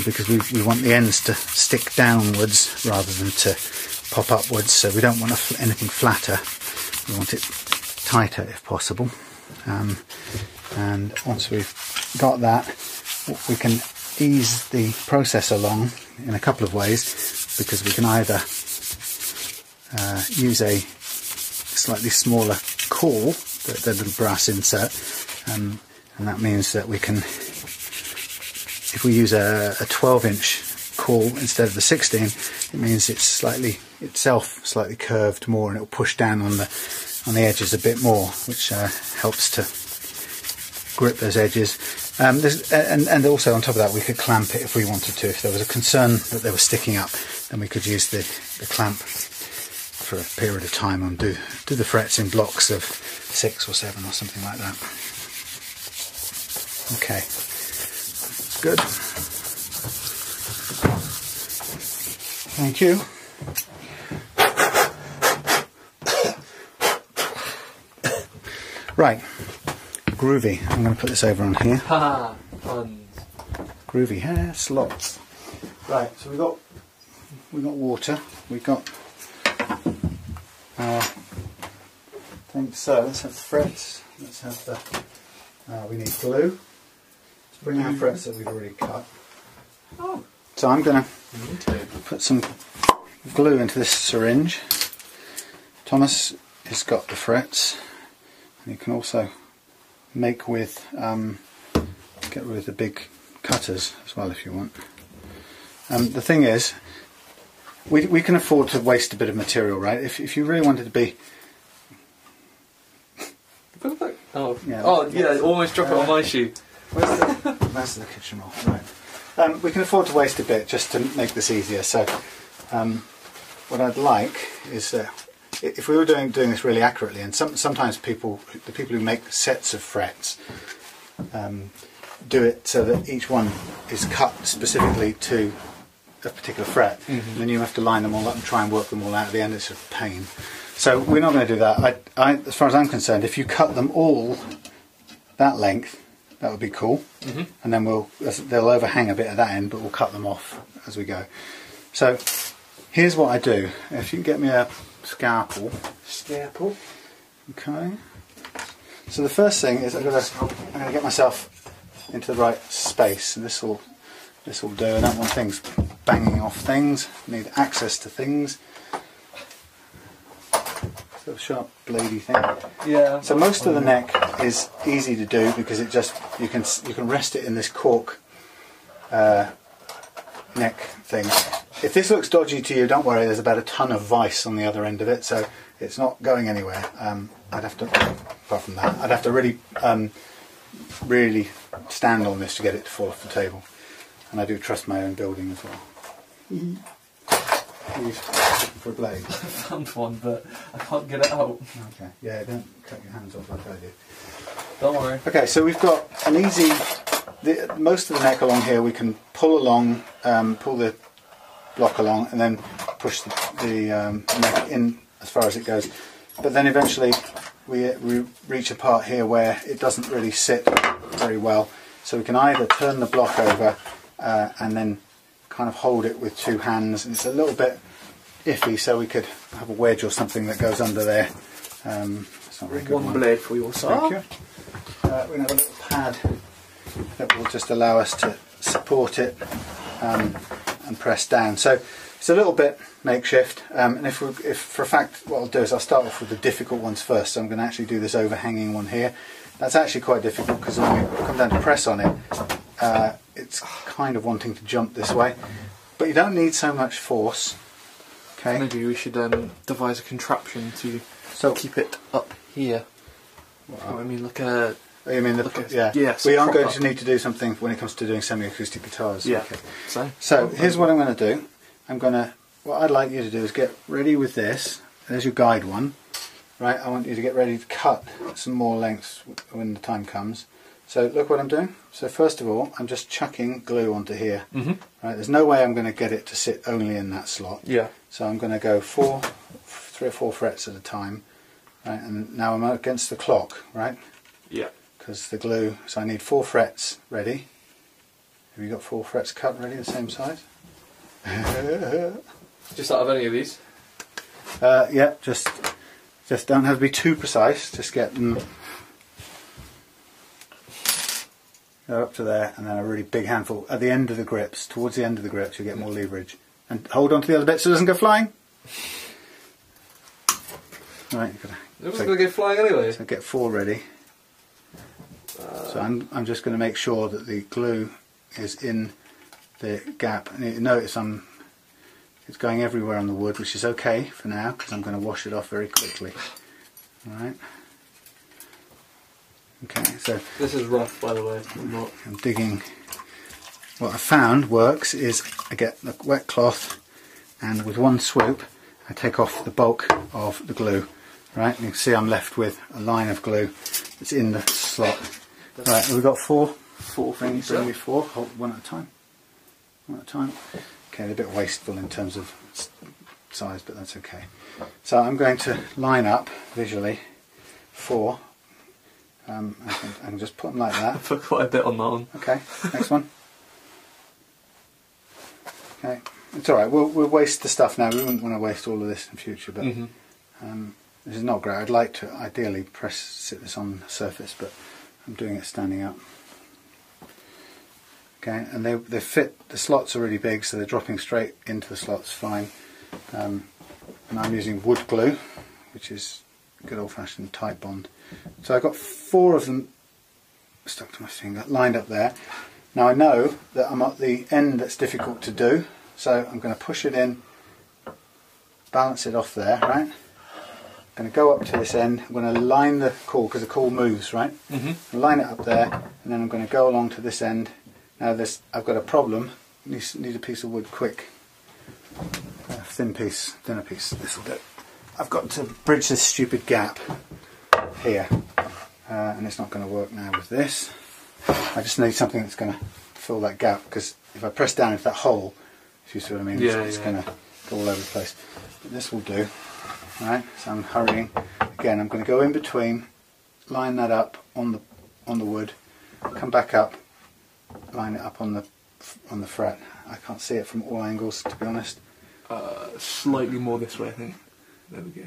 because we want the ends to stick downwards rather than to pop upwards. So we don't want anything flatter. We want it tighter if possible, and once we've got that, we can ease the process along in a couple of ways, because we can either use a slightly smaller core, the little brass insert, and that means that we can, if we use a 12-inch core instead of the 16, it means it's slightly curved more, and it will push down on the edges a bit more, which helps to grip those edges. And also on top of that, we could clamp it if we wanted to. If there was a concern that they were sticking up, then we could use the clamp for a period of time and do the frets in blocks of 6 or 7 or something like that. Okay, good. Thank you. Right, groovy. I'm going to put this over on here. Haha, puns. Groovy hair slots. Right, so we got water. We got our thing. So let's have the frets. Let's have the. We need glue. Let's bring our frets that we've already cut. Oh. So I'm going to put some glue into this syringe. Thomas has got the frets, and you can also make with get rid of the big cutters as well if you want. The thing is, we can afford to waste a bit of material, right? If you really wanted to be Oh yeah, almost drop it on my shoe. Where's the kitchen roll? Right. We can afford to waste a bit just to make this easier. So what I'd like is if we were doing this really accurately, and sometimes the people who make sets of frets do it so that each one is cut specifically to a particular fret, and then you have to line them all up and try and work them all out. At the end, it's a pain. So we're not going to do that. As far as I'm concerned, if you cut them all that length, that would be cool. And then they'll overhang a bit at that end, but we'll cut them off as we go. So here's what I do. If you can get me a scalpel. Okay. So the first thing is I'm going to get myself into the right space, and this will do. I don't want things banging off things. I need access to things. Sort of sharp, bladey thing. Yeah. So most of the neck is easy to do because it just you can rest it in this cork neck thing. If this looks dodgy to you, don't worry. There's about a ton of vice on the other end of it, so it's not going anywhere. I'd have to, apart from that, I'd have to really stand on this to get it to fall off the table. And I do trust my own building as well. For a blade. I found one, but I can't get it out. Okay. Yeah, don't cut your hands off like I do. Don't worry. Okay, so we've got an easy. Most of the neck along here we can pull along, pull the block along, and then push the neck in as far as it goes. But then eventually we reach a part here where it doesn't really sit very well. So we can either turn the block over and then kind of hold it with two hands, and it's a little bit iffy, so we could have a wedge or something that goes under there. It's not very good. One blade for your side. Thank you. We're going to have a little pad that will just allow us to support it and press down. So it's a little bit makeshift, and if for a fact what I'll do is I'll start off with the difficult ones first. So I'm going to actually do this overhanging one here. That's actually quite difficult because when we come down to press on it, it's kind of wanting to jump this way, but you don't need so much force. Okay. Maybe we should devise a contraption to keep it up here. Wow. I mean, yeah. Yes. We are going to need to do something when it comes to doing semi-acoustic guitars. Yeah. Okay. So here's what I'm going to do. What I'd like you to do is get ready with this. There's your guide one. Right. I want you to get ready to cut some more lengths when the time comes. So look what I'm doing. So first of all, I'm just chucking glue onto here. Right. There's no way I'm going to get it to sit only in that slot. Yeah. So I'm going to go 3 or 4 frets at a time. Right. And now I'm against the clock. Right. Yeah. Because the glue. So I need 4 frets ready. Have you got 4 frets cut ready the same size? Just out of any of these? Yeah. Just don't have to be too precise. Just get them. Go up to there, and then a really big handful at the end of the grips. Towards the end of the grips, you get more leverage, and hold on to the other bit so it doesn't go flying. Right, it was going to go flying anyway. So get 4 ready. So I'm just going to make sure that the glue is in the gap, and you notice it's going everywhere on the wood, which is okay for now because I'm going to wash it off very quickly. All right. Okay, so this is rough, by the way. I'm digging. What I found works is I get the wet cloth, and with one swoop I take off the bulk of the glue. Right, and you can see I'm left with a line of glue that's in the slot. Right, we've got 4 things. Bring me 4. Hold one at a time. One at a time. Okay, they're a bit wasteful in terms of size, but that's okay. So I'm going to line up visually 4. I can just put them like that. I put quite a bit on that one. Okay, next one. Okay, it's alright, we'll waste the stuff now. We wouldn't want to waste all of this in future, but this is not great. I'd like to ideally sit this on the surface, but I'm doing it standing up. Okay, and they fit, the slots are really big, so they're dropping straight into the slots fine. And I'm using wood glue, which is good old-fashioned tight bond. So I've got 4 of them stuck to my finger, lined up there. Now I know that I'm at the end that's difficult to do, so I'm going to push it in, balance it off there, right? I'm going to go up to this end, I'm going to line the caul, because the caul moves, right? Line it up there, and then I'm going to go along to this end. Now I've got a problem, need a piece of wood quick. A thin piece, thinner piece, this will do. I've got to bridge this stupid gap here, and it's not going to work now with this. I just need something that's going to fill that gap, because if I press down into that hole, if you see what I mean, it's going to go all over the place. But this will do. Alright, so I'm hurrying. Again, I'm going to go in between, line that up on the wood, come back up, line it up on the fret. I can't see it from all angles, to be honest. Slightly more this way, I think. There we go.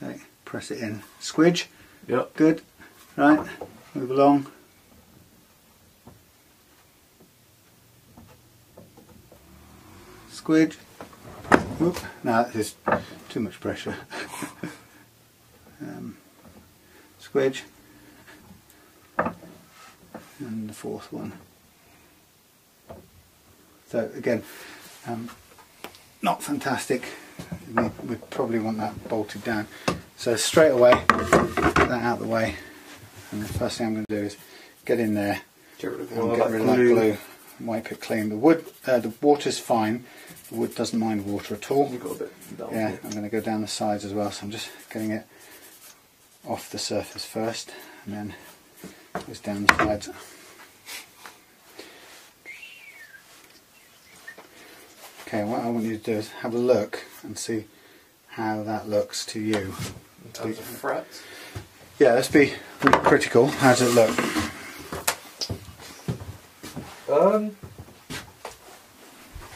Okay, press it in. Squidge. Yep. Good. Right, move along. Squidge. Whoop. Now that is too much pressure. Squidge. And the 4th one. So again, not fantastic. We probably want that bolted down. So straight away, get that out of the way, and the first thing I'm going to do is get in there, get rid of that glue, wipe it clean. The wood, the water's fine. The wood doesn't mind water at all. You've got a bit. Yeah, I'm going to go down the sides as well. So I'm just getting it off the surface first, and then goes down the sides. Okay, what I want you to do is have a look and see how that looks to you. In terms of frets? Yeah, let's be really critical. How does it look?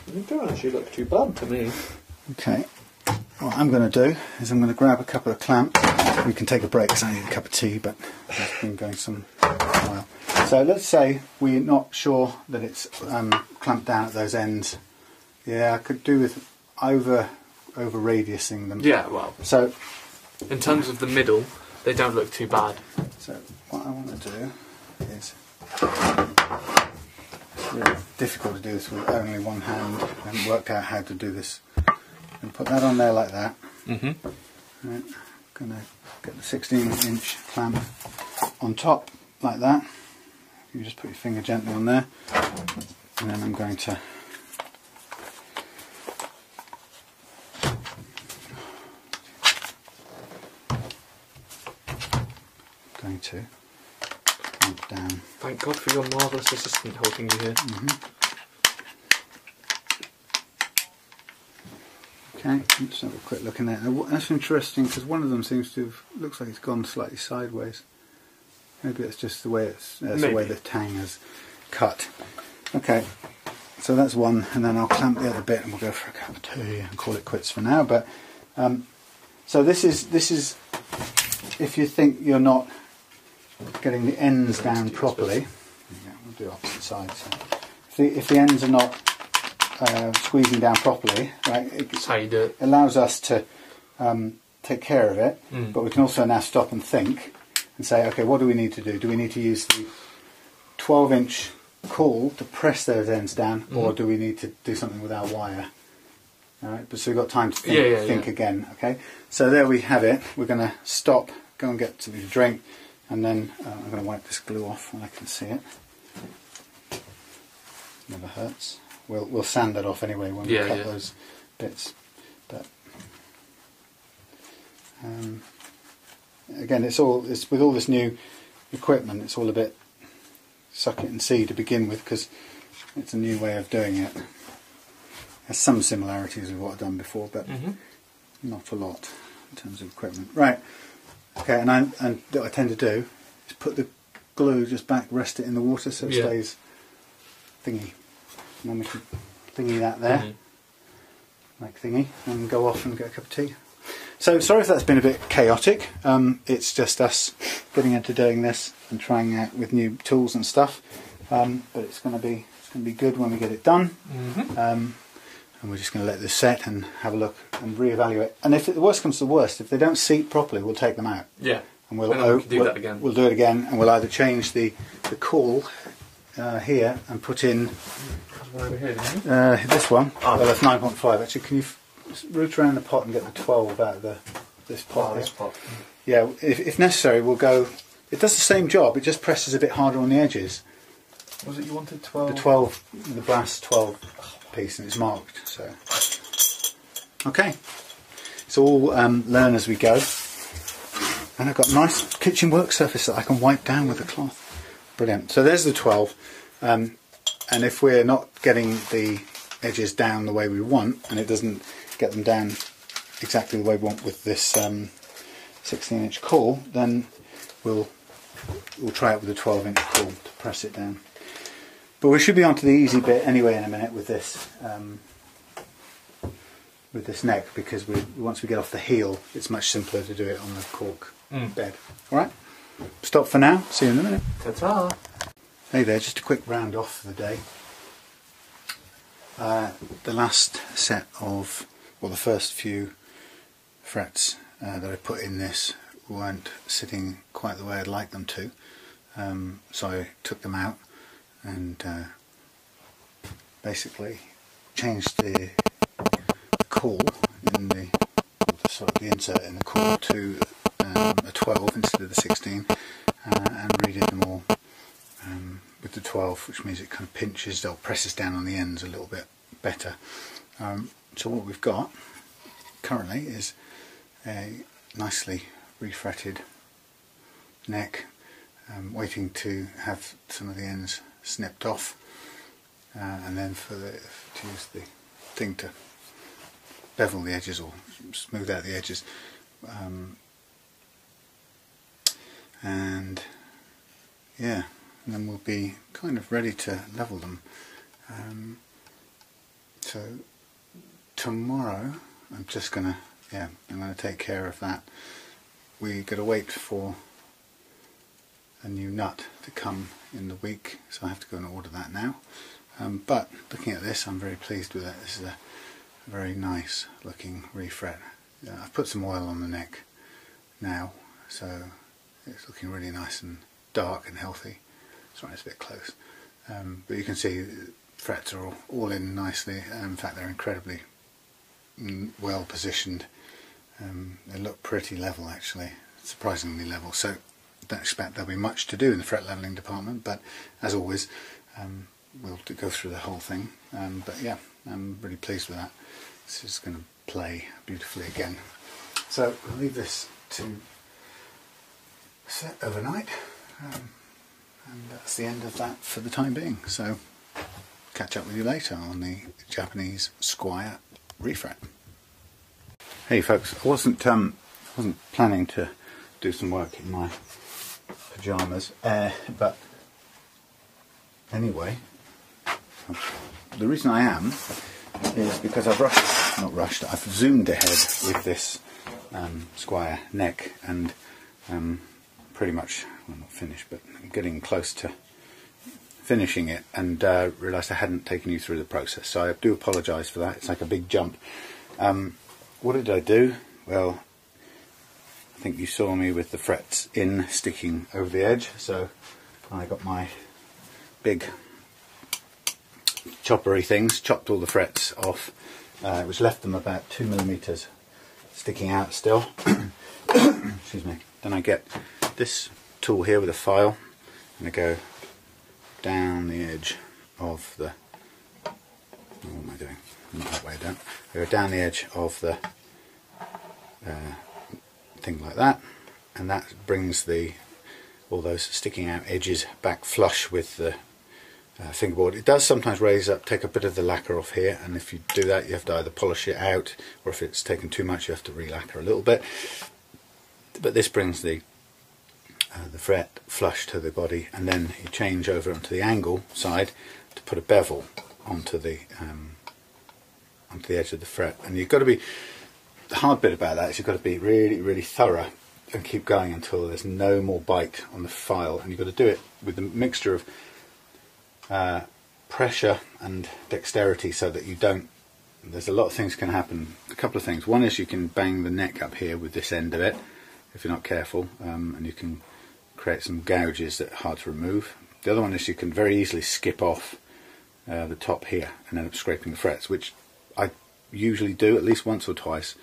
It don't actually look too bad to me. Okay, what I'm going to do is I'm going to grab a couple of clamps. We can take a break because I need a cup of tea, but it's been going some while. So let's say we're not sure that it's clamped down at those ends. Yeah, I could do with over radiusing them. Yeah, well. So in terms of the middle, they don't look too bad. So what I want to do is, it's really difficult to do this with only one hand. I haven't worked out how to do this. And put that on there like that. Right, I'm going to get the 16-inch clamp on top like that. You just put your finger gently on there, and then I'm going to clamp down. Thank God for your marvellous assistant helping you here. Okay, let's have a quick look in there. That's interesting because one of them seems to have, looks like it's gone slightly sideways. Maybe it's just the way the way the tang has cut. Okay, so that's one, and then I'll clamp the other bit, and we'll go for a cup of tea and call it quits for now. But so this is if you think you're not getting the ends down properly. Yeah, we'll do opposite sides. If the ends are not squeezing down properly, right? That's how you do it. Allows us to take care of it, but we can also now stop and think and say, okay, what do we need to do? Do we need to use the 12-inch caul to press those ends down, or do we need to do something with our wire? All right, but so we've got time to think again. Okay, so there we have it. We're going to stop, go and get something to drink, and then I'm going to wipe this glue off when I can see it. Never hurts. We'll sand that off anyway when we cut those bits. But again, it's with all this new equipment. It's all a bit suck it and see to begin with because it's a new way of doing it. Has some similarities with what I've done before, but not a lot in terms of equipment. Right. Okay, and what I tend to do is put the glue just back, rest it in the water so it stays thingy. And then we can thingy that there, like thingy, and go off and get a cup of tea. So sorry if that's been a bit chaotic. It's just us getting into doing this and trying out with new tools and stuff. But it's going to be good when we get it done. And we're just going to let this set and have a look and reevaluate. And if the worst comes to the worst, if they don't seat properly, we'll take them out. Yeah. And we'll do that again. We'll do it again, and we'll either change the caul here and put in this one. Well, that's 9.5. Actually, can you root around the pot and get the 12 out of this pot? This pot. Yeah, if necessary, we'll go. It does the same job. It just presses a bit harder on the edges. Was it you wanted 12? The 12, the brass 12 piece, and it's marked. So, okay. It's all learn as we go. And I've got a nice kitchen work surface that I can wipe down with a cloth. Brilliant. So there's the 12. And if we're not getting the edges down the way we want, and it doesn't get them down exactly the way we want with this 16-inch caul, then we'll try it with a 12-inch caul to press it down. But we should be on to the easy bit anyway in a minute with this neck, because once we get off the heel, it's much simpler to do it on the cork bed. Alright, stop for now, see you in a minute. Ta-ta! Hey there, just a quick round off for the day. The last set of, well, the first few frets that I put in this weren't sitting quite the way I'd like them to, so I took them out and basically changed the caul in the insert in the caul to a 12 instead of the 16, and redid them all with the 12, which means it kind of pinches or presses down on the ends a little bit better. So what we've got currently is a nicely refretted neck, waiting to have some of the ends snipped off, and then to use the thing to bevel the edges or smooth out the edges, and yeah, and then we'll be kind of ready to level them. So tomorrow I'm going to take care of that. We got to wait for a new nut to come in the week, so I have to go and order that now. But looking at this, I'm very pleased with it. This is a very nice looking refret. I've put some oil on the neck now, so it's looking really nice and dark and healthy. Sorry, it's a bit close, but you can see the frets are all in nicely. In fact, they're incredibly well positioned. They look pretty level, actually, surprisingly level. So don't expect there'll be much to do in the fret leveling department, but as always, we'll go through the whole thing. But yeah, I'm really pleased with that. This is going to play beautifully again. So we'll leave this to set overnight, and that's the end of that for the time being. So catch up with you later on the Japanese Squier refret. Hey folks, I wasn't planning to do some work in my pyjamas, but anyway, the reason I am is because I've zoomed ahead with this Squier neck, and pretty much, well, not finished, but getting close to finishing it, and realised I hadn't taken you through the process, so I do apologise for that. It's like a big jump. What did I do? Well, I think you saw me with the frets sticking over the edge, so I got my big choppery things, chopped all the frets off, which left them about 2mm sticking out still. Excuse me. Then I get this tool here with a file, and I go down the edge of the, what am I doing? Not that way down. I go down the edge of the thing like that, and that brings all those sticking out edges back flush with the fingerboard. It does sometimes raise up, take a bit of the lacquer off here, and if you do that you have to either polish it out, or if it's taken too much you have to re-lacquer a little bit. but this brings the fret flush to the body, and then you change over onto the angle side to put a bevel onto the edge of the fret. And you've got to be, the hard bit about that is you've got to be really, really thorough and keep going until there's no more bite on the file, and you've got to do it with a mixture of pressure and dexterity, so that you don't, there's a lot of things can happen. A couple of things. One is you can bang the neck up here with this end of it if you're not careful, and you can create some gouges that are hard to remove. The other one is you can very easily skip off the top here and end up scraping the frets, which I usually do at least once or twice.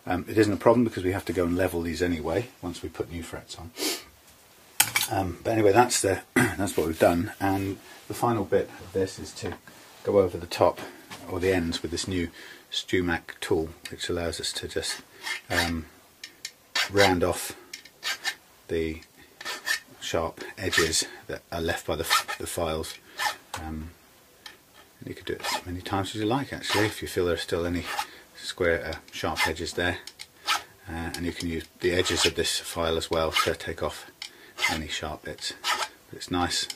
It isn't a problem because we have to go and level these anyway once we put new frets on. But anyway, that's what we've done, and the final bit of this is to go over the top or the ends with this new StewMac tool, which allows us to just round off the sharp edges that are left by the files. You could do it as many times as you like, actually, if you feel there are still any square sharp edges there, and you can use the edges of this file as well to take off any sharp bits. But it's nice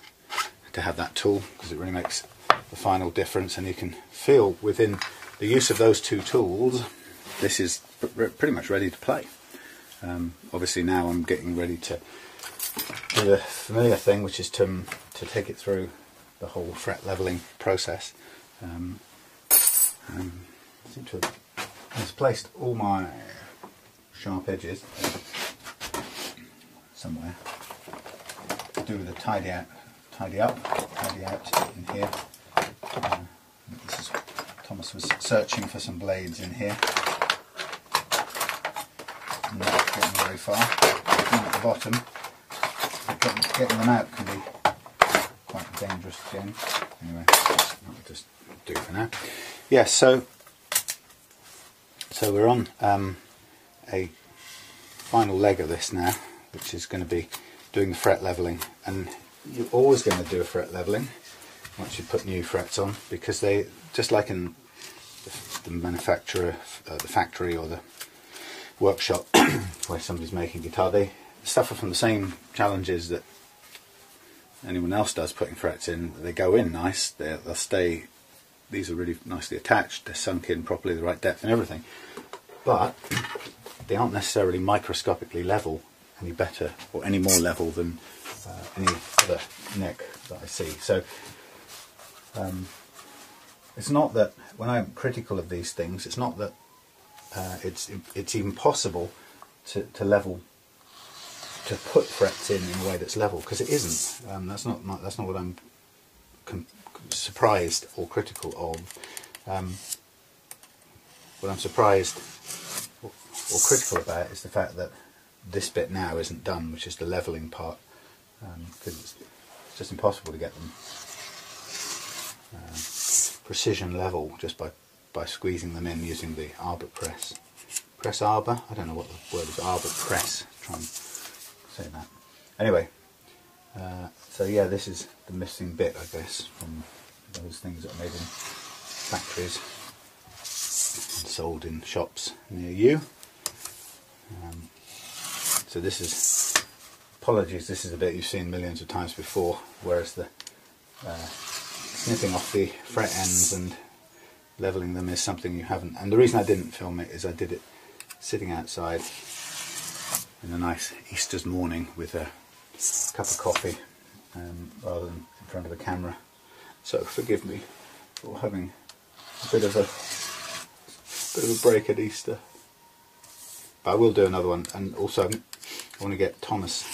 to have that tool because it really makes the final difference, and you can feel within the use of those two tools this is pretty much ready to play. Obviously now I'm getting ready to do the familiar thing, which is to take it through the whole fret leveling process. I seem to have misplaced all my sharp edges somewhere. To do with a tidy out in here. This is, Thomas was searching for some blades in here. Not getting very far. One at the bottom. Getting them out can be quite a dangerous game. Anyway, that'll just do for now. Yes, so we're on a final leg of this now, which is going to be doing the fret leveling. And you're always going to do a fret leveling once you put new frets on, because they, just like in the manufacturer, the factory or the workshop where somebody's making guitar, they suffer from the same challenges that anyone else does putting frets in. They go in nice, they'll stay, these are really nicely attached, they're sunk in properly, the right depth and everything, but they aren't necessarily microscopically level any better or any more level than any other neck that I see. So it's not that, when I'm critical of these things, it's not that it's even possible to level, to put frets in a way that's level, because it isn't. That's not what I'm surprised or critical of. What I'm surprised or critical about is the fact that this bit now isn't done, which is the leveling part, because it's just impossible to get them precision level just by squeezing them in using the arbor press. Press arbor? I don't know what the word is. Arbor press. Try and say that. Anyway, so yeah, this is the missing bit, I guess, from those things that are made in factories and sold in shops near you. So this is, apologies, this is a bit you've seen millions of times before, whereas the snipping off the fret ends and leveling them is something you haven't. And the reason I didn't film it is I did it sitting outside in a nice Easter's morning with a cup of coffee rather than in front of a camera. So forgive me for having a bit of a break at Easter. But I will do another one, and also I want to get Thomas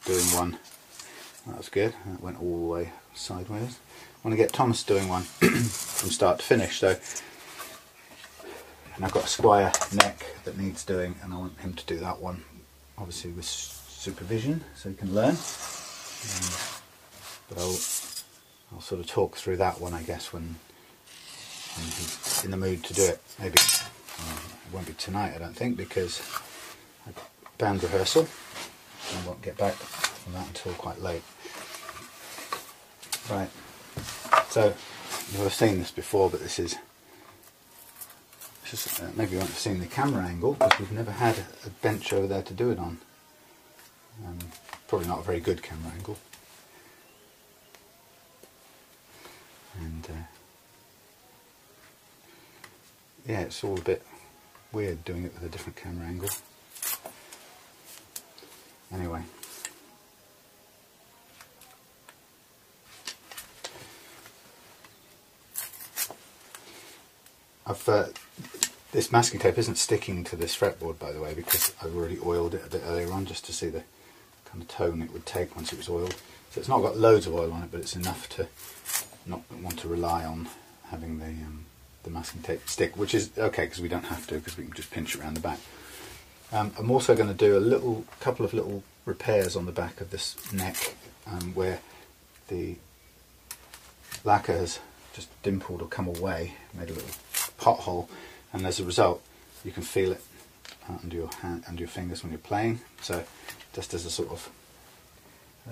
doing one. That was good, that went all the way sideways. I want to get Thomas doing one from start to finish. So, and I've got a Squier neck that needs doing, and I want him to do that one, obviously with supervision, so he can learn. But I'll sort of talk through that one, I guess, when he's in the mood to do it. Maybe it won't be tonight, I don't think, because I've band rehearsal, and I won't get back from that until quite late. Right. So you've seen this before, but this is Just, maybe you won't have seen the camera angle because we've never had a bench over there to do it on. Probably not a very good camera angle. And yeah, it's all a bit weird doing it with a different camera angle. Anyway. This masking tape isn't sticking to this fretboard, by the way, because I've already oiled it a bit earlier on just to see the kind of tone it would take once it was oiled. So it's not got loads of oil on it, but it's enough to not want to rely on having the masking tape stick, which is okay because we don't have to, because we can just pinch it around the back. I'm also going to do a couple of little repairs on the back of this neck where the lacquer has just dimpled or come away, made a little pothole, and as a result you can feel it under your hand, under your fingers when you're playing. So just as a sort of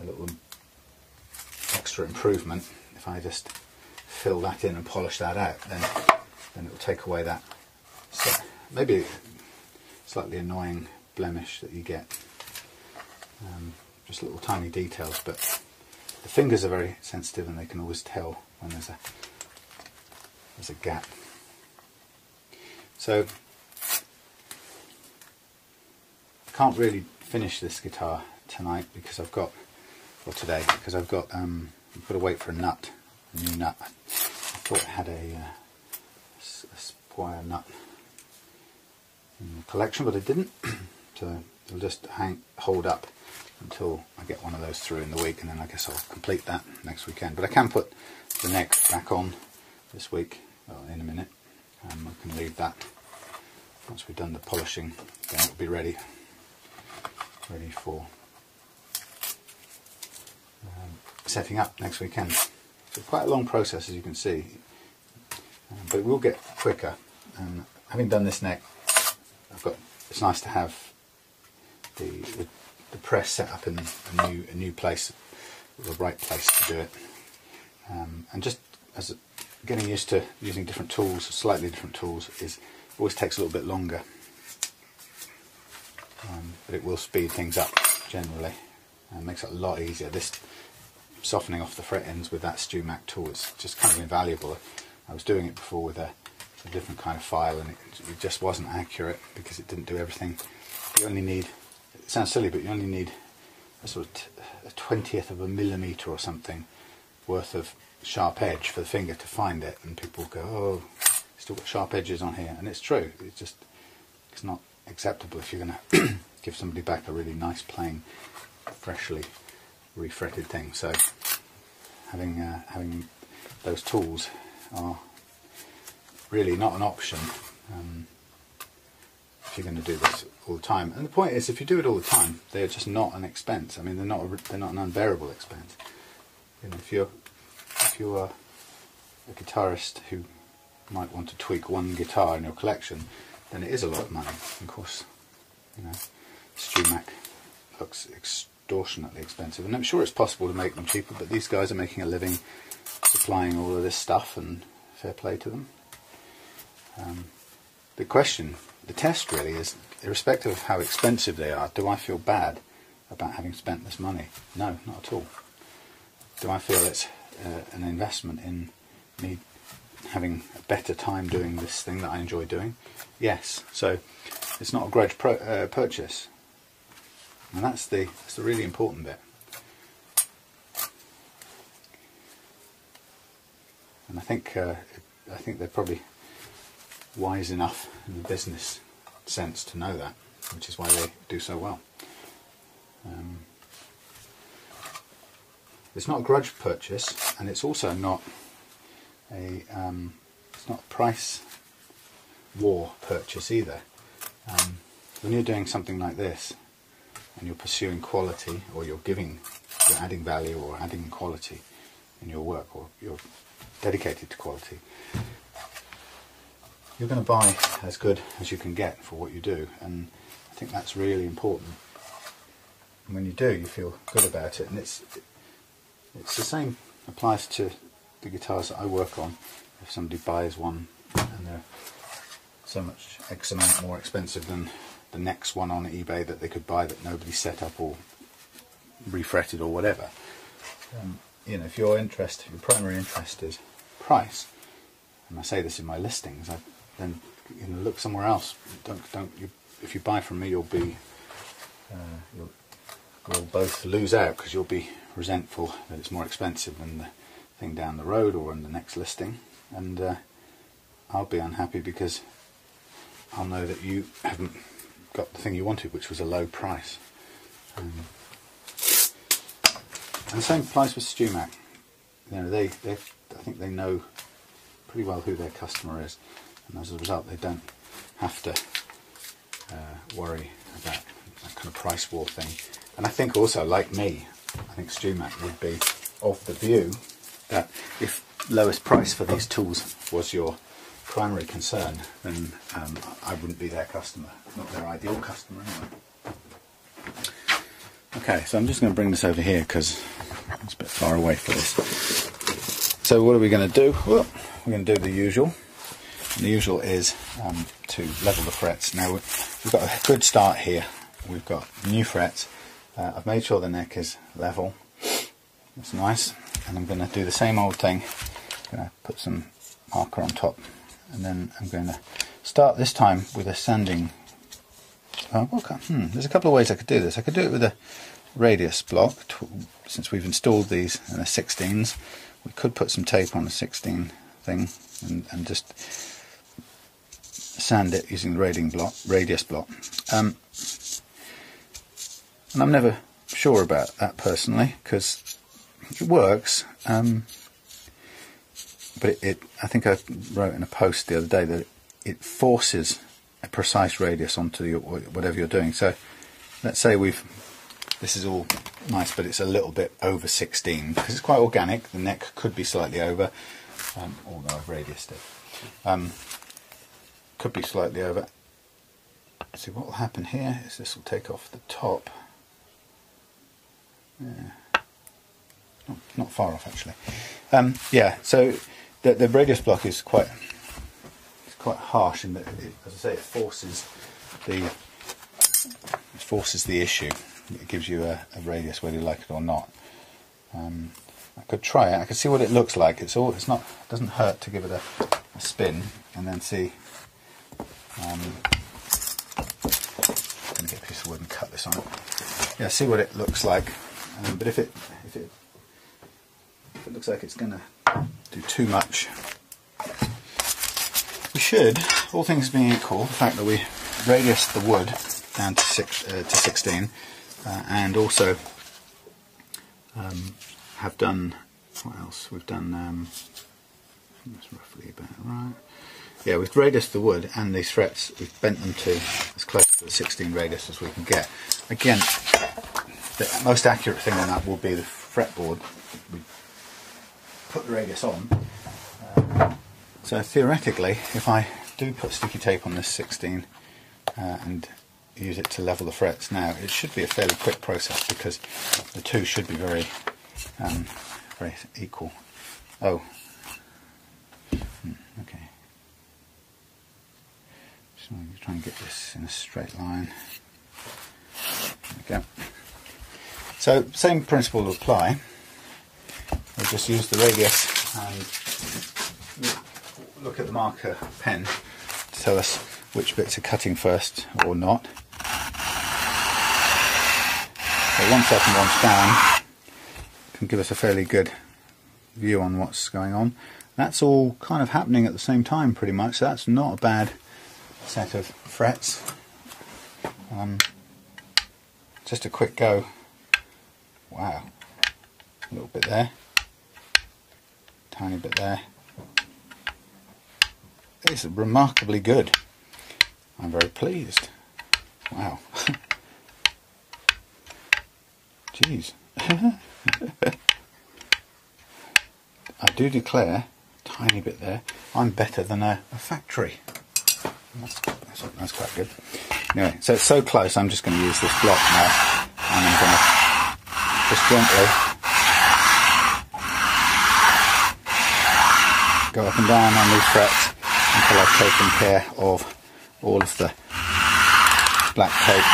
a little extra improvement, if I just fill that in and polish that out, then it will take away that maybe slightly annoying blemish that you get. Just little tiny details, but the fingers are very sensitive and they can always tell when there's a gap. So I can't really finish this guitar tonight because I've got, or today, because I've got to wait for a new nut. I thought it had a Squier nut in the collection, but it didn't. So it'll just hold up until I get one of those through in the week, and then I guess I'll complete that next weekend. But I can put the neck back on this week, in a minute. I can leave that. Once we've done the polishing, then it'll be ready for setting up next weekend. So quite a long process, as you can see, but it will get quicker. Having done this neck, it's nice to have the press set up in a new place, the right place to do it, and just as getting used to using different tools, slightly different tools, always takes a little bit longer, but it will speed things up generally and makes it a lot easier. This softening off the fret ends with that StewMac tool is just kind of invaluable. I was doing it before with a different kind of file, and it just wasn't accurate because it didn't do everything. You only need, it sounds silly, but you only need a sort of a 20th of a millimetre or something worth of sharp edge for the finger to find it, and people go, oh, still got sharp edges on here, and it's true. It's not acceptable if you're going to give somebody back a really nice playing, freshly refretted thing. So having those tools are really not an option if you're going to do this all the time. And the point is, if you do it all the time, they're just not an expense. I mean, they're not an unbearable expense. You know, if you're a guitarist who might want to tweak one guitar in your collection, then it is a lot of money. Of course, you know, StewMac looks extortionately expensive, and I'm sure it's possible to make them cheaper, but these guys are making a living supplying all of this stuff, and fair play to them. The question, the test really is, irrespective of how expensive they are, do I feel bad about having spent this money? No, not at all. Do I feel it's an investment in me having a better time doing this thing that I enjoy doing? Yes. So it's not a grudge purchase, and that's the really important bit. And I think they're probably wise enough in the business sense to know that, which is why they do so well. It's not a grudge purchase, and it's also not a price war purchase either. When you're doing something like this and you're pursuing quality, or you're adding value or adding quality in your work, or you're dedicated to quality, you're going to buy as good as you can get for what you do, and I think that's really important. And when you do, you feel good about it, and it's the same applies to the guitars that I work on. If somebody buys one and they're so much X amount more expensive than the next one on eBay that they could buy that nobody set up or refretted or whatever. You know, if your primary interest is price, and I say this in my listings, then you know, look somewhere else. If you buy from me, you'll both lose out, because you'll be resentful that it's more expensive than the thing down the road or in the next listing, and I'll be unhappy because I'll know that you haven't got the thing you wanted, which was a low price. And the same applies with StewMac. You know, I think they know pretty well who their customer is, and as a result, they don't have to worry about that kind of price war thing. And I think also, like me, I think StewMac would be of the view that if lowest price for these tools was your primary concern, then I wouldn't be their customer, not their ideal customer anyway. Okay, so I'm just going to bring this over here because it's a bit far away for this. So what are we going to do? Well, we're going to do the usual. And the usual is to level the frets. Now we've got a good start here. We've got new frets. I've made sure the neck is level. That's nice. And I'm going to do the same old thing. I'm going to put some marker on top, and then I'm going to start this time with a sanding. There's a couple of ways I could do this. I could do it with a radius block, since we've installed these in the 16s. We could put some tape on the 16 thing and just sand it using the radius block. And I'm never sure about that personally, because it works, but I think I wrote in a post the other day that it forces a precise radius onto whatever you're doing. So let's say this is all nice, but it's a little bit over 16 because it's quite organic. The neck could be slightly over, although I've radiused it. Could be slightly over. See, what will happen here is this will take off the top. Yeah. Not far off actually. Yeah, so the radius block is quite harsh in that, as I say, it forces the issue. It gives you a radius whether you like it or not. I could try it. I could see what it looks like. It doesn't hurt to give it a spin and then see. I'm going to get a piece of wood and cut this on it. Yeah, see what it looks like. But if it looks like it's going to do too much, we should, all things being equal, the fact that we radiused the wood down to 16, and also have done, what else? We've done, that's roughly about right. Yeah, we've radiused the wood and these frets, we've bent them to as close to the 16 radius as we can get. Again, the most accurate thing on that will be the fretboard. We put the radius on. So theoretically, if I do put sticky tape on this 16 and use it to level the frets now, it should be a fairly quick process because the two should be very equal. Oh, okay. So I'm trying to get this in a straight line. There we go. So same principle will apply. We'll just use the radius and look at the marker pen to tell us which bits are cutting first or not. So one's up and one's down can give us a fairly good view on what's going on. That's all kind of happening at the same time pretty much, so that's not a bad set of frets. Just a quick go. Wow, a little bit there, tiny bit there. It's remarkably good. I'm very pleased. Wow. Jeez. I do declare, tiny bit there, I'm better than a factory. That's quite good. Anyway, so it's so close, I'm just going to use this block now, and I'm going to just gently go up and down on these frets until I've taken care of all of the black tape,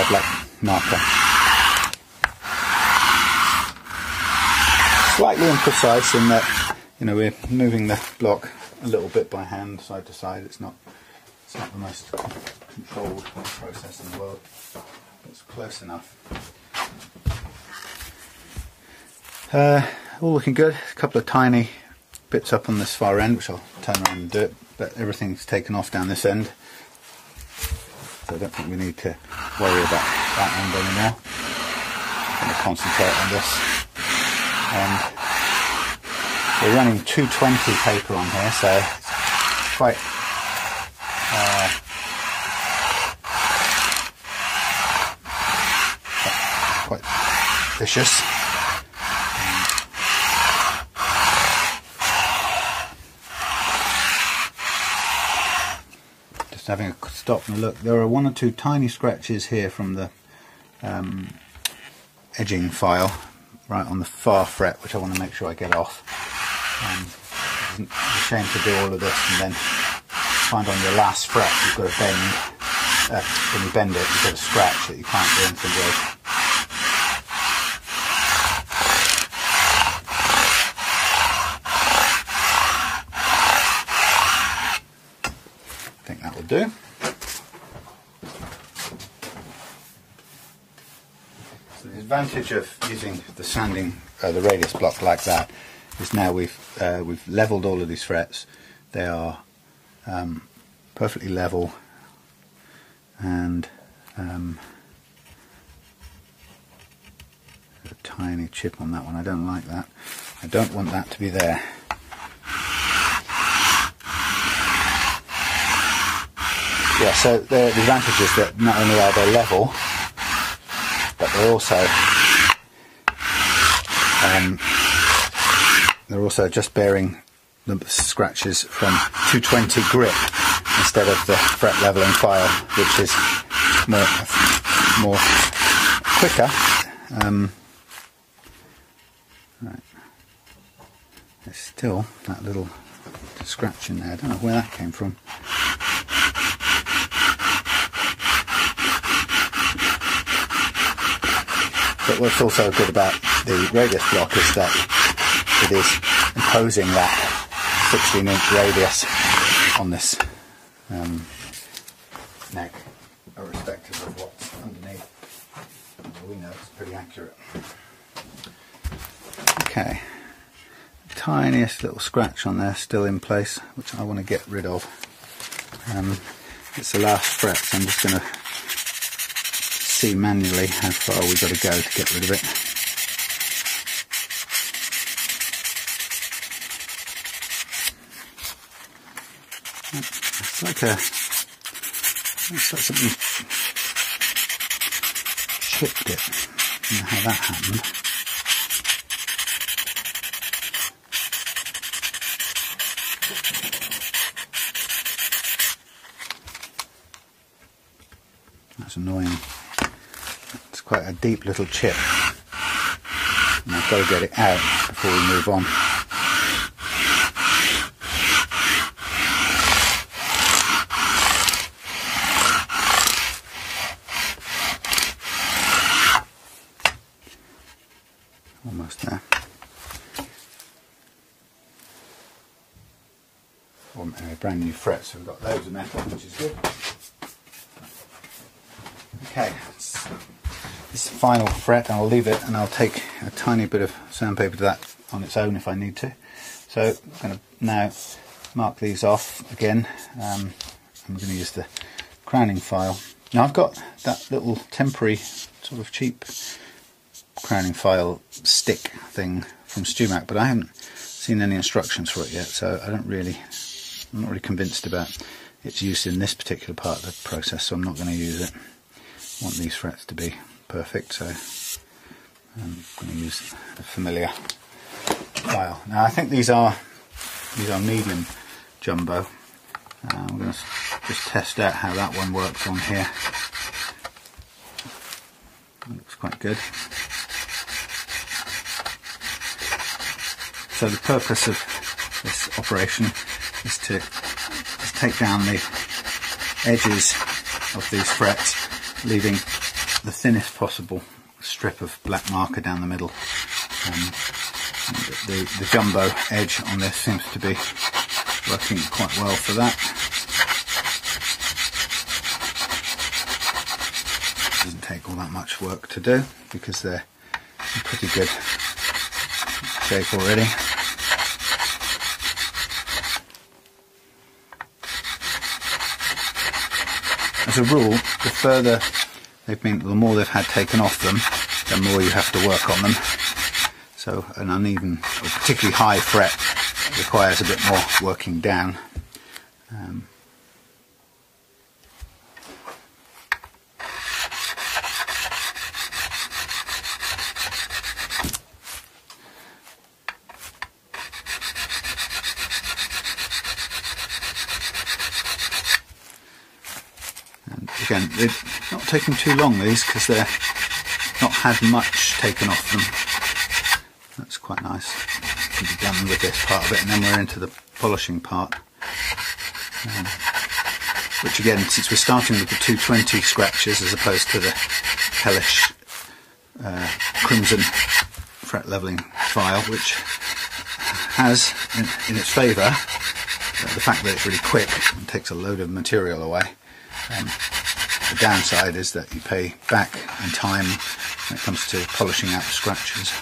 black marker. Slightly imprecise in that, you know, we're moving the block a little bit by hand, side to side. It's not the most controlled process in the world. It's close enough. All looking good. A couple of tiny bits up on this far end, which I'll turn around and do it, but everything's taken off down this end, so I don't think we need to worry about that end anymore. I'm going to concentrate on this. And we're running 220 paper on here, so it's quite vicious. Just having a stop and look. There are one or two tiny scratches here from the edging file right on the far fret, which I want to make sure I get off. It's a shame to do all of this and then find on your last fret you've got to bend. When you bend it, you've got a scratch that you can't do anything with. I think that will do. So the advantage of using the sanding, the radius block like that, is now we've levelled all of these frets. They are perfectly level, and a tiny chip on that one. I don't like that. I don't want that to be there. Yeah, so the advantage is that not only are they level, but they're also just bearing the scratches from 220 grip instead of the fret leveling file, which is more quicker. Right. There's still that little scratch in there. I don't know where that came from. But what's also good about the radius block is that it is imposing that 16-inch radius on this neck, irrespective of what's underneath. We know it's pretty accurate. Okay, tiniest little scratch on there still in place, which I want to get rid of. It's the last fret, so I'm just going to see manually how far we've got to go to get rid of it. It's like something chipped it. I don't know how that happened. That's annoying. It's quite a deep little chip, and I've got to get it out before we move on. Almost there. Brand new frets, so we've got loads of metal, which is good. Okay, this is the final fret, and I'll leave it, and I'll take a tiny bit of sandpaper to that on its own if I need to. So I'm going to now mark these off again. I'm going to use the crowning file. Now I've got that little temporary sort of cheap crowning file stick thing from StewMac, but I haven't seen any instructions for it yet, so I'm not really convinced about its use in this particular part of the process, so I'm not going to use it. I want these frets to be perfect, so I'm going to use the familiar file. Now I think these are medium jumbo. I'm going to just test out how that one works on here. It looks quite good. So the purpose of this operation is to just take down the edges of these frets, leaving the thinnest possible strip of black marker down the middle. The jumbo edge on this seems to be working quite well for that. Doesn't take all that much work to do because they're in pretty good shape already. As a rule, the further they've been, the more they've had taken off them, the more you have to work on them. So an uneven or particularly high fret requires a bit more working down. Again, they're not taking too long, these, because they're not had much taken off them. That's quite nice. Can be done with this part of it, and then we're into the polishing part. Which again, since we're starting with the 220 scratches as opposed to the hellish crimson fret leveling file, which has in its favour the fact that it's really quick and takes a load of material away. The downside is that you pay back in time when it comes to polishing out the scratches.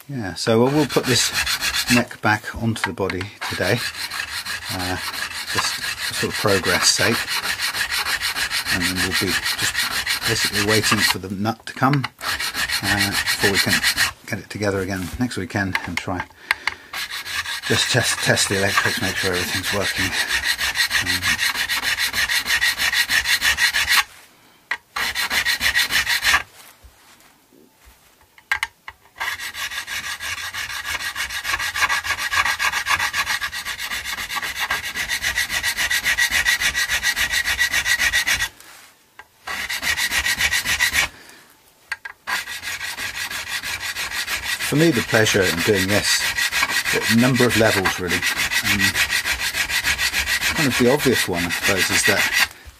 Yeah, so we'll put this neck back onto the body today, just for sort of progress sake. And then we'll be just basically waiting for the nut to come before we can get it together again next weekend and try just test the electrics, make sure everything's working. For me, the pleasure in doing this, a number of levels really. Kind of the obvious one, I suppose, is that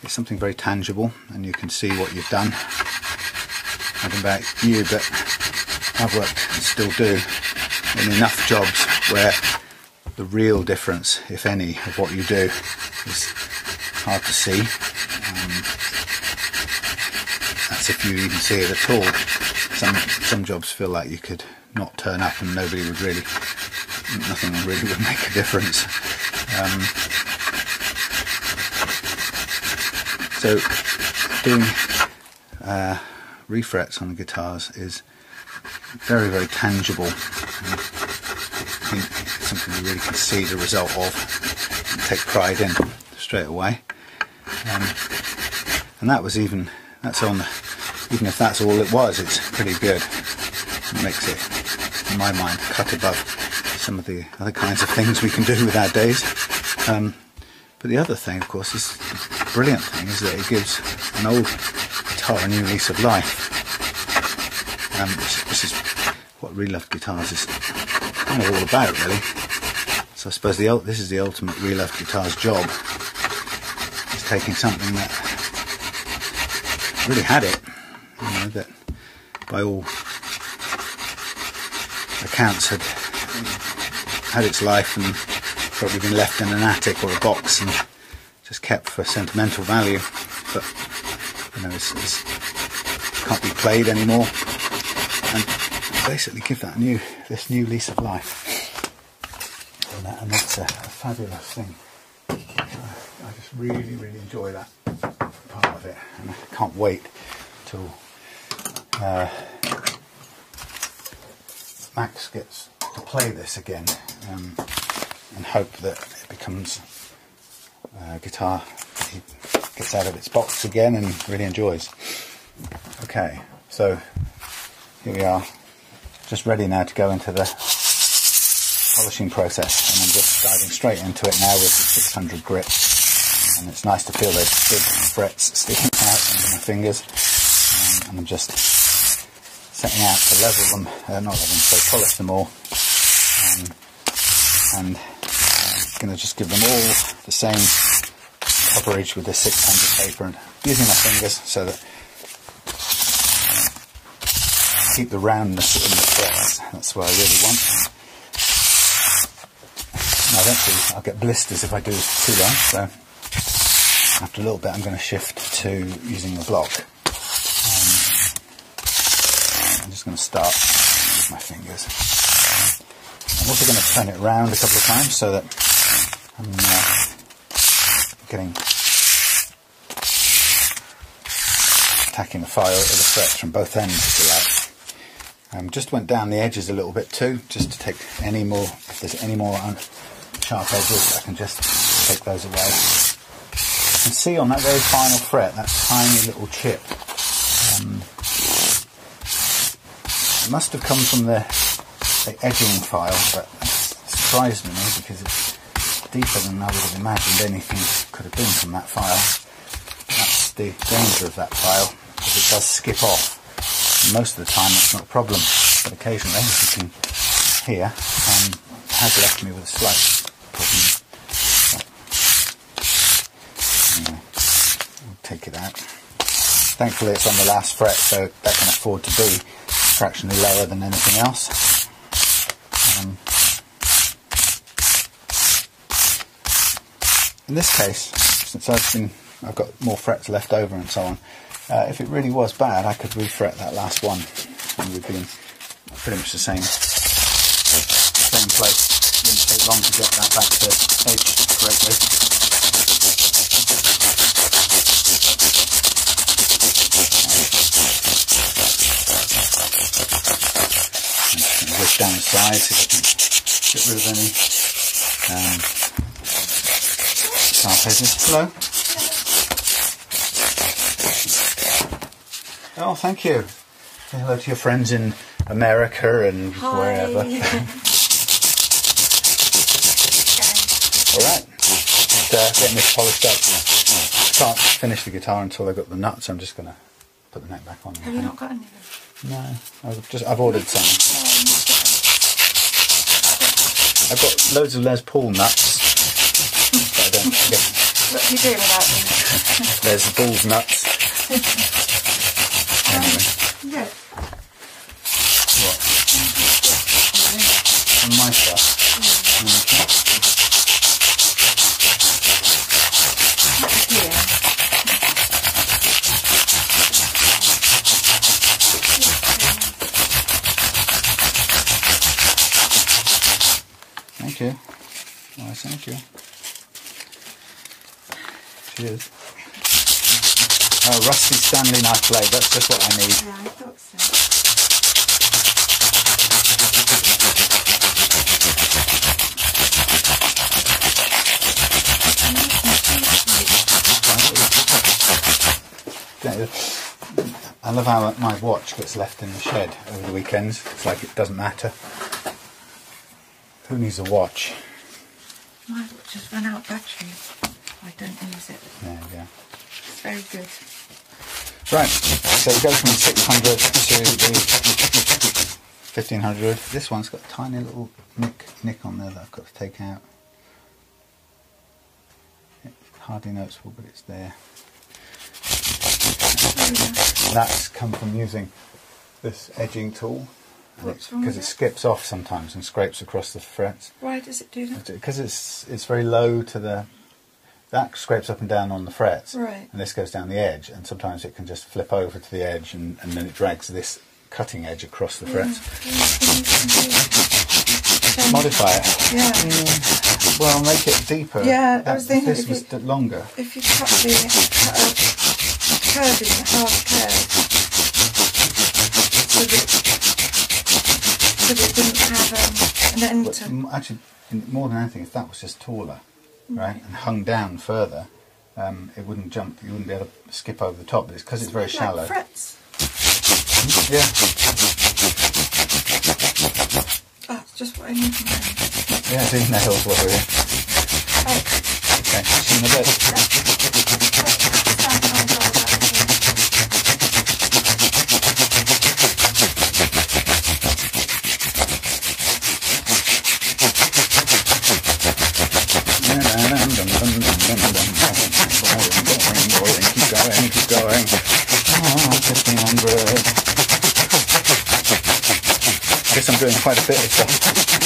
it's something very tangible and you can see what you've done. I don't know about you, but I've worked and still do in enough jobs where the real difference, if any, of what you do is hard to see. That's if you even see it at all. Some jobs feel like you could not turn up and nothing really would make a difference. So doing refrets on the guitars is very, very tangible. I think it's something you really can see the result of and take pride in straight away. And even if that's all it was, it's pretty good. It makes it, in my mind, cut above some of the other kinds of things we can do with our days. But the other thing, of course, is the brilliant thing, is that it gives an old guitar a new lease of life. This is what reloved guitars is kind of all about, really. So I suppose this is the ultimate reloved guitar's job, is taking something that really had it, that by all accounts had its life and probably been left in an attic or a box and just kept for sentimental value, but it can't be played anymore, and basically give that this new lease of life, and that's a fabulous thing. I just really, really enjoy that part of it, and I can't wait till Max gets to play this again, and hope that it becomes a guitar that he gets out of its box again and really enjoys. Okay, so here we are, just ready now to go into the polishing process, and I'm just diving straight into it now with the 600 grit. and it's nice to feel those big frets sticking out under my fingers. And I'm just setting out to level them, not level them, so polish them all. And I'm going to just give them all the same coverage with this 600 paper, and using my fingers so that keep the roundness in the frets. That's what I really want. Now eventually I'll get blisters if I do this too long, so after a little bit I'm going to shift to using a block. I'm just going to start with my fingers. I'm also going to turn it around a couple of times so that I'm attacking the file or the frets from both ends, if you like. Just went down the edges a little bit too, just to take any more, if there's any more sharp edges, I can just take those away. You can see on that very final fret, that tiny little chip. It must have come from the edging file, but that surprised me because it's deeper than I would have imagined anything could have been from that file. That's the danger of that file, because it does skip off. And most of the time that's not a problem, but occasionally, as you can hear, it has left me with a slight problem. But anyway, we'll take it out. Thankfully it's on the last fret, so that can afford to be fractionally lower than anything else. In this case, since I've got more frets left over and so on, if it really was bad, I could refret that last one, and we'd be in pretty much the same place. It wouldn't take long to get that back to edge correctly. Whisk down the sides so I can get rid of any sharp edges. Hello. Oh, thank you. Say hello to your friends in America and wherever. Alright, just getting this polished up. I can't finish the guitar until I've got the nuts. I'm just going to put the neck back on. Have you not got any of them? No, I've ordered some. I've got loads of Les Paul nuts, but I don't get. What do you do without them? There's the Paul's nuts. Anyway. Yeah. What? On my stuff. Yeah. Thank you. Why, thank you. Cheers. Oh, rusty Stanley knife blade, that's just what I need. Yeah, I thought so. I love how my watch gets left in the shed over the weekends. It's like it doesn't matter. Who needs a watch? My watch has run out of battery. I don't use it. There you go. It's very good. Right, so it goes from 600 to the 1500. This one's got a tiny little nick on there that I've got to take out. It's hardly noticeable, but it's there. That's come from using this edging tool. Because it skips off sometimes and scrapes across the frets. Why does it do that? Because it's very low to the... That scrapes up and down on the frets, right. And this goes down the edge, and sometimes it can just flip over to the edge, and then it drags this cutting edge across the frets. Modify it. Yeah. Well, make it deeper. Yeah, I was thinking this was longer. If you cut a curve in half curve, so that it didn't have an end to... Actually, more than anything, if that was just taller, right, and hung down further, it wouldn't jump. You wouldn't be able to skip over the top. But it's because it's very shallow. Like frets. Yeah. That's just what I need to know. Yeah, do nails while we're here. Okay, see you in a bit. Keep going. Oh, 1500. I guess I'm doing quite a bit of the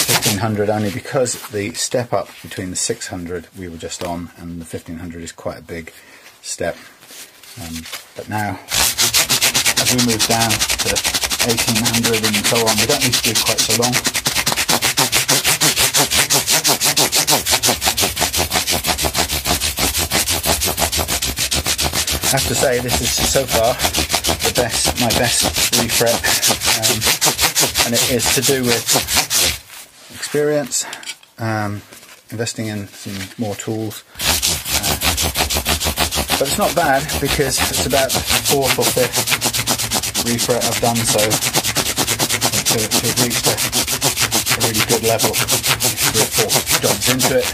1500 only because the step up between the 600 we were just on and the 1500 is quite a big step. But now, as we move down to 1800 and so on, we don't need to do quite so long. I have to say this is so far my best refret, and it is to do with experience, investing in some more tools, but it's not bad because it's about the 4th or 5th refret I've done, so to have reached a really good level, 3 or 4 jobs into it,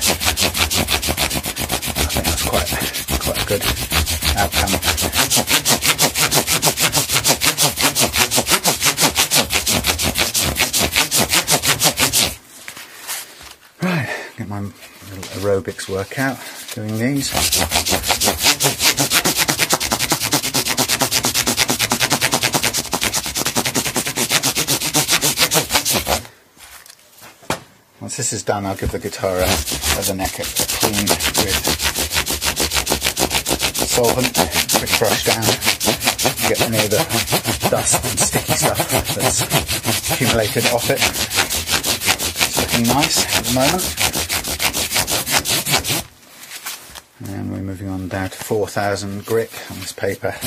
I think that's quite a good outcome. Right, get my little aerobics workout doing these. Once this is done, I'll give the guitar the neck a clean with solvent, quick brush down, get any of the dust and sticky stuff that's accumulated off it. It's looking nice at the moment. And we're moving on down to 4000 grit on this paper, which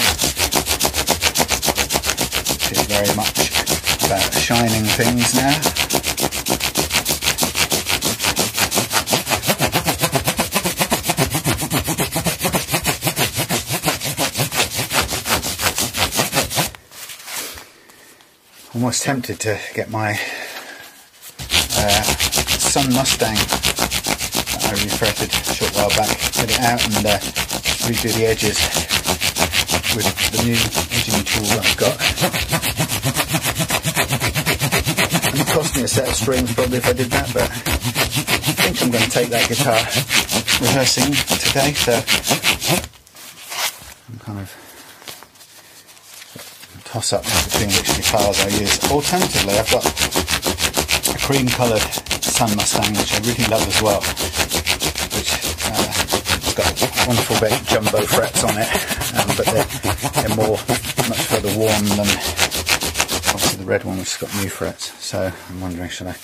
is very much about shining things now. Almost tempted to get my Sun Mustang that I refretted a short while back, get it out and redo the edges with the new edging tool that I've got. It would cost me a set of strings probably if I did that, but I think I'm going to take that guitar rehearsing today, so I'm kind of toss up between which guitars I use. Alternatively, I've got a cream coloured Sun Mustang which I really love as well, which has got wonderful big jumbo frets on it, but they're much further worn than obviously the red one which has got new frets, so I'm wondering should I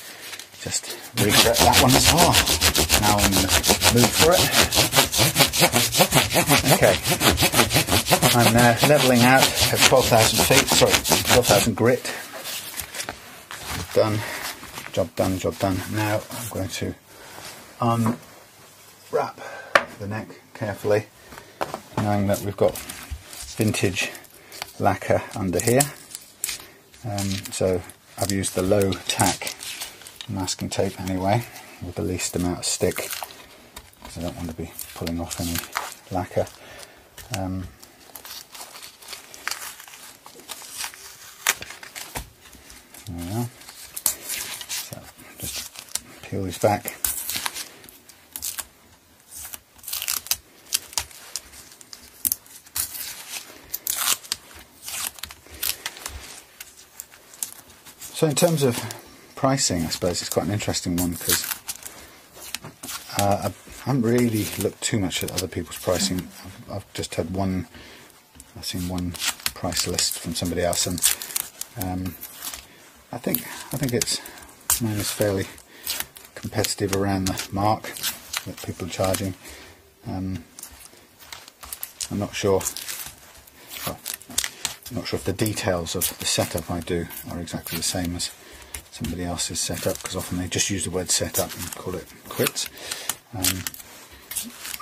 just refret that one as well. Now I'm going to move for it. Okay. I'm now levelling out at 12,000 feet, sorry, 12,000 grit. Job done. Now I'm going to unwrap the neck carefully, knowing that we've got vintage lacquer under here. So I've used the low tack masking tape anyway, with the least amount of stick, because I don't want to be pulling off any lacquer. There we are. So just peel these back. So in terms of pricing, I suppose it's quite an interesting one because I haven't really looked too much at other people's pricing. I've just had I've seen one price list from somebody else, and I think mine is fairly competitive around the mark that people are charging. I'm not sure. I'm not sure if the details of the setup I do are exactly the same as somebody else's setup, because often they just use the word setup and call it quits.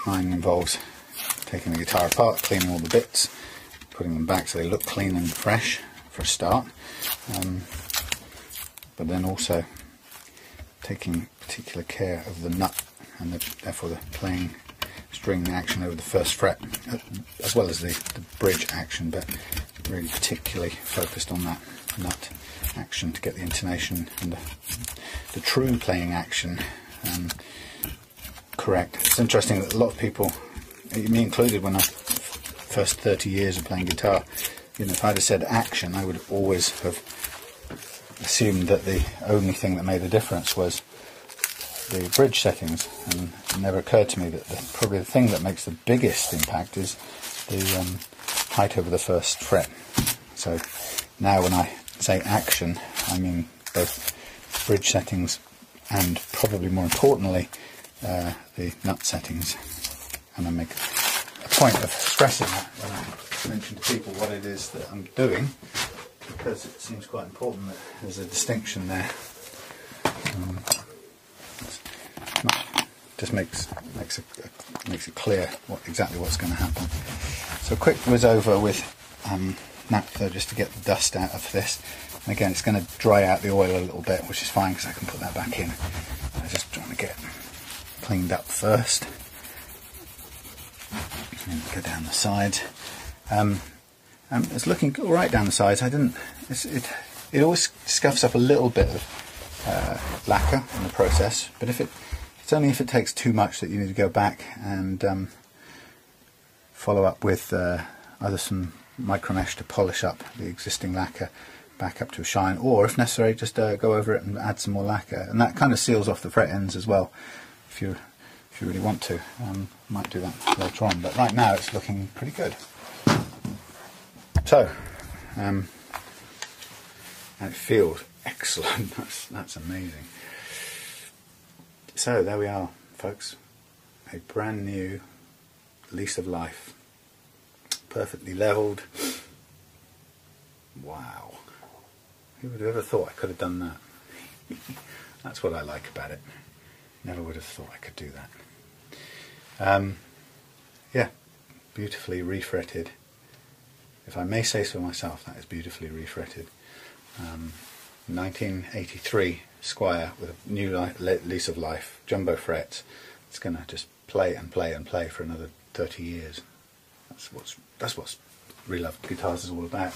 Mine involves taking the guitar apart, cleaning all the bits, putting them back so they look clean and fresh for a start, but then also taking particular care of the nut and therefore the playing string action over the first fret, as well as the bridge action, but really particularly focused on that nut action to get the intonation and the true playing action correct. It's interesting that a lot of people, me included, when I first 30 years of playing guitar, you know, if I'd have said action, I would always have assumed that the only thing that made a difference was the bridge settings, and it never occurred to me that probably the thing that makes the biggest impact is the height over the first fret. So now when I say action, I mean both bridge settings and, probably more importantly, the nut settings. And I make a point of stressing that when I mention to people what it is that I'm doing, because it seems quite important that there's a distinction there. Just makes it clear exactly what's going to happen. So a quick whiz over with naphtha just to get the dust out of this. And again, it's going to dry out the oil a little bit, which is fine because I can put that back in. I'm just trying to get cleaned up first. And go down the sides. It's looking all right down the sides. It always scuffs up a little bit of lacquer in the process, but it's only if it takes too much that you need to go back and follow up with either some micromesh to polish up the existing lacquer back up to a shine, or if necessary just go over it and add some more lacquer, and that kind of seals off the fret ends as well if you really want to. Might do that later on, but right now it's looking pretty good. So and it feels excellent. That's amazing. So there we are, folks, a brand new lease of life, perfectly levelled. Wow, who would have ever thought I could have done that? That's what I like about it. Never would have thought I could do that. Yeah, beautifully refretted. If I may say so myself, that is beautifully refretted. 1983 Squier with a new lease of life, jumbo frets. It's going to just play and play and play for another 30 years. That's what's Real Love Guitars is all about.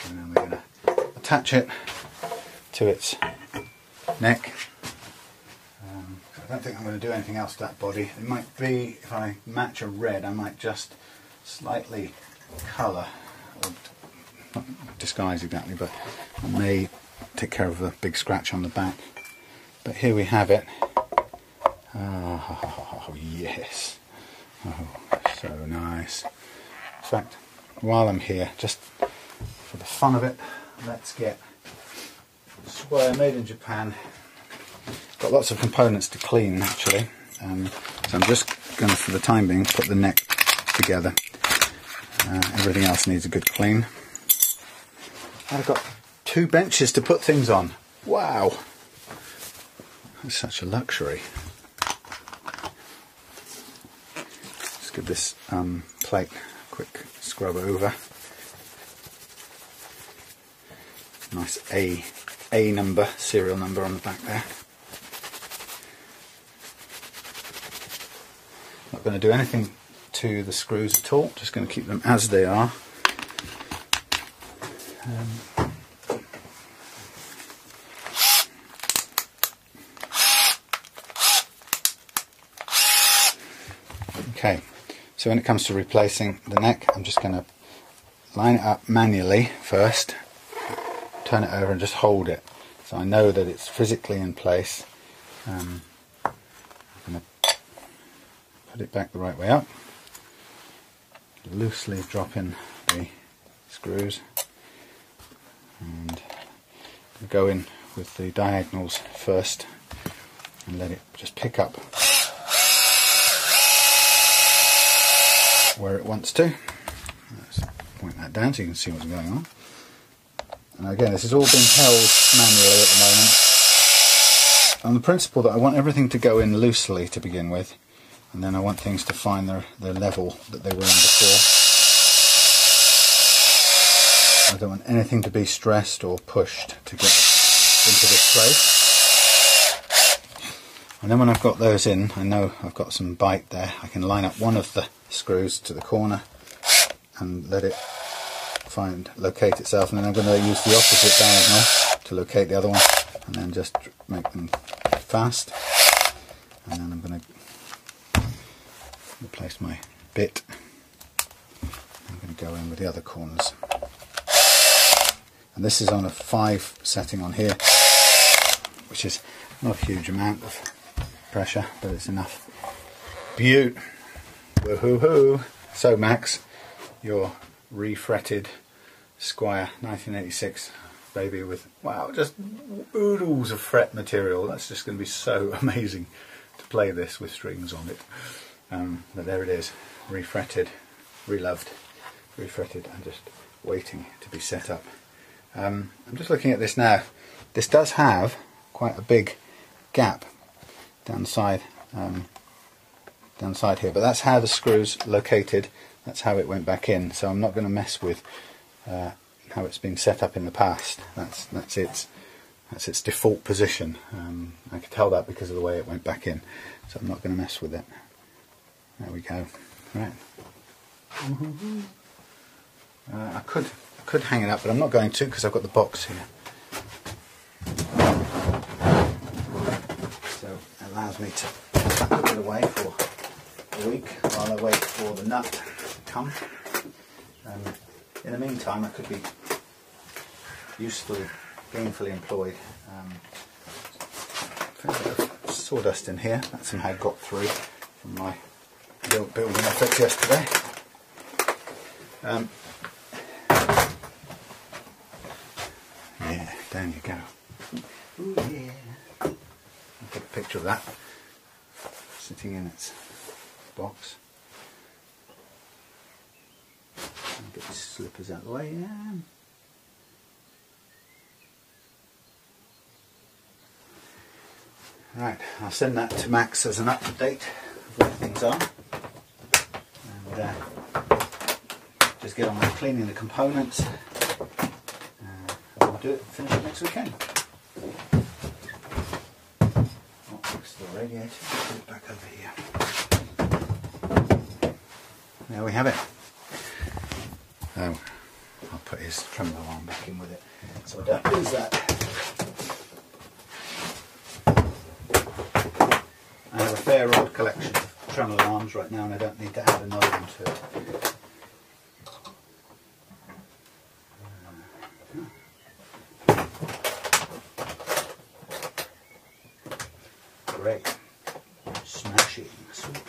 And then we're going to attach it to its neck. I don't think I'm going to do anything else to that body. It might be, if I match a red, I might just slightly colour, or not disguise exactly, but I may take care of a big scratch on the back. But here we have it. Oh yes, oh so nice. In fact, while I'm here, just for the fun of it, let's get Squier Made in Japan. Got lots of components to clean actually, so I'm just going to, for the time being, put the neck together. Everything else needs a good clean. I've got 2 benches to put things on. Wow, that's such a luxury. Just give this plate a quick scrub over. Nice A number, serial number on the back there. Not going to do anything to the screws at all, just going to keep them as they are. Okay, so when it comes to replacing the neck, I'm just going to line it up manually first, turn it over and just hold it, so I know that it's physically in place. I'm going to put it back the right way up, loosely drop in the screws, and go in with the diagonals first and let it just pick up where it wants to. Let's point that down so you can see what's going on. And again, this is all being held manually at the moment, on the principle that I want everything to go in loosely to begin with, and then I want things to find their level that they were in before. I don't want anything to be stressed or pushed to get into this place. And then when I've got those in, I know I've got some bite there. I can line up one of the screws to the corner and let it locate itself, and then I'm going to use the opposite diagonal to locate the other one, and then just make them fast. And then I'm going to replace my bit. I'm going to go in with the other corners. And this is on a 5 setting on here, which is not a huge amount of pressure, but it's enough. Beaut. Woohoo-hoo. So Max, your refretted Squier 1986 baby with, wow, just oodles of fret material. That's just going to be so amazing to play this with strings on it. But there it is, refretted, reloved, refretted, and just waiting to be set up. I'm just looking at this now. This does have quite a big gap down the side here, but that's how the screws located. That's how it went back in. So I'm not going to mess with how it's been set up in the past. That's its default position. I could tell that because of the way it went back in. So I'm not going to mess with it. There we go. Right. I could hang it up, but I'm not going to because I've got the box here. So it allows me to put it away for a week while I wait for the nut to come. In the meantime, I could be usefully, gainfully employed. A bit of sawdust in here. That somehow got through from my building efforts yesterday. Yeah, down you go. Ooh, yeah. I'll take a picture of that sitting in its box. Get the slippers out of the way, yeah. Right, I'll send that to Max as an up-to-date of where things are. And just get on with cleaning the components. I'll do it, finish it next weekend. Oh, fix the radiator, put it back over here. There we have it. Oh, I'll put his tremolo arm back in with it so I don't lose that. I have a fair old collection of tremolo arms right now and I don't need to add another one to it. Great. Smashing. Super.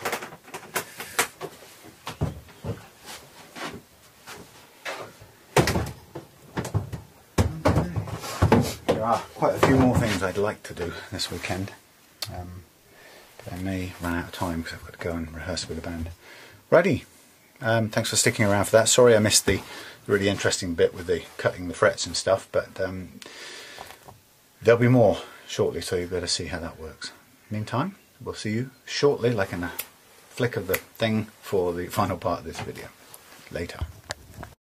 There are quite a few more things I'd like to do this weekend, but I may run out of time because I've got to go and rehearse with the band. Righty, thanks for sticking around for that. Sorry I missed the really interesting bit with the cutting the frets and stuff, but there'll be more shortly, so you better see how that works. Meantime, we'll see you shortly, like in a flick of the thing, for the final part of this video. Later.